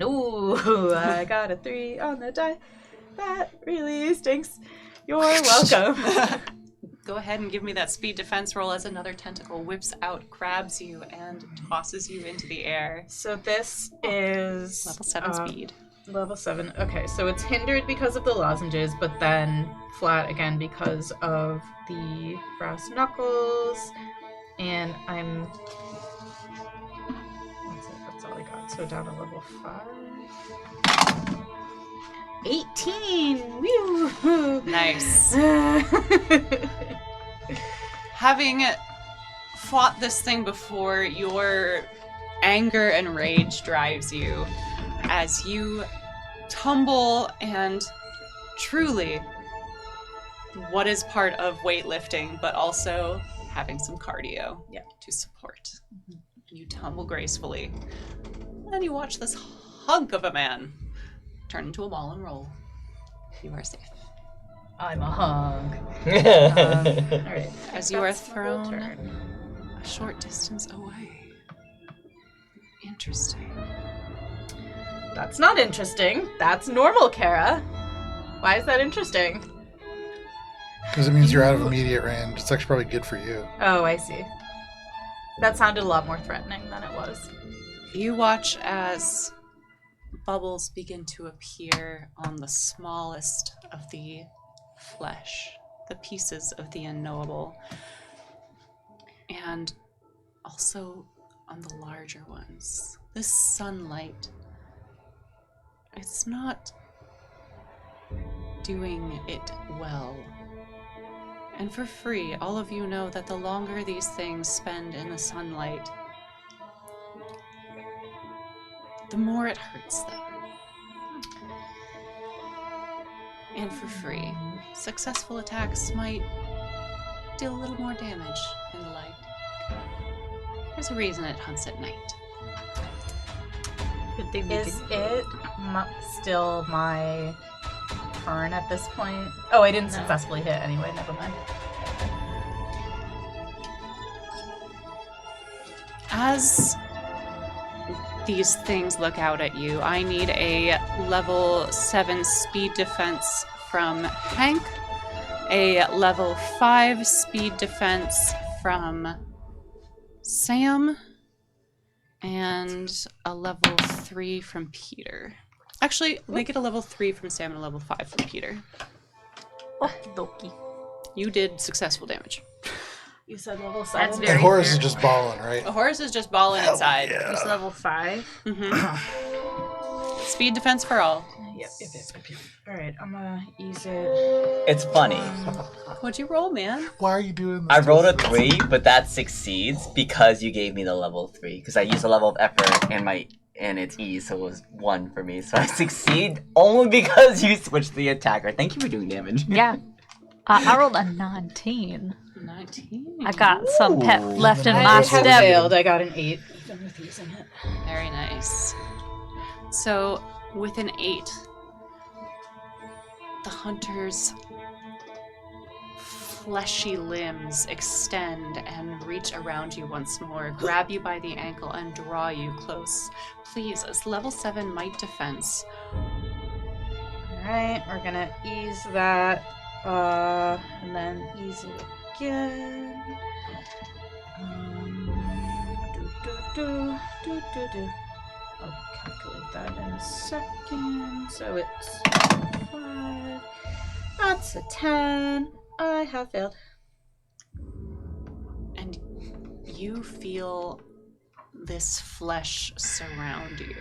S2: No, I got a 3 on the die. That really stinks. You're welcome.
S1: Go ahead and give me that speed defense roll as another tentacle whips out, grabs you, and tosses you into the air.
S2: So this is
S1: Level 7 speed.
S2: Level 7. Okay, so it's hindered because of the lozenges, but then flat again because of the brass knuckles. And I'm... That's all I got. So down to level 5. 18! Woo!
S1: Nice. Having fought this thing before, your anger and rage drives you as you tumble and truly what is part of weightlifting, but also having some cardio to support. You tumble gracefully, and you watch this hunk of a man turn into a ball and roll. You are safe.
S2: I'm a hunk. All right.
S1: As you are thrown a short distance away. Interesting.
S2: That's not interesting. That's normal, Cara. Why is that interesting?
S3: Because it means you're out of immediate range. It's actually probably good for you.
S2: Oh, I see. That sounded a lot more threatening than it was.
S1: You watch as bubbles begin to appear on the smallest of the flesh, the pieces of the unknowable, and also on the larger ones. This sunlight, it's not doing it well. And for free, all of you know that the longer these things spend in the sunlight, the more it hurts them. And for free, successful attacks might deal a little more damage in the light. There's a reason it hunts at night.
S5: Good thing we
S2: Is it still my turn at this point? Oh, I didn't successfully hit anyway. Never mind.
S1: As these things look out at you, I need a level 7 speed defense from Hank, a level 5 speed defense from Sam, and a level 3 from Peter. Actually, make it a level 3 from Sam and a level 5 from Peter.
S5: Doki.
S1: You did successful damage.
S2: You said level 7?
S5: That's very
S3: And Horace
S5: fair.
S3: is just balling, right?
S1: A horse is just balling inside.
S5: It's level 5.
S1: Speed defense for all.
S2: Yep. Alright, I'm gonna use it.
S4: It's funny.
S1: What'd you roll, man?
S3: Why are you doing this?
S4: I
S3: to
S4: rolled a
S3: us?
S4: 3, but that succeeds because you gave me the level 3. Because I used a level of effort and it's ease, so it was 1 for me. So I succeed only because you switched the attacker. Thank you for doing damage.
S5: Yeah. I rolled a 19.
S1: 19.
S5: I got some pep left in
S2: I
S5: my
S2: have
S5: step.
S2: failed. I got an 8. Even with using it.
S1: Very nice. So, with an 8, the hunter's fleshy limbs extend and reach around you once more, grab you by the ankle, and draw you close. Please, as level 7 might defense.
S2: Alright, we're gonna ease that. And then ease it again. I'll calculate that in a second. So it's 5. That's a 10. I have failed.
S1: And you feel this flesh surround you.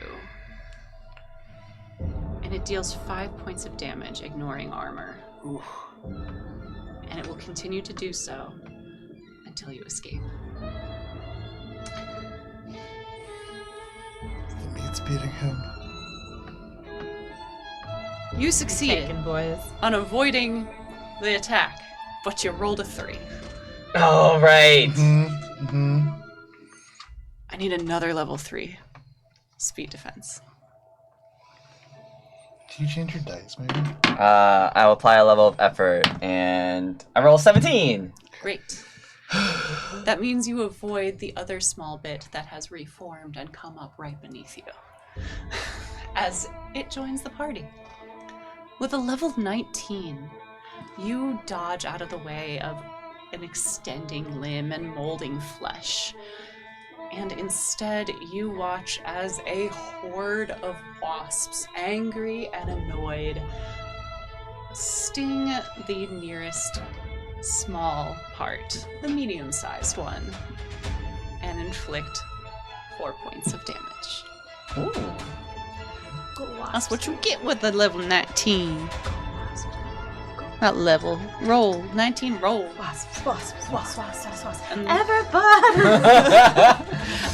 S1: And it deals 5 points of damage, ignoring armor.
S3: Oof.
S1: And it will continue to do so until you escape.
S3: The meat's beating him.
S1: You succeeded
S2: Taken, boys.
S1: on avoiding the attack, but you rolled a 3.
S4: All right.
S3: Mm-hmm.
S1: I need another level 3 speed defense.
S3: Do you change your dice, maybe?
S4: I will apply a level of effort, and I roll 17.
S1: Great. That means you avoid the other small bit that has reformed and come up right beneath you, as it joins the party. With a level 19, you dodge out of the way of an extending limb and molding flesh. And instead, you watch as a horde of wasps, angry and annoyed, sting the nearest small part, the medium-sized one, and inflict 4 points of damage.
S4: Ooh.
S1: That's what you get with a level 19. Not level. Roll. 19 roll.
S2: Wasps.
S1: And,
S2: Everybody!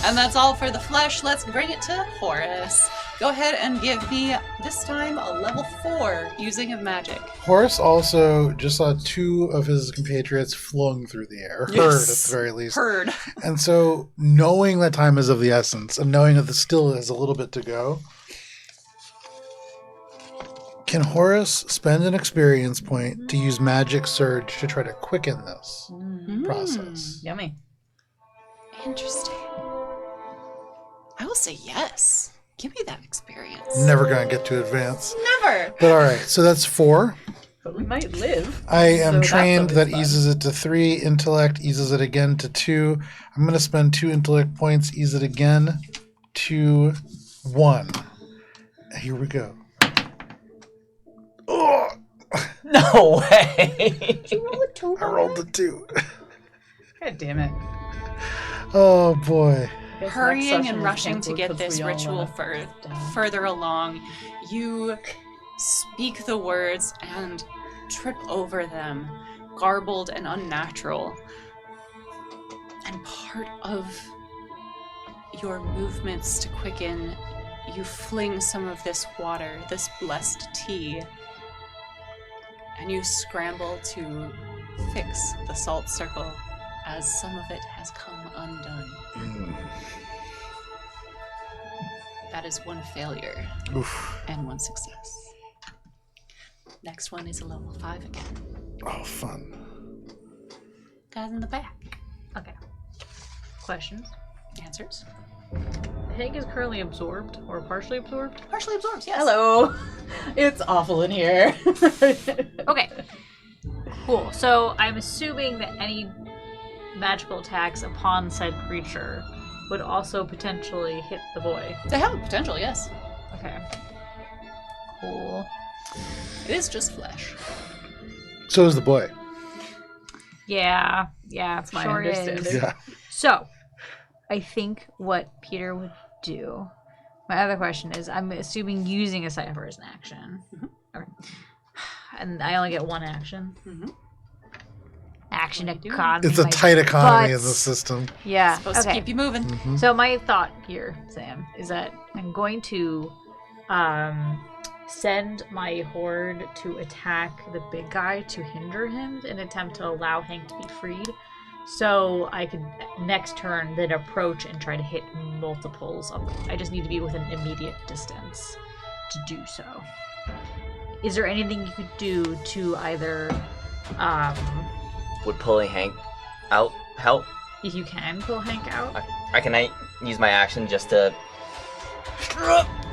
S1: and that's all for the flesh. Let's bring it to Horace. Go ahead and give me, this time, a level 4 using of magic.
S3: Horace also just saw 2 of his compatriots flung through the air.
S1: Yes.
S3: Heard, at the very least.
S1: Heard.
S3: And so, knowing that time is of the essence, and knowing that this still has a little bit to go, can Horace spend an experience point to use Magic Surge to try to quicken this process?
S2: Yummy.
S1: Interesting. I will say yes. Give me that experience.
S3: Never gonna get to advance.
S1: Never.
S3: But alright, so that's 4.
S2: But we might live.
S3: I am
S2: So that's
S3: trained
S2: always
S3: that
S2: fun.
S3: eases it to 3. Intellect eases it again to 2. I'm going to spend 2 intellect points, ease it again to 1. Here we go. Oh,
S4: No way.
S3: I rolled a 2.
S2: God damn it.
S3: Oh boy.
S2: Guess
S1: Hurrying
S2: next
S1: and
S2: session we
S1: rushing
S2: can't
S1: to
S2: go
S1: get
S2: 'cause
S1: this
S2: we all,
S1: ritual
S2: die.
S1: further along, you speak the words and trip over them, garbled and unnatural. And part of your movements to quicken, you fling some of this water, this blessed tea, and you scramble to fix the salt circle as some of it has come undone. That is 1 failure
S3: Oof.
S1: and 1 success. Next one is a level 5 again.
S3: Oh, fun.
S1: Guys in the back.
S5: Okay. Questions?
S1: Answers?
S5: Hank is currently absorbed or partially absorbed.
S1: Partially absorbed, yes.
S2: Hello. It's awful in here.
S5: Okay. Cool. So I'm assuming that any magical attacks upon said creature would also potentially hit the boy.
S1: They have a potential, yes.
S5: Okay. Cool.
S1: It is just flesh.
S3: So is the boy.
S5: Yeah. Yeah.
S2: That's my
S5: sure is.
S2: understanding.
S3: Yeah.
S5: So, I think what Peter would do. My other question is, I'm assuming using a Cypher is an action. Okay. And I only get one action. Action economy.
S3: It's a
S5: my
S3: tight economy in
S5: butts.
S3: the system.
S5: Yeah.
S1: Supposed to
S5: Okay.
S1: keep you moving.
S5: So my thought here, Sam, is that I'm going to send my horde to attack the big guy to hinder him in an attempt to allow Hank to be freed. So I could next turn then approach and try to hit multiples of them. I just need to be within immediate distance to do so. Is there anything you could do to either
S4: Would pulling Hank out help?
S5: if you can pull Hank out?
S4: Can I use my action just to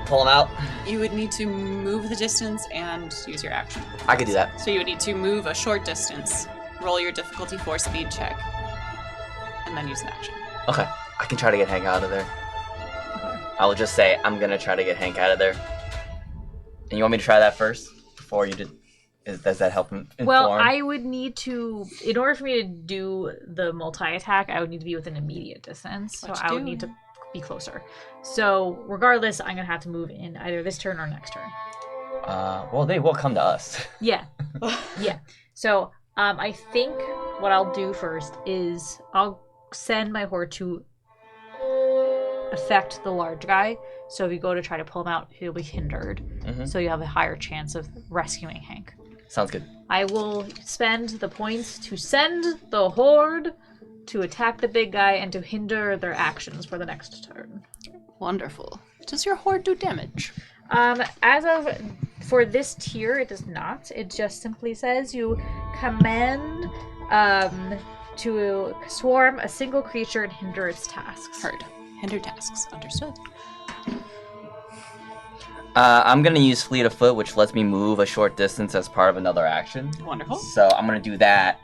S4: pull him out?
S1: You would need to move the distance and use your action.
S4: I could do that.
S1: So you would need to move a short distance, roll your difficulty 4 speed check, and then use an action.
S4: Okay, I can try to get Hank out of there. I will just say I'm gonna try to get Hank out of there. And you want me to try that first before you did? Does that help him inform?
S5: Well, I would need to, in order for me to do the multi-attack, I would need to be within immediate distance. So
S1: What you
S5: I would
S1: doing?
S5: need to be closer. So regardless, I'm going to have to move in either this turn or next turn.
S4: Well, they will come to us.
S5: Yeah. Yeah. So I think what I'll do first is I'll send my horde to affect the large guy. So if you go to try to pull him out, he'll be hindered. So you have a higher chance of rescuing Hank.
S4: Sounds good.
S5: I will spend the points to send the horde to attack the big guy and to hinder their actions for the next turn.
S1: Wonderful. Does your horde do damage?
S5: As of for this tier, it does not. It just simply says you command to swarm a single creature and hinder its tasks.
S1: Heard. Hinder tasks. Understood.
S4: I'm gonna use Fleet of Foot, which lets me move a short distance as part of another action.
S1: Wonderful.
S4: So I'm gonna do that.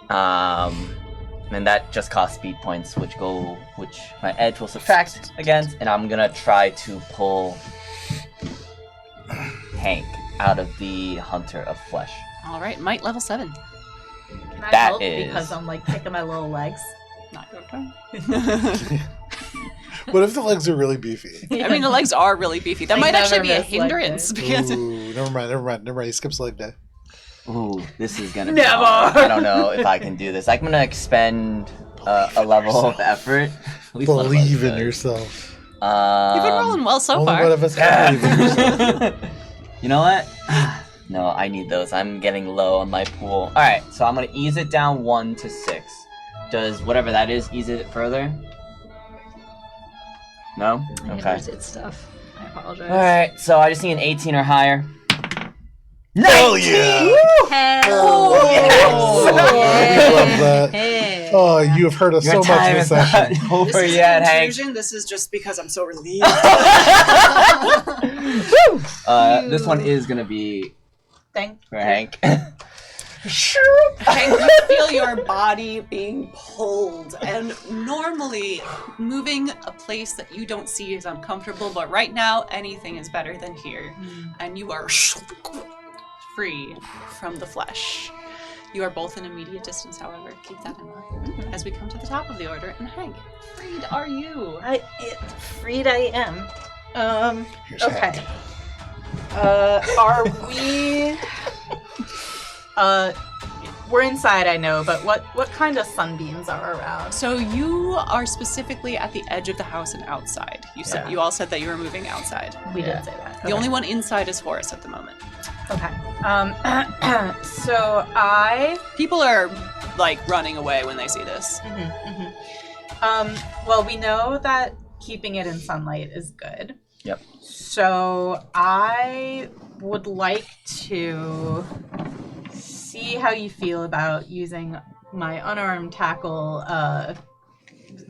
S4: And that just costs speed points, which my edge will subtract against, and I'm gonna try to pull Hank out of the Hunter of Flesh.
S1: All right. Might level 7.
S2: Can I
S4: That
S2: help
S4: is-
S2: because I'm like kicking my little legs?
S1: Not your turn.
S3: What if the legs are really beefy?
S1: I mean, the legs are really beefy. That
S2: I
S1: might actually
S2: never
S1: be a
S2: miss leg
S1: hindrance. Because
S3: Ooh, never mind. He skips leg day.
S4: Ooh, this is gonna be
S2: Never.
S4: hard. I don't know if I can do this. I'm gonna expend a level of effort. At least one of us
S3: Believe in
S4: does.
S3: yourself.
S1: you've been rolling well so
S3: Only
S1: far.
S3: one of us can believe in yourself.
S4: You know what? No, I need those. I'm getting low on my pool. Alright, so I'm gonna ease it down 1 to 6. Does whatever that is ease it further? No? Okay.
S5: Hinders its stuff. I apologize.
S4: Alright, so I just need an 18 or higher.
S3: Hell yeah!
S5: Hell
S3: Oh, we love that.
S5: yeah.
S3: Oh, you have heard us
S4: Your
S3: so much
S4: time
S3: this
S4: is
S3: session.
S4: not over yet, Hank.
S8: This is just because I'm so relieved.
S4: This one is gonna be
S2: Thank
S4: for Hank.
S8: Hank, you feel your body being pulled,
S1: And normally, moving a place that you don't see is uncomfortable, but right now, anything is better than here. And you are free from the flesh. You are both in immediate distance, however. Keep that in mind. As we come to the top of the order, and Hank, freed are you?
S2: freed I am.
S3: Here's
S2: Okay.
S3: Hank.
S2: Are we? We're inside, I know, but what kind of sunbeams are around?
S1: So you are specifically at the edge of the house and outside. You said
S2: Yeah.
S1: you all said that you were moving outside.
S2: We did say that.
S1: The only one inside is Horace at the moment.
S2: Okay. So I.
S1: People are like running away when they see this.
S2: Well, we know that keeping it in sunlight is good.
S4: Yep.
S2: So I would like to see how you feel about using my unarmed tackle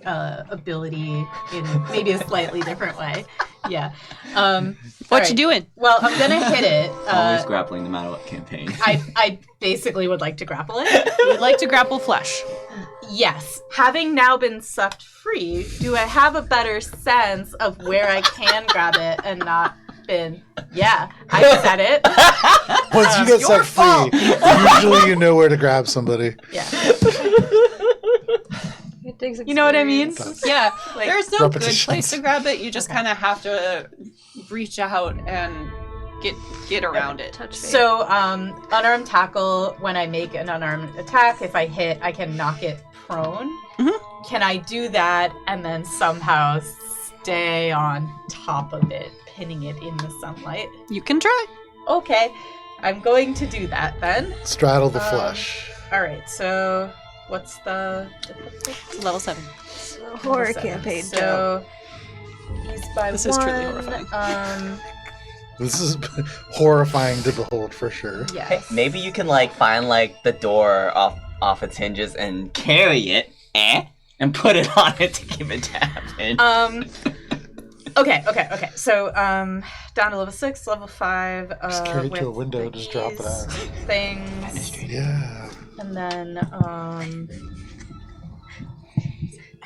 S2: ability in maybe a slightly different way. Yeah.
S1: What you doing?
S2: Well, I'm gonna hit it.
S7: Always grappling, no matter what campaign.
S2: I basically would like to grapple it.
S1: You'd like to grapple flesh.
S2: Yes. Having now been sucked free, do I have a better sense of where I can grab it and not been? Yeah, I said it.
S3: Once you get set free, usually you know where to grab somebody.
S2: Yeah.
S5: It takes
S2: You know what I mean?
S1: Yeah,
S2: Like,
S1: there's no good
S3: repetitions.
S1: place to grab it. You just kind of have to reach out and get around it.
S5: Touch base.
S2: So, unarmed tackle, when I make an unarmed attack, if I hit, I can knock it prone.
S1: Mhm.
S2: Can I do that and then somehow stay on top of it, pinning it in the sunlight?
S1: You can try.
S2: Okay, I'm going to do that then.
S3: Straddle the flesh.
S2: All right, so what's the
S1: Level 7.
S5: horror
S2: seven?
S5: campaign.
S2: So he's by
S1: This
S2: one.
S1: is truly horrifying.
S3: This is horrifying to behold for sure.
S4: Hey,
S2: Yes.
S4: maybe you can find the door off its hinges and carry it, and put it on it to give it damage.
S2: Okay. So, down to level 6, level 5.
S3: Just carry it to a
S2: with
S3: window,
S2: the
S3: just drop it
S2: keys,
S3: out.
S2: Things,
S3: Yeah.
S2: and then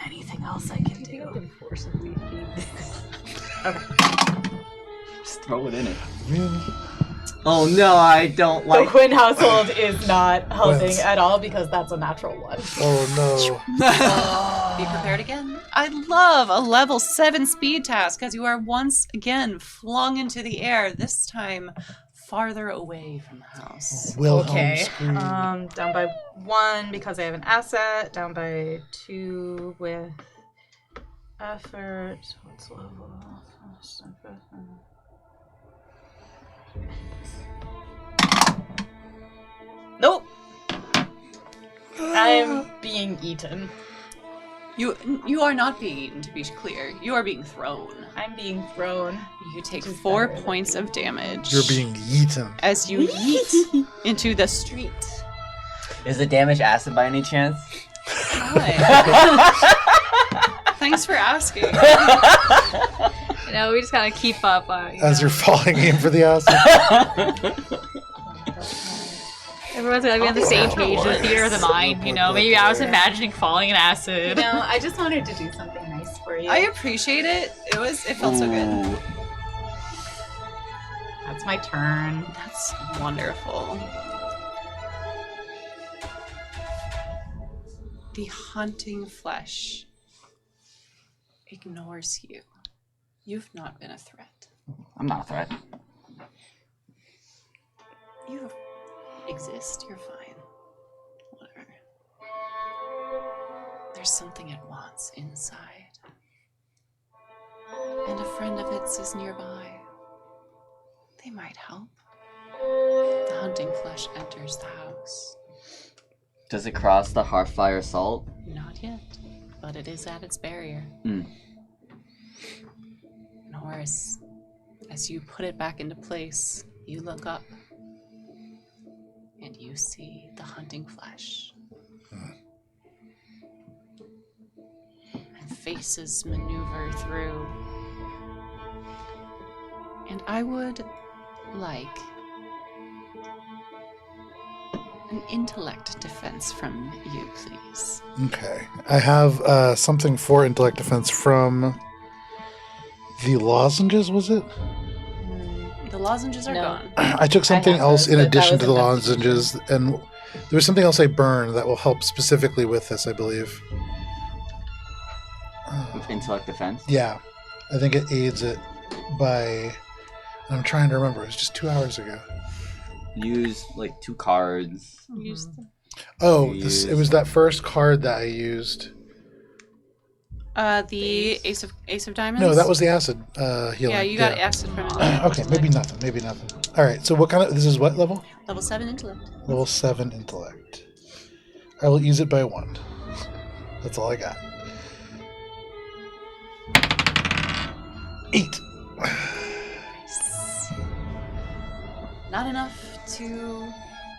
S2: anything else I can do?
S7: Just throw it in it.
S3: I mean,
S7: Oh no, I don't
S2: The
S7: like.
S2: Quinn household is not helping
S3: Well,
S2: at all because that's a natural one.
S3: oh no.
S1: Be prepared again. I love a level 7 speed task as you are once again flung into the air, this time farther away from the house.
S3: Wilhelm
S2: Okay.
S3: scream.
S2: Down by 1 because I have an asset. Down by 2 with effort. What's level? Nope. I'm being eaten.
S1: You are not being eaten, to be clear. You are being thrown.
S2: I'm being thrown.
S1: You take
S2: Which is
S1: 4
S2: better than
S1: points of damage.
S3: You're being eaten.
S1: as you yeet into the street.
S4: Is the damage acid by any chance?
S1: Hi. Thanks for asking.
S5: You know, we just gotta keep up.
S3: As you're falling in for the acid.
S5: Everyone's gotta be on the same page with theater of the mind. You know, maybe I was imagining falling in acid.
S2: No, I just wanted to do something nice for you.
S1: I appreciate it. It felt so good.
S7: Ooh.
S2: That's my turn.
S1: That's wonderful. The haunting flesh ignores you. You've not been a threat.
S7: I'm not a threat.
S1: You exist. You're fine. Whatever. There's something it wants inside. And a friend of its is nearby. They might help. The hunting flesh enters the house.
S4: Does it cross the Hearthfire Salt?
S1: Not yet, but it is at its barrier.
S7: Mm.
S1: And Horace, as you put it back into place, you look up and you see the hunting flesh. And faces maneuver through. And I would like an intellect defense from you, please.
S3: Okay. I have something for intellect defense from the lozenges, was it?
S1: The lozenges are
S2: No.
S1: gone.
S3: I took something
S2: have
S3: else
S2: those,
S3: in
S2: but that
S3: addition
S2: was
S3: to the
S2: investigation.
S3: lozenges, and there was something else I burned that will help specifically with this, I believe.
S7: Intellect defense.
S3: Yeah. I think it aids it by... I'm trying to remember. It was just 2 hours ago.
S7: Use 2 cards.
S1: Use
S3: Oh,
S7: Use-
S3: it was that first card that I used.
S1: the Ace of Diamonds.
S3: No, that was the acid healing.
S1: Yeah, you got acid from it.
S3: Okay, maybe nothing. Maybe nothing. All right. So what kind of? This is what level?
S1: Level 7 intellect.
S3: Level 7 intellect. I will use it by 1. That's all I got. 8.
S1: not enough to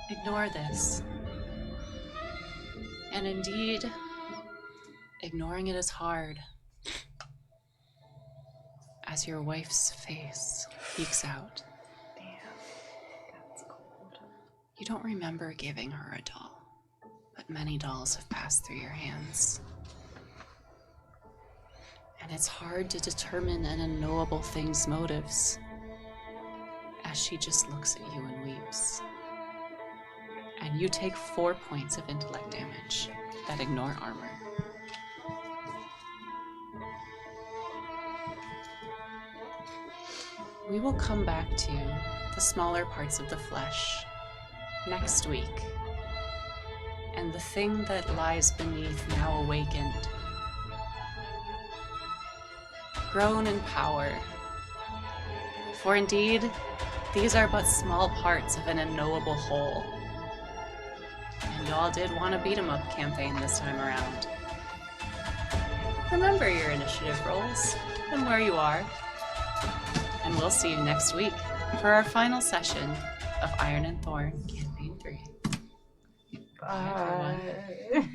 S1: ignore this. And indeed, ignoring it is hard. As your wife's face peeks out. You don't remember giving her a doll, but many dolls have passed through your hands. And it's hard to determine an unknowable thing's motives, as she just looks at you and weeps. And you take 4 points of intellect damage that ignore armor. We will come back to the smaller parts of the flesh next week, and the thing that lies beneath now awakened, grown in power. For indeed, these are but small parts of an unknowable whole. And y'all did want a beat-em-up campaign this time around. Remember your initiative rolls and where you are. And we'll see you next week for our final session of Iron and Thorn Campaign 3.
S2: Bye.